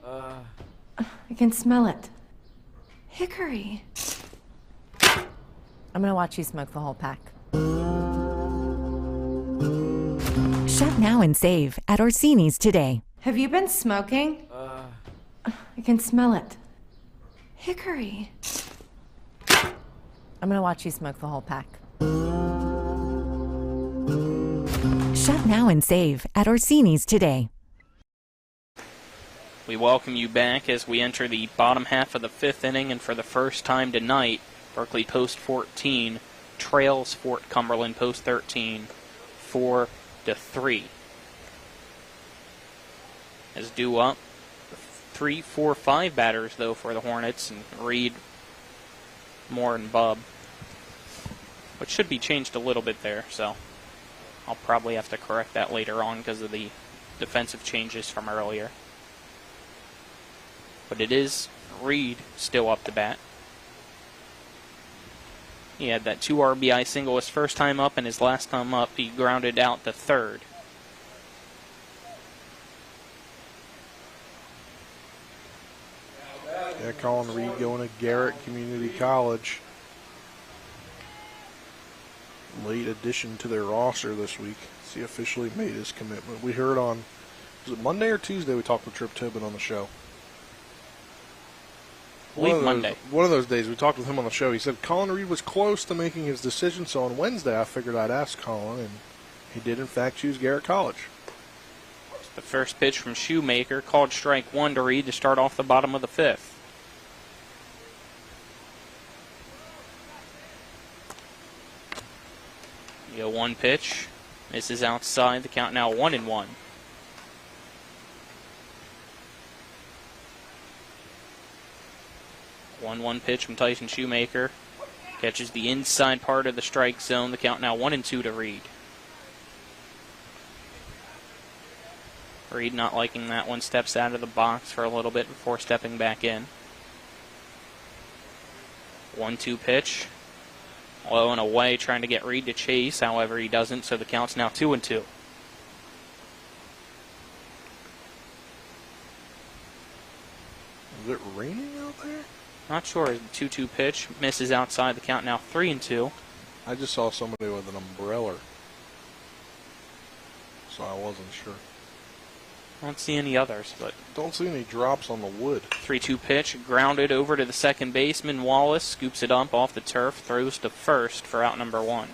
I can smell it. Hickory. I'm gonna watch you smoke the whole pack. Shop now and save at Orsini's today. Have you been smoking? I can smell it. Hickory. I'm gonna watch you smoke the whole pack. Shop now and save at Orsini's today. We welcome you back as we enter the bottom half of the fifth inning, and for the first time tonight, Berkeley Post 14 trails Fort Cumberland Post 13 4-3. As due up, 3, 4, 5 batters though for the Hornets, and Reed, Moore, and Bub, which should be changed a little bit there, so I'll probably have to correct that later on because of the defensive changes from earlier. But it is Reed still up to bat. He had that 2 RBI single his first time up, and his last time up he grounded out the third. Yeah, Colin Reed going to Garrett Community College. Late addition to their roster this week. He officially made his commitment. We heard on, was it Monday or Tuesday, we talked with Trip Tobin on the show. Monday. One of those days we talked with him on the show. He said Colin Reed was close to making his decision, so on Wednesday I figured I'd ask Colin, and he did in fact choose Garrett College. The first pitch from Shoemaker, called strike one to Reed to start off the bottom of the fifth. The 0-1 pitch misses outside, the count now 1-1. 1-1 pitch from Tyson Shoemaker. Catches the inside part of the strike zone. The count now 1-2 to Reed. Reed not liking that one. Steps out of the box for a little bit before stepping back in. 1-2 pitch. Low and away, trying to get Reed to chase. However, he doesn't, so the count's now 2-2. Is it raining out there? Not sure. The 2-2 pitch misses outside. The count now 3-2. I just saw somebody with an umbrella, so I wasn't sure. I don't see any others, but don't see any drops on the wood. 3-2 pitch, grounded over to the second baseman. Wallace scoops it up off the turf, throws to first for out number 1.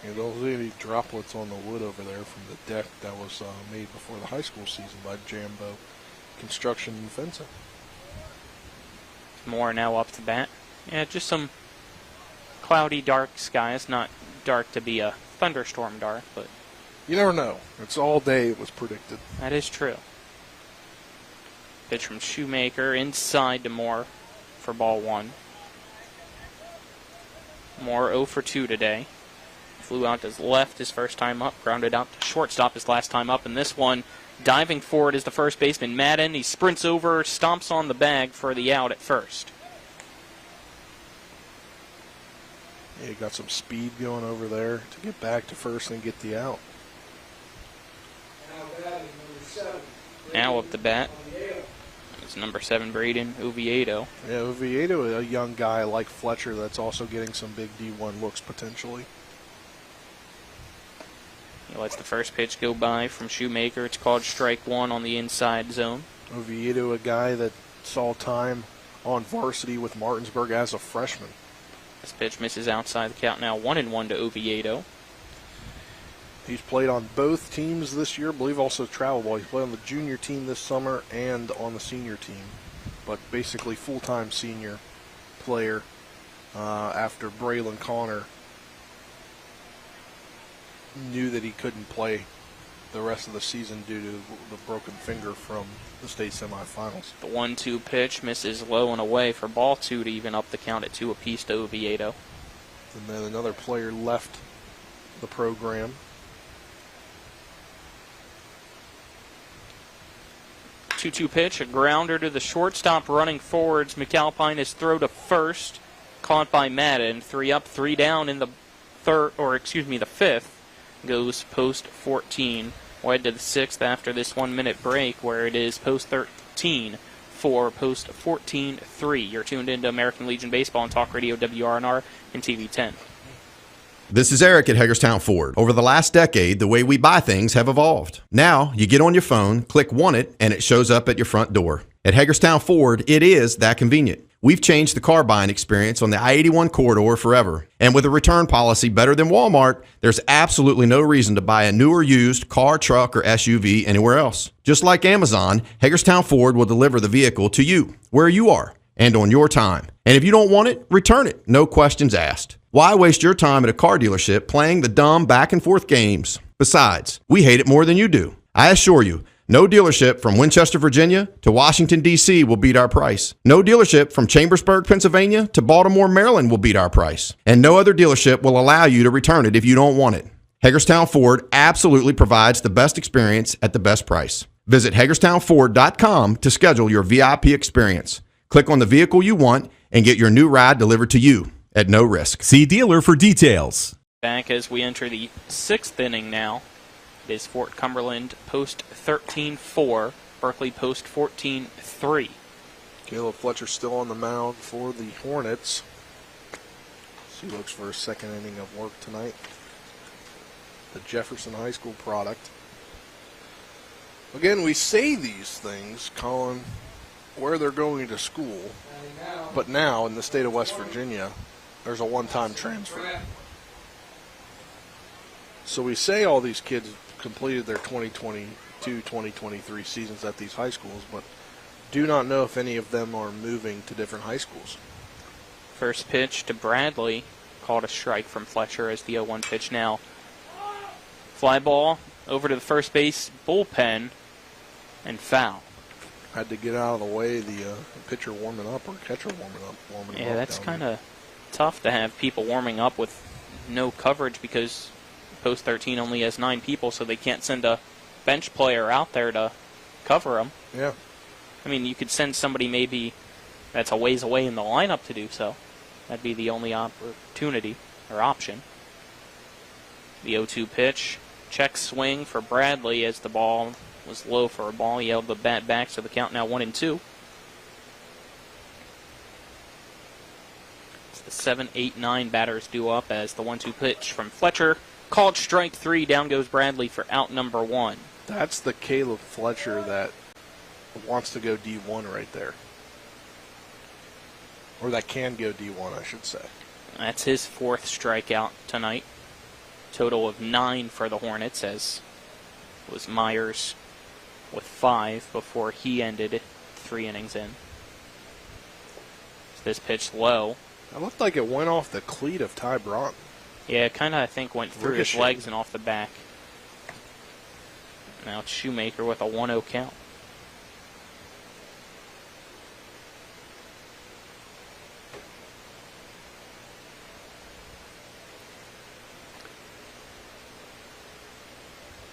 You don't see any droplets on the wood over there from the deck that was made before the high school season by Jambo Construction and Fencing. Moore now up to bat. Yeah, just some cloudy, dark skies. Not dark to be a thunderstorm dark, but you never know. It's all day, it was predicted. That is true. Pitch from Shoemaker inside to Moore for ball 1. Moore 0 for 2 today. Flew out to his left his first time up, grounded out to shortstop his last time up, and this one diving forward is the first baseman, Madden. He sprints over, stomps on the bag for the out at first. Yeah, he got some speed going over there to get back to first and get the out. Now up the bat. It's number 7, Braden Oviedo. Yeah, Oviedo, a young guy like Fletcher that's also getting some big D1 looks potentially. He lets the first pitch go by from Shoemaker. It's called strike 1 on the inside zone. Oviedo, a guy that saw time on varsity with Martinsburg as a freshman. This pitch misses outside, the count now 1-1 to Oviedo. He's played on both teams this year, I believe also travel ball. He's played on the junior team this summer and on the senior team, but basically full-time senior player after Braylon Connor knew that he couldn't play the rest of the season due to the broken finger from the state semifinals. The 1-2 pitch misses low and away for ball 2 to even up the count at 2 apiece to Oviedo. And then another player left the program. 2-2 pitch, a grounder to the shortstop running forwards. McAlpine is throw to first, caught by Madden. 3 up, 3 down in the the fifth. Goes post 14. We'll head to the sixth after this 1 minute break, where it is post 13 4, post 14 3. You're tuned into American Legion Baseball on Talk Radio WRNR and TV 10. This is Eric at Hagerstown Ford. Over the last decade, the way we buy things have evolved. Now, you get on your phone, click Want It, and it shows up at your front door. At Hagerstown Ford, it is that convenient. We've changed the car buying experience on the I-81 corridor forever. And with a return policy better than Walmart, there's absolutely no reason to buy a new or used car, truck, or SUV anywhere else. Just like Amazon, Hagerstown Ford will deliver the vehicle to you, where you are, and on your time. And if you don't want it, return it. No questions asked. Why waste your time at a car dealership playing the dumb back-and-forth games? Besides, we hate it more than you do. I assure you, no dealership from Winchester, Virginia to Washington, D.C. will beat our price. No dealership from Chambersburg, Pennsylvania to Baltimore, Maryland will beat our price. And no other dealership will allow you to return it if you don't want it. Hagerstown Ford absolutely provides the best experience at the best price. Visit HagerstownFord.com to schedule your VIP experience. Click on the vehicle you want and get your new ride delivered to you at no risk. See dealer for details. Back as we enter the sixth inning now. It is Fort Cumberland post 13-4, Berkeley post 14-3. Caleb Fletcher still on the mound for the Hornets. He looks for a second inning of work tonight. The Jefferson High School product. Again, we say these things, Colin, where they're going to school, but now in the state of West Virginia, there's a one-time transfer. So we say all these kids completed their 2022-2023 seasons at these high schools, but do not know if any of them are moving to different high schools. First pitch to Bradley, called a strike from Fletcher as the 0-1 pitch now. Fly ball over to the first base bullpen and foul. Had to get out of the way the pitcher warming up or catcher warming up. Yeah, that's kind of tough to have people warming up with no coverage because post 13 only has 9 people, so they can't send a bench player out there to cover them. Yeah. I mean, you could send somebody maybe that's a ways away in the lineup to do so. That'd be the only opportunity or option. The 0-2 pitch. Check swing for Bradley as the ball was low for a ball. He held the bat back, so the count now 1-2. It's the 7, 8, 9 batters due up as the 1-2 pitch from Fletcher. Called strike 3. Down goes Bradley for out number 1. That's the Caleb Fletcher that wants to go D1 right there. Or that can go D1, I should say. That's his 4th strikeout tonight. Total of 9 for the Hornets, as was Myers with 5 before he ended 3 innings in. This pitch low. It looked like it went off the cleat of Ty Broughton. Yeah, it kind of, I think, went through his legs and off the back. Now it's Shoemaker with a 1-0 count.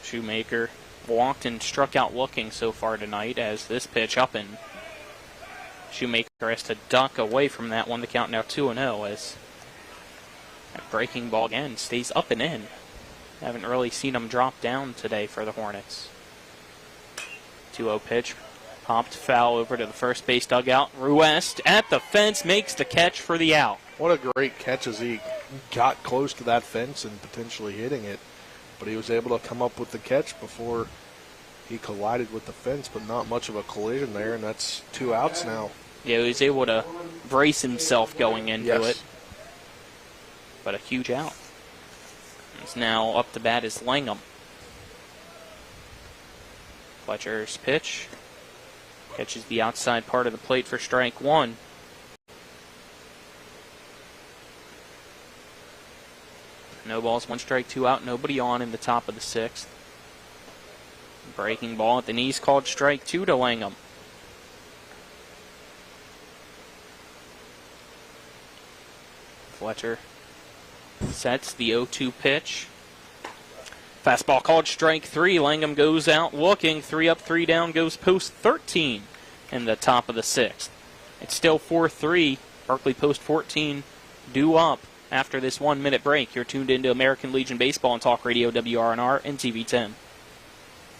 Shoemaker walked and struck out looking so far tonight as this pitch up and Shoemaker has to duck away from that one. The count now 2-0 as that breaking ball again stays up and in. Haven't really seen him drop down today for the Hornets. 2-0 pitch. Popped foul over to the first base dugout. Ruest at the fence makes the catch for the out. What a great catch as he got close to that fence and potentially hitting it. But he was able to come up with the catch before he collided with the fence, but not much of a collision there, and that's 2 outs now. Yeah, he was able to brace himself going into it. But a huge out. It's now up to bat is Langham. Fletcher's pitch. Catches the outside part of the plate for strike 1. No balls, 1 strike, 2 out, nobody on in the top of the 6th. Breaking ball at the knees called strike 2 to Langham. Fletcher sets the 0-2 pitch. Fastball called strike 3. Langham goes out looking. 3 up, 3 down, goes post 13 in the top of the 6th. It's still 4-3. Berkeley post 14 due up after this 1-minute break. You're tuned into American Legion Baseball and Talk Radio WRNR and TV 10.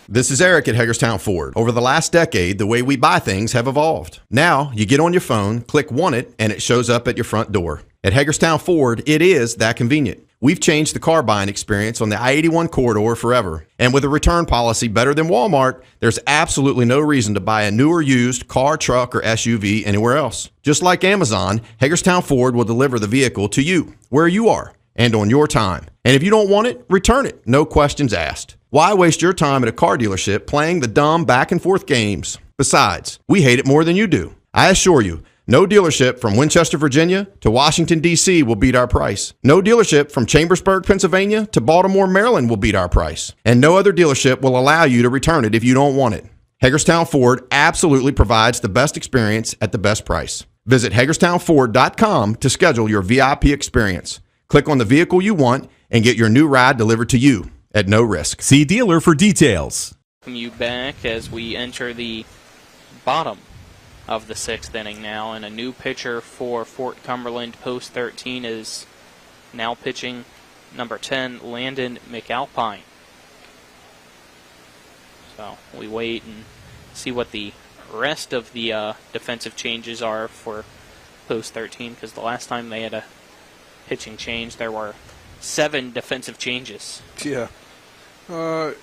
This is Eric at Hagerstown Ford. Over the last decade, the way we buy things have evolved. Now, you get on your phone, click Want It, and it shows up at your front door. At Hagerstown Ford, it is that convenient. We've changed the car buying experience on the I-81 corridor forever. And with a return policy better than Walmart, there's absolutely no reason to buy a new or used car, truck, or SUV anywhere else. Just like Amazon, Hagerstown Ford will deliver the vehicle to you, where you are, and on your time. And if you don't want it, return it. No questions asked. Why waste your time at a car dealership playing the dumb back-and-forth games? Besides, we hate it more than you do. I assure you, no dealership from Winchester, Virginia to Washington, D.C. will beat our price. No dealership from Chambersburg, Pennsylvania to Baltimore, Maryland will beat our price. And no other dealership will allow you to return it if you don't want it. Hagerstown Ford absolutely provides the best experience at the best price. Visit HagerstownFord.com to schedule your VIP experience. Click on the vehicle you want and get your new ride delivered to you at no risk. See dealer for details. Welcome you back as we enter the bottom of the 6th inning now, and a new pitcher for Fort Cumberland post 13 is now pitching number 10, Landon McAlpine. So we wait and see what the rest of the defensive changes are for post 13, because the last time they had a pitching change, there were 7 defensive changes. Yeah. The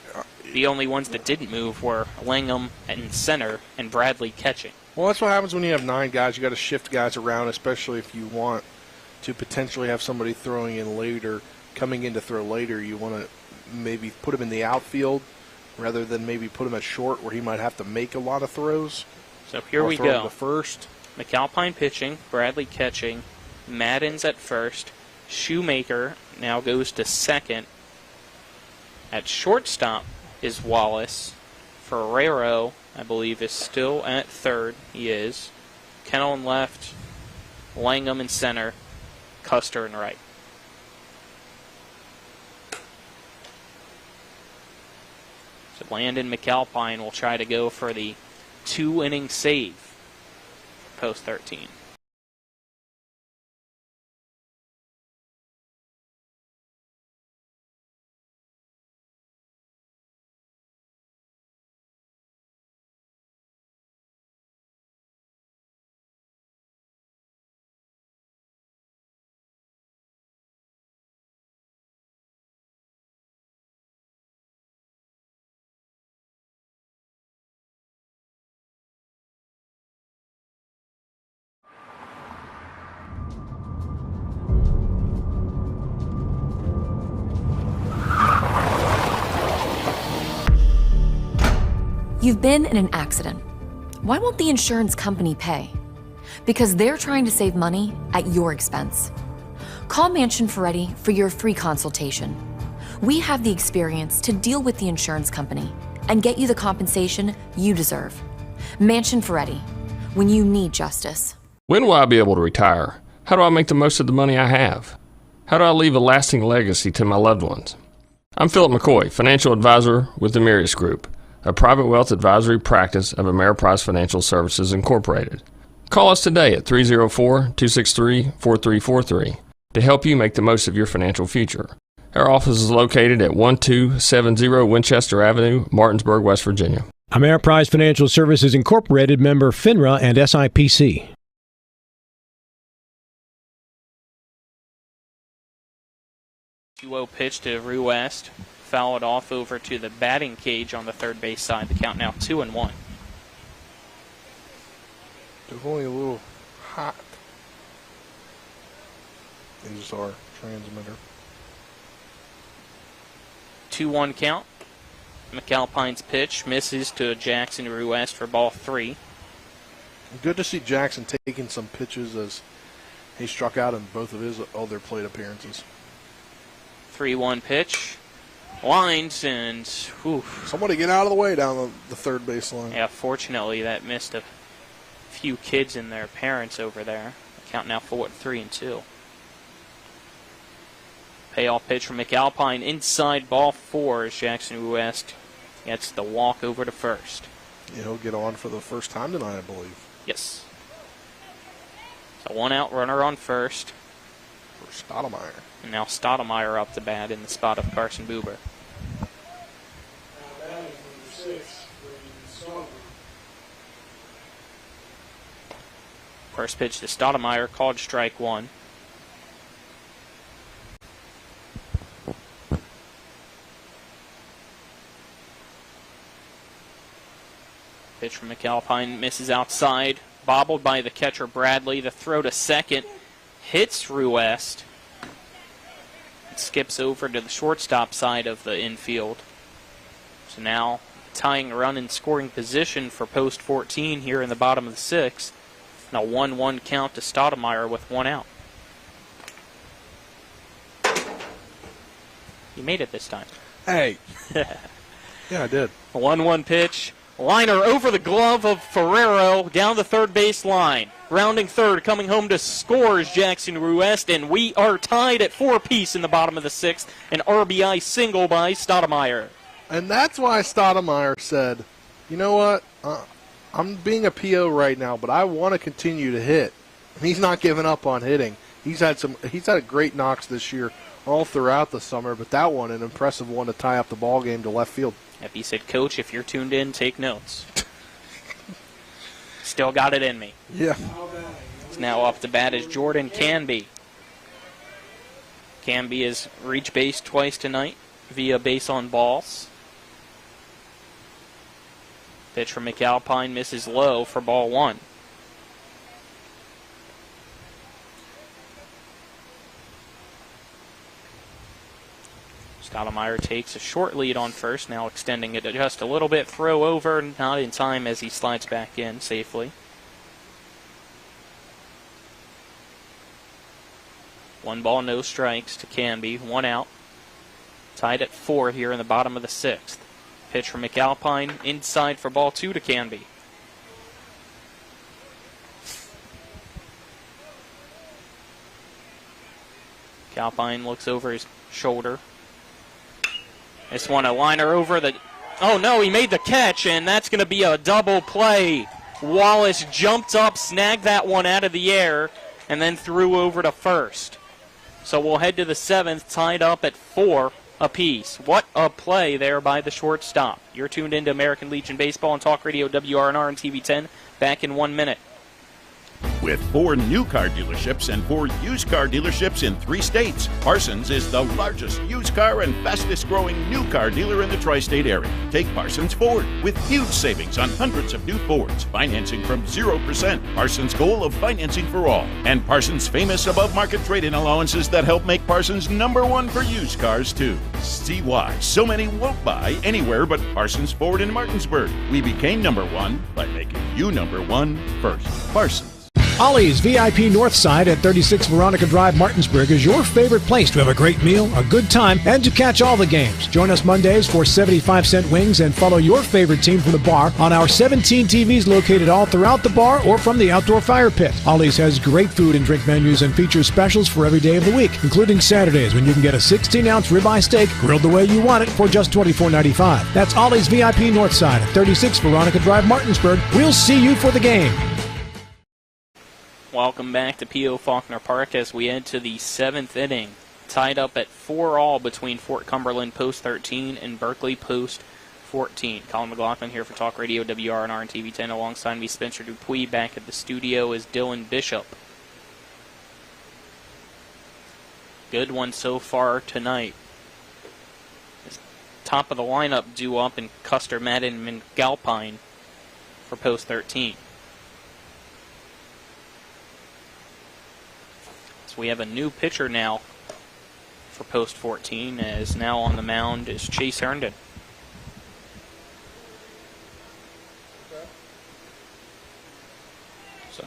only ones that didn't move were Langham in center and Bradley catching. Well, that's what happens when you have 9 guys. You got to shift guys around, especially if you want to potentially have somebody throwing in later, coming in to throw later. You want to maybe put him in the outfield rather than maybe put him at short where he might have to make a lot of throws. So here we throw him go. to first. McAlpine pitching, Bradley catching, Madden's at first, Shoemaker now goes to second. At shortstop is Wallace. Ferrero, I believe, is still at third. He is. Kennel in left, Langham in center, Custer in right. So Landon McAlpine will try to go for the 2-inning save for post 13. You've been in an accident. Why won't the insurance company pay? Because they're trying to save money at your expense. Call Mansion Ferretti for your free consultation. We have the experience to deal with the insurance company and get you the compensation you deserve. Mansion Ferretti, when you need justice. When will I be able to retire? How do I make the most of the money I have? How do I leave a lasting legacy to my loved ones? I'm Philip McCoy, financial advisor with the Mirius Group, a private wealth advisory practice of Ameriprise Financial Services Incorporated. Call us today at 304-263-4343 to help you make the most of your financial future. Our office is located at 1270 Winchester Avenue, Martinsburg, West Virginia. Ameriprise Financial Services Incorporated, member FINRA and SIPC. Duo pitch to Ruest. Foul it off over to the batting cage on the third base side. The count now 2-1. Definitely a little hot is our transmitter. 2-1 count. McAlpine's pitch misses to Jackson Ruest for ball 3. Good to see Jackson taking some pitches as he struck out in both of his other plate appearances. 3-1 pitch. lines, and somebody get out of the way down the third base line. Yeah, fortunately that missed a few kids and their parents over there. Count now for 3-2. Payoff pitch from McAlpine inside, ball 4 as Jackson West gets the walk over to first. Yeah, he'll get on for the first time tonight, I believe. Yes. So 1 out, runner on first. For Stoudemire. And now Stoudemire up to bat in the spot of Carson Buber. First pitch to Stoudemire, called strike 1. Pitch from McAlpine misses outside, bobbled by the catcher Bradley. The throw to second hits Ruest. It skips over to the shortstop side of the infield. So now tying run in scoring position for post 14 here in the bottom of the 6th. Now 1-1 count to Stoudemire with 1 out. He made it this time. Hey. Yeah, I did. A 1-1 pitch. Liner over the glove of Ferrero down the third base line. Rounding third, coming home to score is Jackson Ruest, and we are tied at 4 apiece in the bottom of the 6th. An RBI single by Stoudemire. And that's why Stoudemire said, you know what, I'm being a PO right now, but I want to continue to hit. He's not giving up on hitting. He's had great knocks this year all throughout the summer, but that one, an impressive one to tie up the ball game to left field. If he said, Coach, if you're tuned in, take notes. Still got it in me. Yeah. It's now up to bat is Jordan Canby. Canby has reached base twice tonight via base on balls. Pitch from McAlpine misses low for ball 1. Stoudemire takes a short lead on first, now extending it just a little bit. Throw over, not in time as he slides back in safely. 1 ball, no strikes to Canby, 1 out. Tied at 4 here in the bottom of the 6th. Pitch from McAlpine, inside for ball 2 to Canby. McAlpine looks over his shoulder. This one, a liner over the... Oh, no, he made the catch, and that's going to be a double play. Wallace jumped up, snagged that one out of the air, and then threw over to first. So we'll head to the 7th, tied up at 4 apiece. What a play there by the shortstop. You're tuned into American Legion Baseball on Talk Radio WRNR and TV 10. Back in 1 minute. With 4 new car dealerships and 4 used car dealerships in 3 states, Parsons is the largest used car and fastest growing new car dealer in the tri-state area. Take Parsons Ford with huge savings on hundreds of new Fords, financing from 0%, Parsons' goal of financing for all, and Parsons' famous above-market trade-in allowances that help make Parsons #1 for used cars too. See why so many won't buy anywhere but Parsons Ford in Martinsburg. We became #1 by making you #1 first. Parsons. Ollie's VIP Northside at 36 Veronica Drive, Martinsburg is your favorite place to have a great meal, a good time, and to catch all the games. Join us Mondays for 75-cent wings and follow your favorite team from the bar on our 17 TVs located all throughout the bar or from the outdoor fire pit. Ollie's has great food and drink menus and features specials for every day of the week, including Saturdays when you can get a 16-ounce ribeye steak grilled the way you want it for just $24.95. That's Ollie's VIP Northside at 36 Veronica Drive, Martinsburg. We'll see you for the game. Welcome back to P.O. Faulkner Park as we head to the 7th inning. Tied up at 4-all between Fort Cumberland Post 13 and Berkeley Post 14. Colin McLaughlin here for Talk Radio WRNR and TV 10. Alongside me, Spencer Dupuis. Back at the studio is Dylan Bishop. Good one so far tonight. Top of the lineup due up in Custer, Madden, and McAlpine for Post 13. We have a new pitcher now for Post 14, as now on the mound is Chase Herndon. So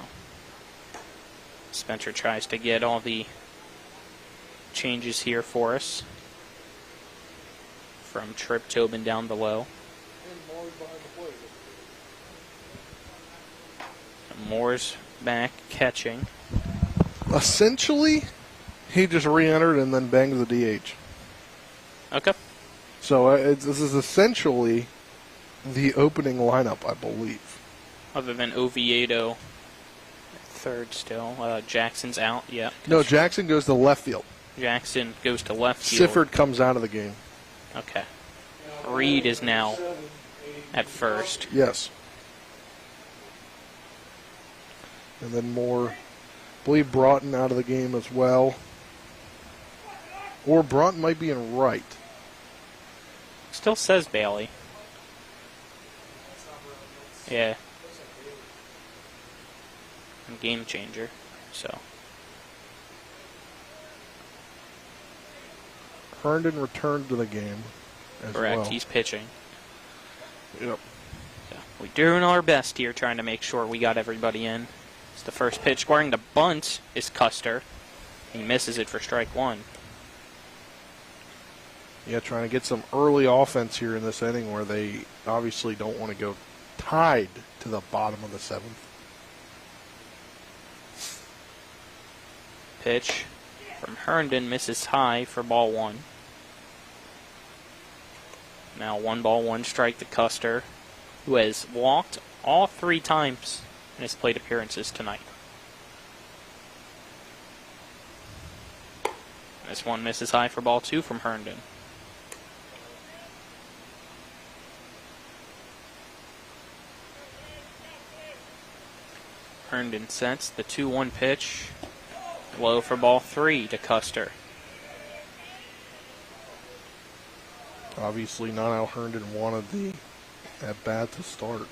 Spencer tries to get all the changes here for us. from Trip Tobin down below. Moore's back catching. Essentially, he just re-entered and then banged the DH. Okay. So this is essentially the opening lineup, I believe. Other than Oviedo, third still. Jackson's out, yeah. No, Jackson goes to left field. Jackson goes to left field. Sifford comes out of the game. Okay. Reed is now at first. Yes. And then Moore, I believe Broughton out of the game as well. Or Broughton might be in right. Still says Bailey. Yeah. Game changer, so. Herndon returned to the game as Correct, well. He's pitching. Yep. So we're doing our best here, trying to make sure we got everybody in. It's the first pitch. Scoring the bunt is Custer. He misses it for strike one. Yeah, trying to get some early offense here in this inning where they obviously don't want to go tied to the bottom of the seventh. Pitch from Herndon misses high for ball one. Now 1-1 strike to Custer, who has walked all 3 times in his plate appearances tonight. This one misses high for ball 2 from Herndon. Herndon sets the 2-1 pitch. Low for ball 3 to Custer. Obviously, not how Herndon wanted the at-bat to start.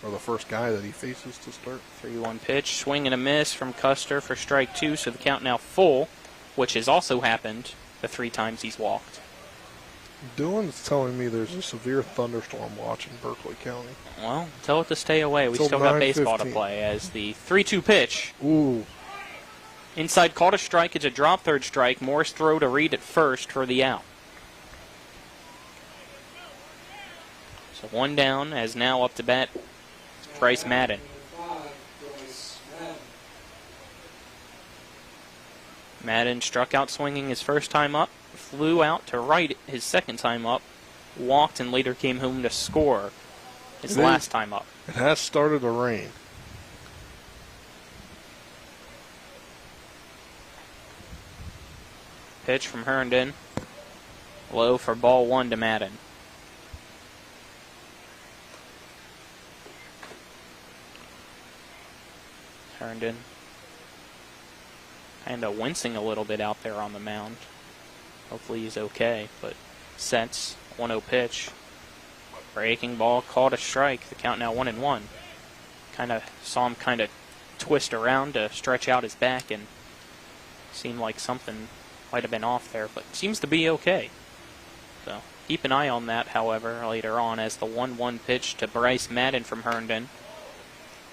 Or the first guy that he faces to start. 3-1 pitch. Swing and a miss from Custer for strike 2, so the count now full, which has also happened the 3 times he's walked. Dylan's telling me there's a severe thunderstorm watch in Berkeley County. Well, tell it to stay away. We Till still got baseball to 9:15. play as the 3-2 pitch. Ooh. Inside called a strike. It's a drop third strike. Morris throw to Reed at first for the out. So 1 down, as now up to bat Bryce Madden. Madden struck out swinging his first time up, flew out to right his second time up, walked and later came home to score his last time up. It has started to rain. Pitch from Herndon. Low for ball 1 to Madden. Herndon kind of wincing a little bit out there on the mound. Hopefully he's okay, but sets 1-0 pitch. Breaking ball, called a strike. The count now 1-1. Kind of saw him kind of twist around to stretch out his back and seemed like something might have been off there, but seems to be okay. So keep an eye on that, however, later on as the 1-1 pitch to Bryce Madden from Herndon.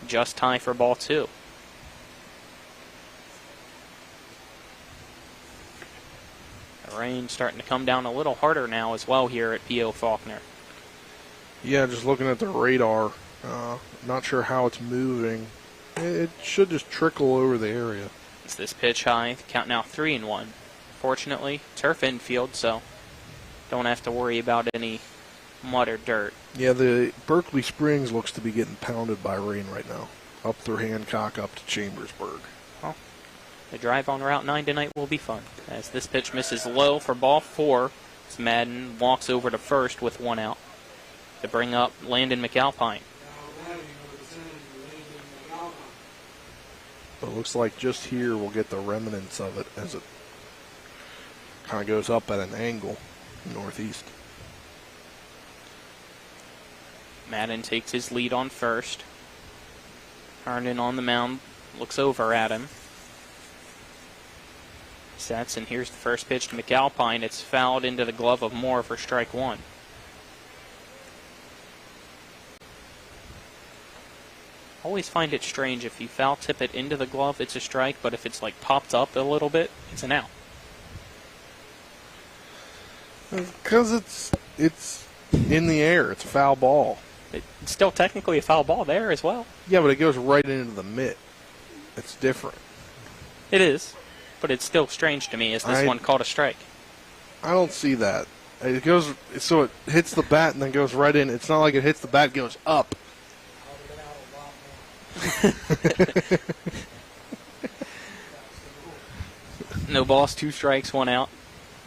Just tie for ball 2. The rain starting to come down a little harder now as well here at P.O. Faulkner. Yeah, just looking at the radar, not sure how it's moving. It should just trickle over the area. It's this pitch high, the count now 3-1. Fortunately, turf infield, so don't have to worry about any mud or dirt. Yeah, the Berkeley Springs looks to be getting pounded by rain right now. Up through Hancock, up to Chambersburg. Well, the drive on Route 9 tonight will be fun. As this pitch misses low for ball 4, as Madden walks over to first with 1 out to bring up Landon McAlpine. But it looks like just here we'll get the remnants of it as it kind of goes up at an angle northeast. Madden takes his lead on first. Herndon on the mound, looks over at him. Sets, and here's the first pitch to McAlpine. It's fouled into the glove of Moore for strike 1. Always find it strange if you foul tip it into the glove, it's a strike, but if it's like popped up a little bit, it's an out. Because it's in the air. It's a foul ball. It's still technically a foul ball there as well. Yeah, but it goes right into the mitt. It's different. It is, but it's still strange to me. Is this one called a strike? I don't see that. It goes so it hits the bat and then goes right in. It's not like it hits the bat, goes up. No balls, 2 strikes, 1 out.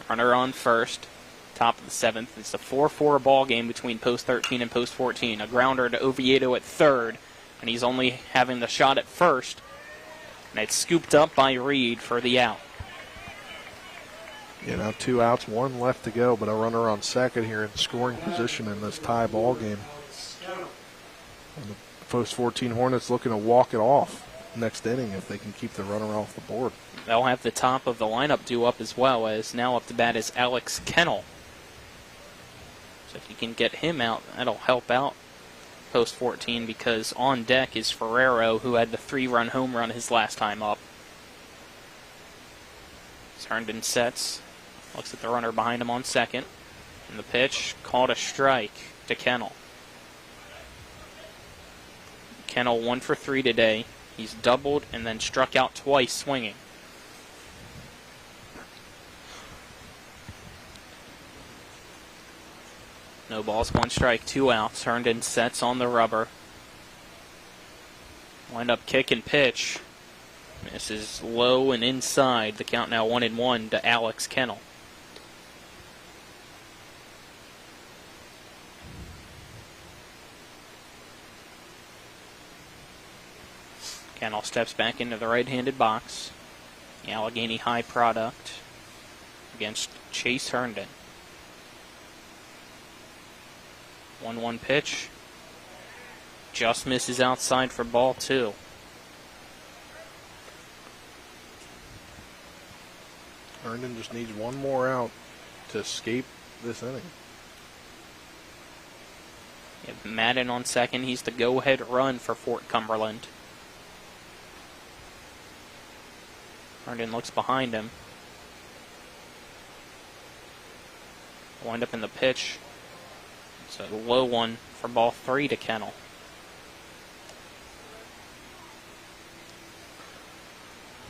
Runner on first. Top of the 7th. It's a 4-4 ball game between post 13 and post 14. A grounder to Oviedo at third, and he's only having the shot at first. And it's scooped up by Reed for the out. Yeah, now 2 outs, 1 left to go, but a runner on second here in scoring position in this tie ball game. And the post 14 Hornets looking to walk it off next inning if they can keep the runner off the board. They'll have the top of the lineup due up as well, as now up to bat is Alex Kennel. So if you can get him out, that'll help out post 14, because on deck is Ferrero, who had the 3-run home run his last time up. Herndon sets, looks at the runner behind him on second, and the pitch called a strike to Kennel. Kennel 1 for 3 today. He's doubled and then struck out twice swinging. No balls, 1 strike, 2 outs. Herndon sets on the rubber. Wind up kick and pitch. This is low and inside. The count now 1-1 to Alex Kennel. Kennel steps back into the right-handed box. The Allegheny High product against Chase Herndon. 1-1 pitch. Just misses outside for ball 2. Herndon just needs 1 more out to escape this inning. You have Madden on second. He's the go-ahead run for Fort Cumberland. Herndon looks behind him. Wind up in the pitch. It's a low one for ball 3 to Kennel.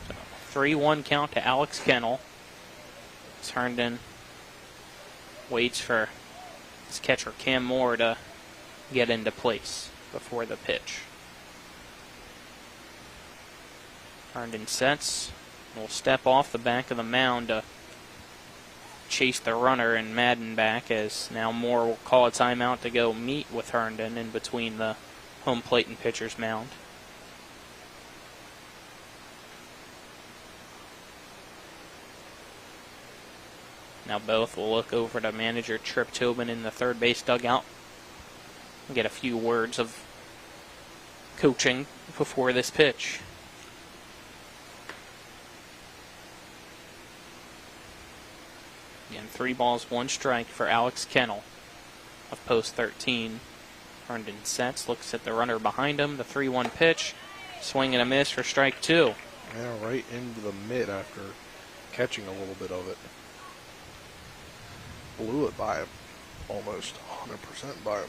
So 3-1 count to Alex Kennel. Herndon waits for his catcher Cam Moore to get into place before the pitch. Herndon sets. Will step off the back of the mound to chase the runner and Madden back, as now Moore will call a timeout to go meet with Herndon in between the home plate and pitcher's mound. Now both will look over to manager Trip Tobin in the third base dugout and get a few words of coaching before this pitch. Again, 3 balls, 1 strike for Alex Kennel of post 13. Herndon sets, looks at the runner behind him, the 3-1 pitch, swing and a miss for strike 2. Yeah, right into the mitt after catching a little bit of it. Blew it by him, almost 100% by him.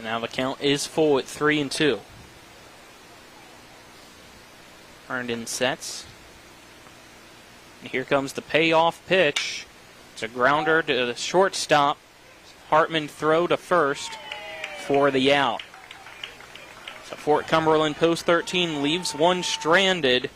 Now the count is full at 3-2. Herndon sets. And here comes the payoff pitch. It's a grounder to the shortstop. Hartman throw to first for the out. So Fort Cumberland post 13 leaves 1 stranded.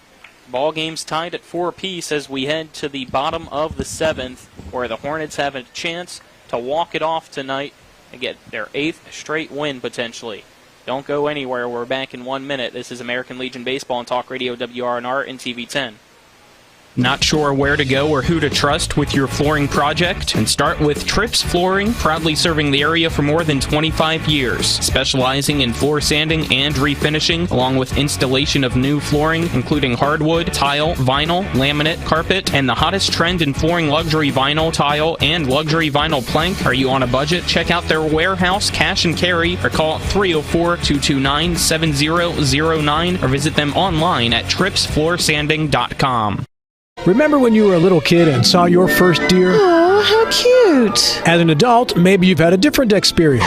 Ball game's tied at 4 apiece as we head to the bottom of the 7th, where the Hornets have a chance to walk it off tonight and get their 8th straight win potentially. Don't go anywhere. We're back in 1 minute. This is American Legion Baseball on Talk Radio WRNR and TV 10. Not sure where to go or who to trust with your flooring project? And start with Trips Flooring, proudly serving the area for more than 25 years, specializing in floor sanding and refinishing, along with installation of new flooring, including hardwood, tile, vinyl, laminate, carpet, and the hottest trend in flooring, luxury vinyl, tile, and luxury vinyl plank. Are you on a budget? Check out their warehouse, cash and carry, or call 304-229-7009, or visit them online at tripsfloorsanding.com. Remember when you were a little kid and saw your first deer? Oh, how cute. As an adult, maybe you've had a different experience.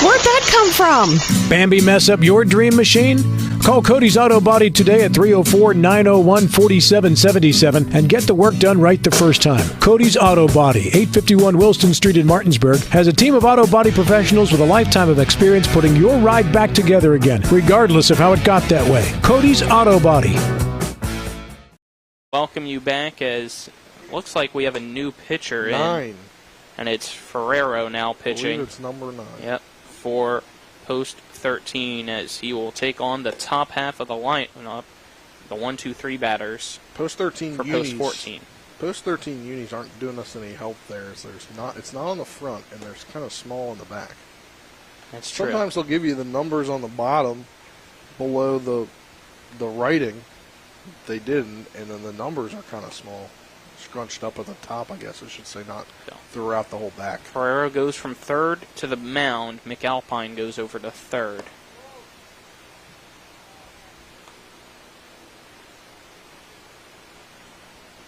Where'd that come from? Bambi mess up your dream machine? Call Cody's Auto Body today at 304-901-4777 and get the work done right the first time. Cody's Auto Body, 851 Wilston Street in Martinsburg, has a team of auto body professionals with a lifetime of experience putting your ride back together again, regardless of how it got that way. Cody's Auto Body. Welcome you back, as looks like we have a new pitcher 9. And it's Ferrero now pitching. I believe it's number 9. Yep, for post 13, as he will take on the top half of the lineup, the 1-2-3 batters. Post 13 for unis, post 14. Post 13 unis aren't doing us any help there. So it's not on the front, and there's kind of small in the back. That's true. Sometimes they'll give you the numbers on the bottom below the writing. They didn't, and then the numbers are kind of small, scrunched up at the top, I guess I should say, not throughout the whole back. Ferrero goes from third to the mound. McAlpine goes over to third.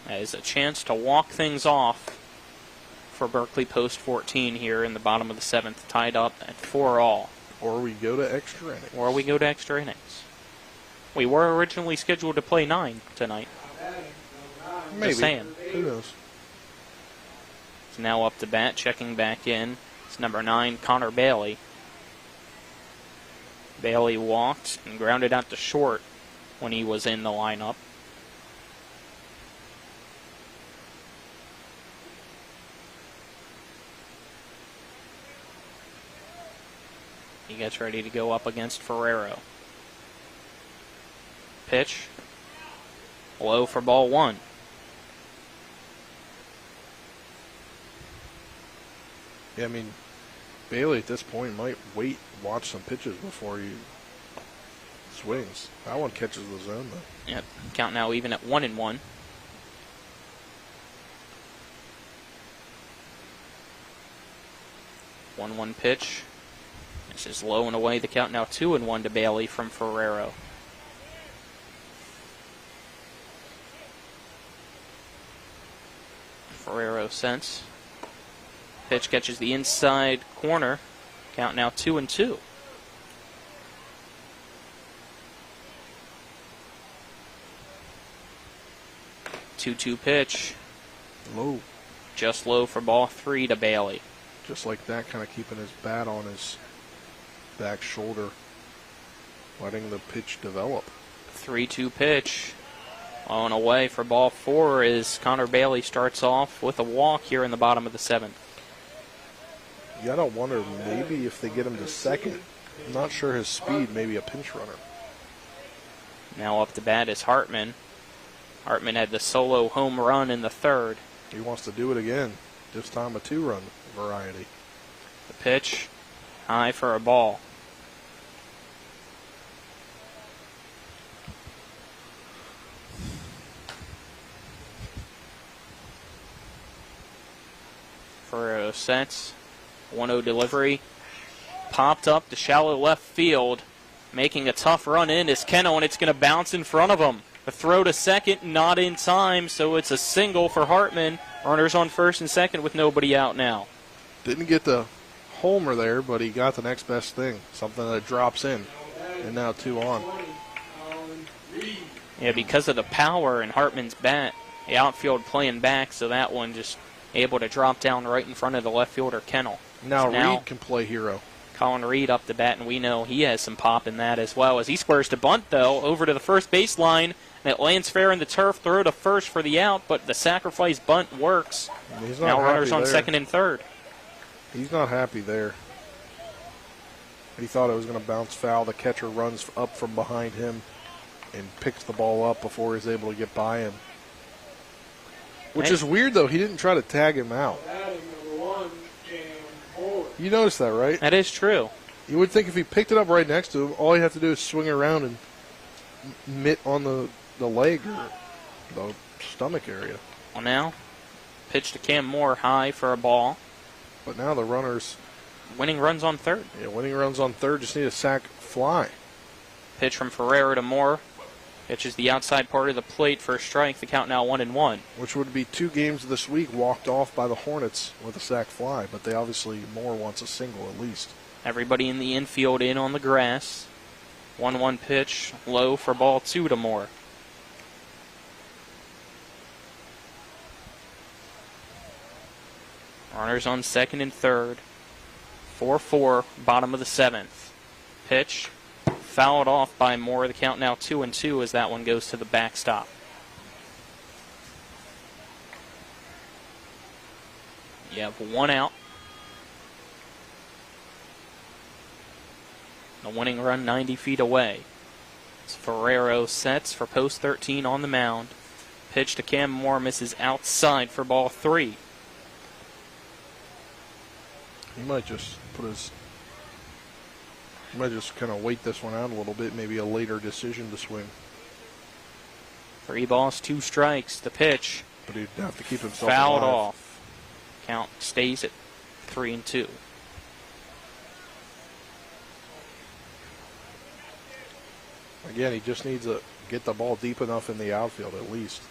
That is a chance to walk things off for Berkeley post 14 here in the bottom of the 7th, tied up at 4-all. Or we go to extra innings. We were originally scheduled to play 9 tonight. Maybe. Just saying. Who knows? It's now up to bat, checking back in. It's number 9, Connor Bailey. Bailey walked and grounded out to short when he was in the lineup. He gets ready to go up against Ferrero. Pitch. Low for ball 1. Yeah, I mean, Bailey at this point might watch some pitches before he swings. That one catches the zone, though. Yep, count now even at 1-1. One pitch. This is low and away. The count now 2-1 to Bailey from Ferrero. Ferrero sends. Pitch catches the inside corner. Count now 2-2. Two-two pitch. Low. Just low for ball 3 to Bailey. Just like that, kind of keeping his bat on his back shoulder, letting the pitch develop. 3-2 pitch. Low and away for ball 4 as Connor Bailey starts off with a walk here in the bottom of the 7th. You gotta wonder maybe if they get him to second. I'm not sure his speed, maybe a pinch runner. Now up to bat is Hartman. Hartman had the solo home run in the 3rd. He wants to do it again, this time a 2-run variety. The pitch, high for a ball. Ferrero sets. 1-0 delivery. Popped up to shallow left field. Making a tough run in is Kennel, and it's going to bounce in front of him. The throw to second, not in time, so it's a single for Hartman. Runners on first and second with nobody out now. Didn't get the homer there, but he got the next best thing. Something that drops in. And now 2 on. Yeah, because of the power in Hartman's bat, the outfield playing back, so that one just able to drop down right in front of the left fielder, Kennel. Now Reed can play hero. Colin Reed up the bat, and we know he has some pop in that as well. As he squares to bunt, though, over to the first baseline, and it lands fair in the turf. Throw to first for the out, but the sacrifice bunt works. Now runners on second and third. He's not happy there. He thought it was going to bounce foul. The catcher runs up from behind him and picks the ball up before he's able to get by him. Which is weird, though. He didn't try to tag him out. You noticed that, right? That is true. You would think if he picked it up right next to him, all he'd have to do is swing around and mitt on the leg or the stomach area. Well, now, pitch to Cam Moore high for a ball. But now the runners... Winning runs on third. Yeah, winning runs on third. Just need a sac fly. Pitch from Ferreira to Moore. Pitches the outside part of the plate for a strike. The count now 1-1. Which would be 2 games this week walked off by the Hornets with a sac fly. But they obviously, Moore wants a single at least. Everybody in the infield in on the grass. 1-1 pitch. Low for ball 2 to Moore. Runners on second and third. 4-4, bottom of the 7th. Pitch, fouled off by Moore. The count now 2-2 as that one goes to the backstop. You have 1 out. The winning run 90 feet away. As Ferrero sets for post 13 on the mound. Pitch to Cam Moore, misses outside for ball 3. He might just kind of wait this one out a little bit, maybe a later decision to swing. 3 balls, 2 strikes. The pitch. But he'd have to keep himself fouled alive. off. Count stays at 3-2. Again, he just needs to get the ball deep enough in the outfield at least.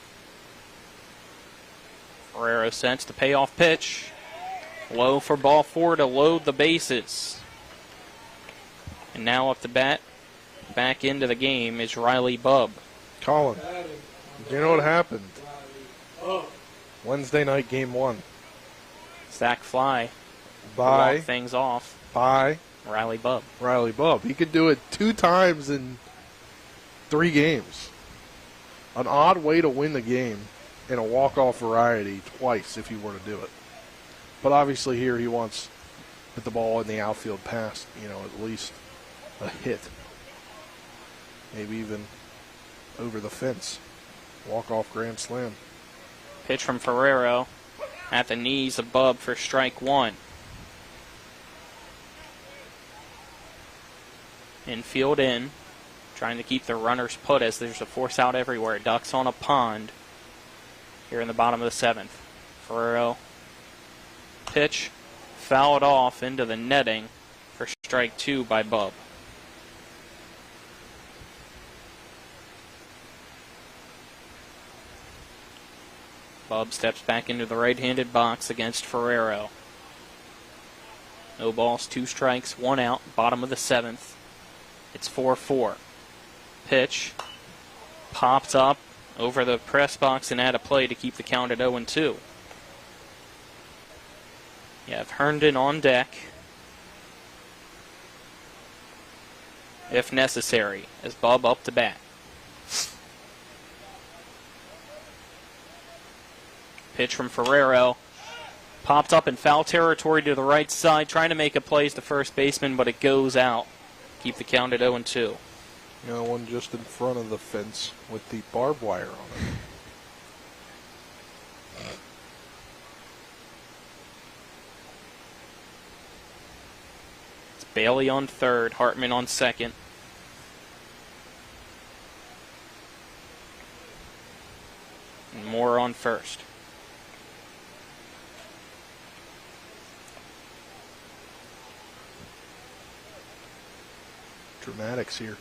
Ferrero sets the payoff pitch. Low for ball 4 to load the bases. And now up to bat, back into the game is Riley Bubb. Colin, do you know what happened? Wednesday night, game 1. Sack fly. By walk things off. By Riley Bubb. Riley Bubb. He could do it 2 times in 3 games. An odd way to win the game in a walk-off variety twice if he were to do it. But obviously here he wants to put the ball in the outfield past, at least a hit. Maybe even over the fence. Walk-off grand slam. Pitch from Ferrero at the knees of Bubb for strike 1. Infield in. Trying to keep the runners put as there's a force out everywhere. Ducks on a pond here in the bottom of the 7th. Ferrero. Pitch, fouled off into the netting for strike 2 by Bubb. Bubb steps back into the right-handed box against Ferrero. No balls, 2 strikes, 1 out, bottom of the 7th. It's 4-4. Pitch, popped up over the press box and out of play to keep the count at 0-2. You have Herndon on deck, if necessary, as Bubb up to bat. Pitch from Ferrero, popped up in foul territory to the right side, trying to make a play as the first baseman, but it goes out. Keep the count at 0-2. One just in front of the fence with the barbed wire on it. Bailey on third, Hartman on second. And Moore on first. Dramatics here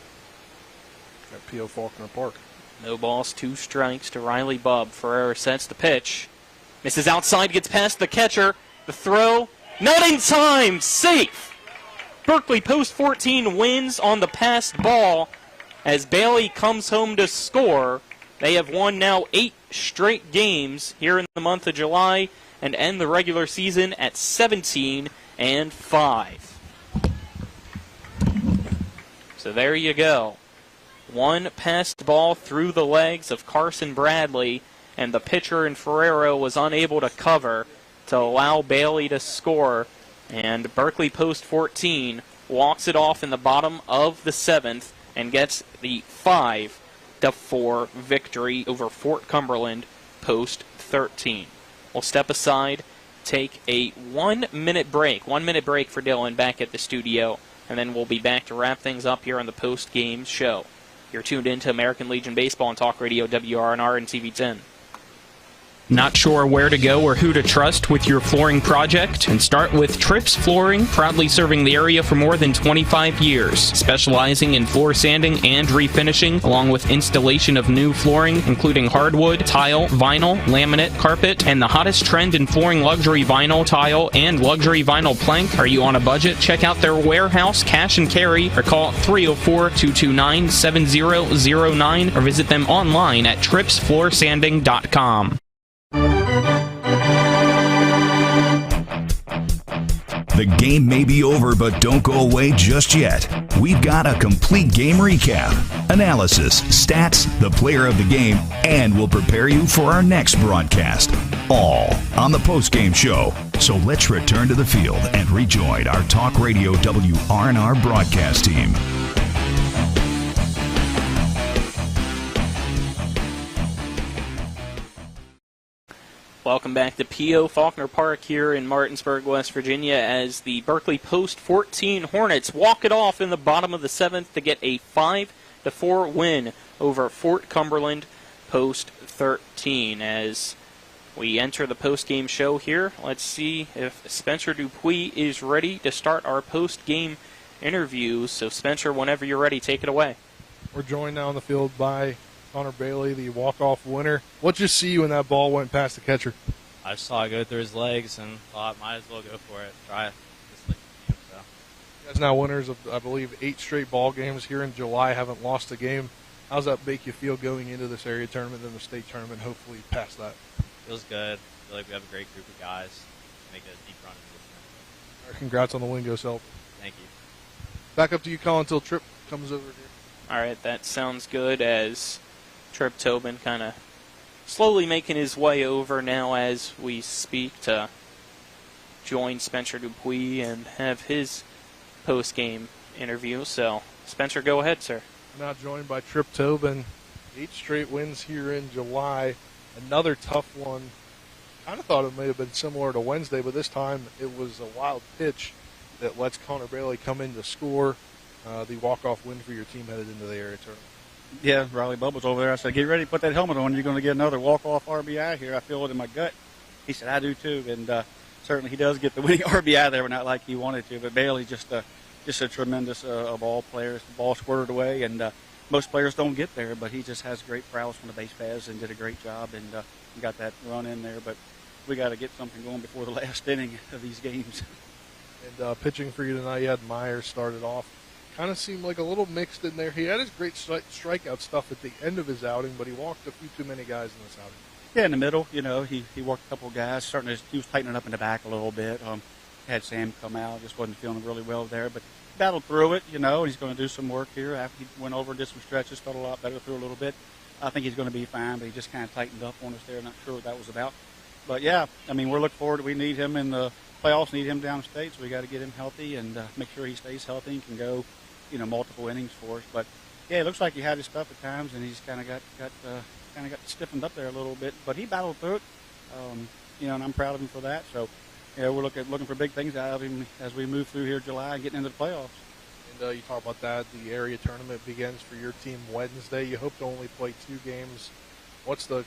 at P.O. Faulkner Park. No balls, 2 strikes to Riley Bubb. Ferreira sets the pitch. Misses outside, gets past the catcher. The throw, not in time, safe. Berkeley post 14 wins on the passed ball as Bailey comes home to score. They have won now 8 straight games here in the month of July and end the regular season at 17-5. So there you go. 1 passed ball through the legs of Carson Bradley, and the pitcher in Ferrero was unable to cover to allow Bailey to score. And Berkeley post 14 walks it off in the bottom of the 7th and gets the 5-4 victory over Fort Cumberland Post 13. We'll step aside, take a 1-minute break. 1-minute break for Dylan back at the studio, and then we'll be back to wrap things up here on the post-game show. You're tuned in to American Legion Baseball on Talk Radio WRNR and TV10. Not sure where to go or who to trust with your flooring project? And start with Trips Flooring, proudly serving the area for more than 25 years, specializing in floor sanding and refinishing, along with installation of new flooring, including hardwood, tile, vinyl, laminate, carpet, and the hottest trend in flooring, luxury vinyl, tile, and luxury vinyl plank. Are you on a budget? Check out their warehouse, cash and carry, or call 304-229-7009, or visit them online at tripsfloorsanding.com. The game may be over, but don't go away just yet. We've got a complete game recap, analysis, stats, the player of the game, and we'll prepare you for our next broadcast. All on the post-game show. So let's return to the field and rejoin our Talk Radio WRNR broadcast team. Welcome back to P.O. Faulkner Park here in Martinsburg, West Virginia, as the Berkeley Post 14 Hornets walk it off in the bottom of the 7th to get a 5-4 win over Fort Cumberland Post 13. As we enter the post-game show here, let's see if Spencer Dupuis is ready to start our post-game interviews. So, Spencer, whenever you're ready, take it away. We're joined now on the field by Connor Bailey, the walk-off winner. What'd you see when that ball went past the catcher? I just saw it go through his legs and thought, might as well go for it. Try it. Just like the game, so. You guys now winners of, I believe, 8 straight ball games here in July. Haven't lost a game. How's that make you feel going into this area tournament and the state tournament, hopefully past that? Feels good. I feel like we have a great group of guys to make a deep run into this tournament. All right, congrats on the win. Go Celtics. Thank you. Back up to you, Colin, until Tripp comes over here. All right, that sounds good, as Tripp Tobin kind of slowly making his way over now as we speak to join Spencer Dupuis and have his post-game interview. So, Spencer, go ahead, sir. Now joined by Tripp Tobin. 8 straight wins here in July. Another tough one. Kind of thought it may have been similar to Wednesday, but this time it was a wild pitch that lets Connor Bailey come in to score. The walk-off win for your team headed into the area tournament. Yeah, Riley Bubbles over there. I said, get ready to put that helmet on. You're going to get another walk-off RBI here. I feel it in my gut. He said, I do too. And certainly he does get the winning RBI there, but not like he wanted to. But Bailey just a tremendous ball player. The ball squirted away, and most players don't get there. But he just has great prowess on the base paths and did a great job and got that run in there. But we got to get something going before the last inning of these games. And pitching for you tonight, you had Myers started off. Kind of seemed like a little mixed in there. He had his great strikeout stuff at the end of his outing, but he walked a few too many guys in this outing. Yeah, in the middle, he walked a couple of guys. He was tightening up in the back a little bit. Had Sam come out, just wasn't feeling really well there, but battled through it, and he's going to do some work here. After he went over, did some stretches, felt a lot better through a little bit. I think he's going to be fine, but he just kind of tightened up on us there. Not sure what that was about. But, yeah, we're looking forward. We need him in the playoffs, need him downstate, so we got to get him healthy and make sure he stays healthy and can go multiple innings for us. But yeah, it looks like he had his stuff at times, and he's kind of got stiffened up there a little bit. But he battled through it, and I'm proud of him for that. So, we're looking for big things out of him as we move through here July and getting into the playoffs. And you talk about that. The area tournament begins for your team Wednesday. You hope to only play 2 games. What are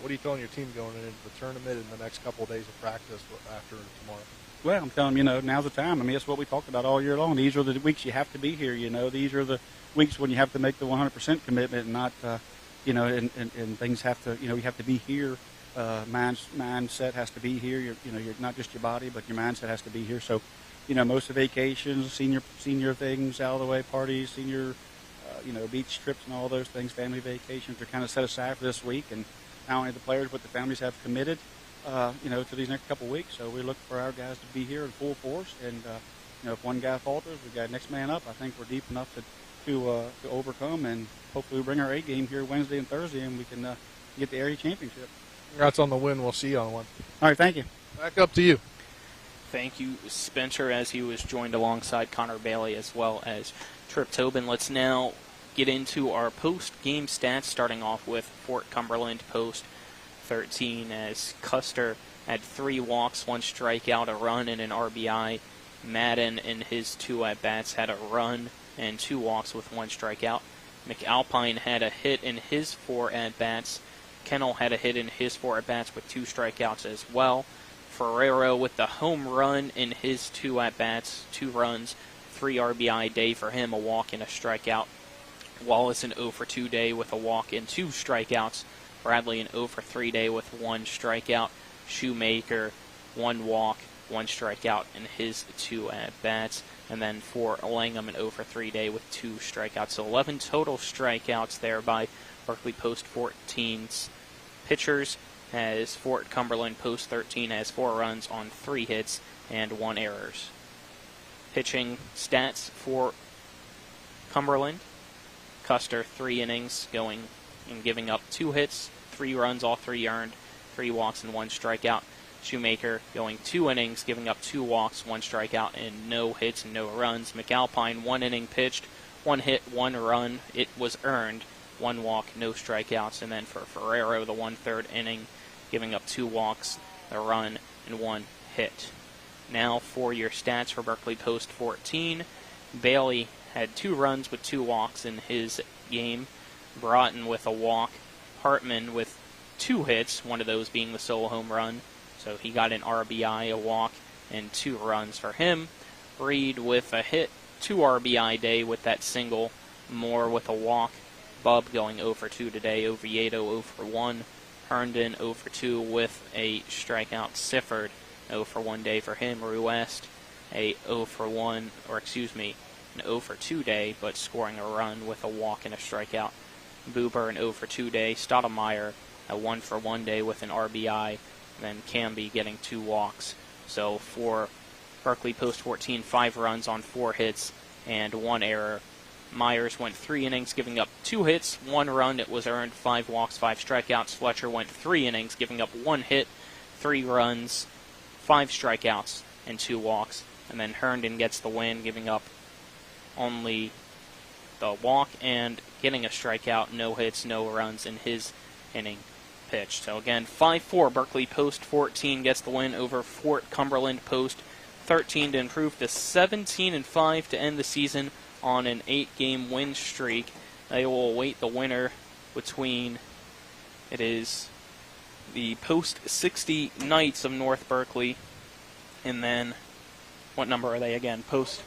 you telling your team going into the tournament in the next couple of days of practice after tomorrow? Well, I'm telling them, now's the time. That's what we talked about all year long. These are the weeks you have to be here. These are the weeks when you have to make the 100% commitment, and not, and things have to, you have to be here. Mindset has to be here. You're not just your body, but your mindset has to be here. So, most of the vacations, senior things out of the way, parties, senior, beach trips and all those things, family vacations are kind of set aside for this week. And not only the players, but the families have committed to these next couple of weeks. So we look for our guys to be here in full force. And, if one guy falters, we got next man up. I think we're deep enough to overcome, and hopefully we bring our A game here Wednesday and Thursday, and we can get the area championship. Congrats on the win. We'll see you on one. All right, thank you. Back up to you. Thank you, Spencer, as he was joined alongside Connor Bailey as well as Tripp Tobin. Let's now get into our post-game stats, starting off with Fort Cumberland Post 13 as Custer had 3 walks, 1 strikeout, a run, and an RBI. Madden in his 2 at-bats had a run and 2 walks with 1 strikeout. McAlpine had a hit in his 4 at-bats. Kennel had a hit in his 4 at-bats with 2 strikeouts as well. Ferrero with the home run in his 2 at-bats, 2 runs, 3 RBI day for him, a walk and a strikeout. Wallace an 0 for 2 day with a walk and 2 strikeouts. Bradley an 0 for 3 day with 1 strikeout. Shoemaker 1 walk, 1 strikeout in his 2 at-bats. And then for Langham an 0 for 3 day with 2 strikeouts. So 11 total strikeouts there by Berkeley Post 14's pitchers, as Fort Cumberland Post 13 has 4 runs on 3 hits and 1 errors. Pitching stats for Cumberland: Custer 3 innings, going and giving up 2 hits, 3 runs, all 3 earned, 3 walks and 1 strikeout. Shoemaker going 2 innings, giving up 2 walks, 1 strikeout, and no hits and no runs. McAlpine 1 inning pitched, 1 hit, 1 run. It was earned, 1 walk, no strikeouts. And then for Ferrero, the 1/3 inning, giving up 2 walks, a run, and 1 hit. Now for your stats for Berkeley Post 14. Bailey had 2 runs with 2 walks in his game. Broughton with a walk. Hartman with 2 hits, one of those being the solo home run. So he got an RBI, a walk, and 2 runs for him. Reed with a hit, 2 RBI day with that single. Moore with a walk. Bub going 0 for 2 today. Oviedo 0 for 1. Herndon 0 for 2 with a strikeout. Sifford 0 for 1 day for him. Ruest a 0 for 1, or excuse me, an 0 for 2 day, but scoring a run with a walk and a strikeout. Buber an 0 for 2 day. Stoudemire a 1 for 1 day with an RBI. Then Camby getting 2 walks. So for Berkeley Post 14, 5 runs on 4 hits and 1 error. Myers went 3 innings, giving up 2 hits, 1 run. It was earned, 5 walks, 5 strikeouts. Fletcher went 3 innings, giving up 1 hit, 3 runs, 5 strikeouts, and 2 walks. And then Herndon gets the win, giving up only the walk and getting a strikeout, no hits, no runs in his inning pitched. So again, 5-4, Berkeley Post 14 gets the win over Fort Cumberland Post 13 to improve to 17-5 to end the season on an 8-game win streak. They will await the winner between, it is the Post 60 Knights of North Berkeley, and then, what number are they again? Post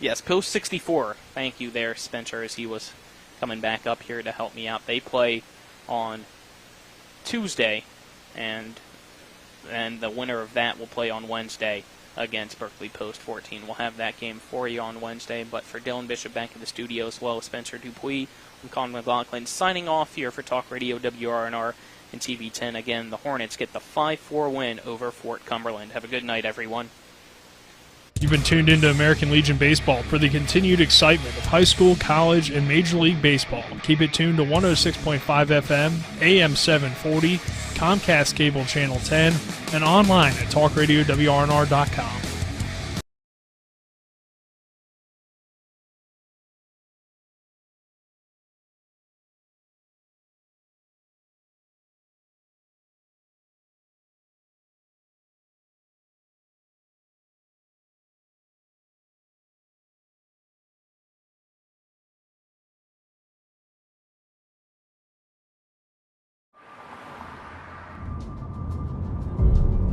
64. Thank you there, Spencer, as he was coming back up here to help me out. They play on Tuesday, and the winner of that will play on Wednesday against Berkeley Post 14. We'll have that game for you on Wednesday, but for Dylan Bishop back in the studio as well as Spencer Dupuis, I'm Colin McLaughlin signing off here for Talk Radio WRNR and TV 10. Again, the Hornets get the 5-4 win over Fort Cumberland. Have a good night, everyone. You've been tuned into American Legion Baseball for the continued excitement of high school, college, and Major League Baseball. Keep it tuned to 106.5 FM, AM 740, Comcast Cable Channel 10, and online at talkradiowrnr.com.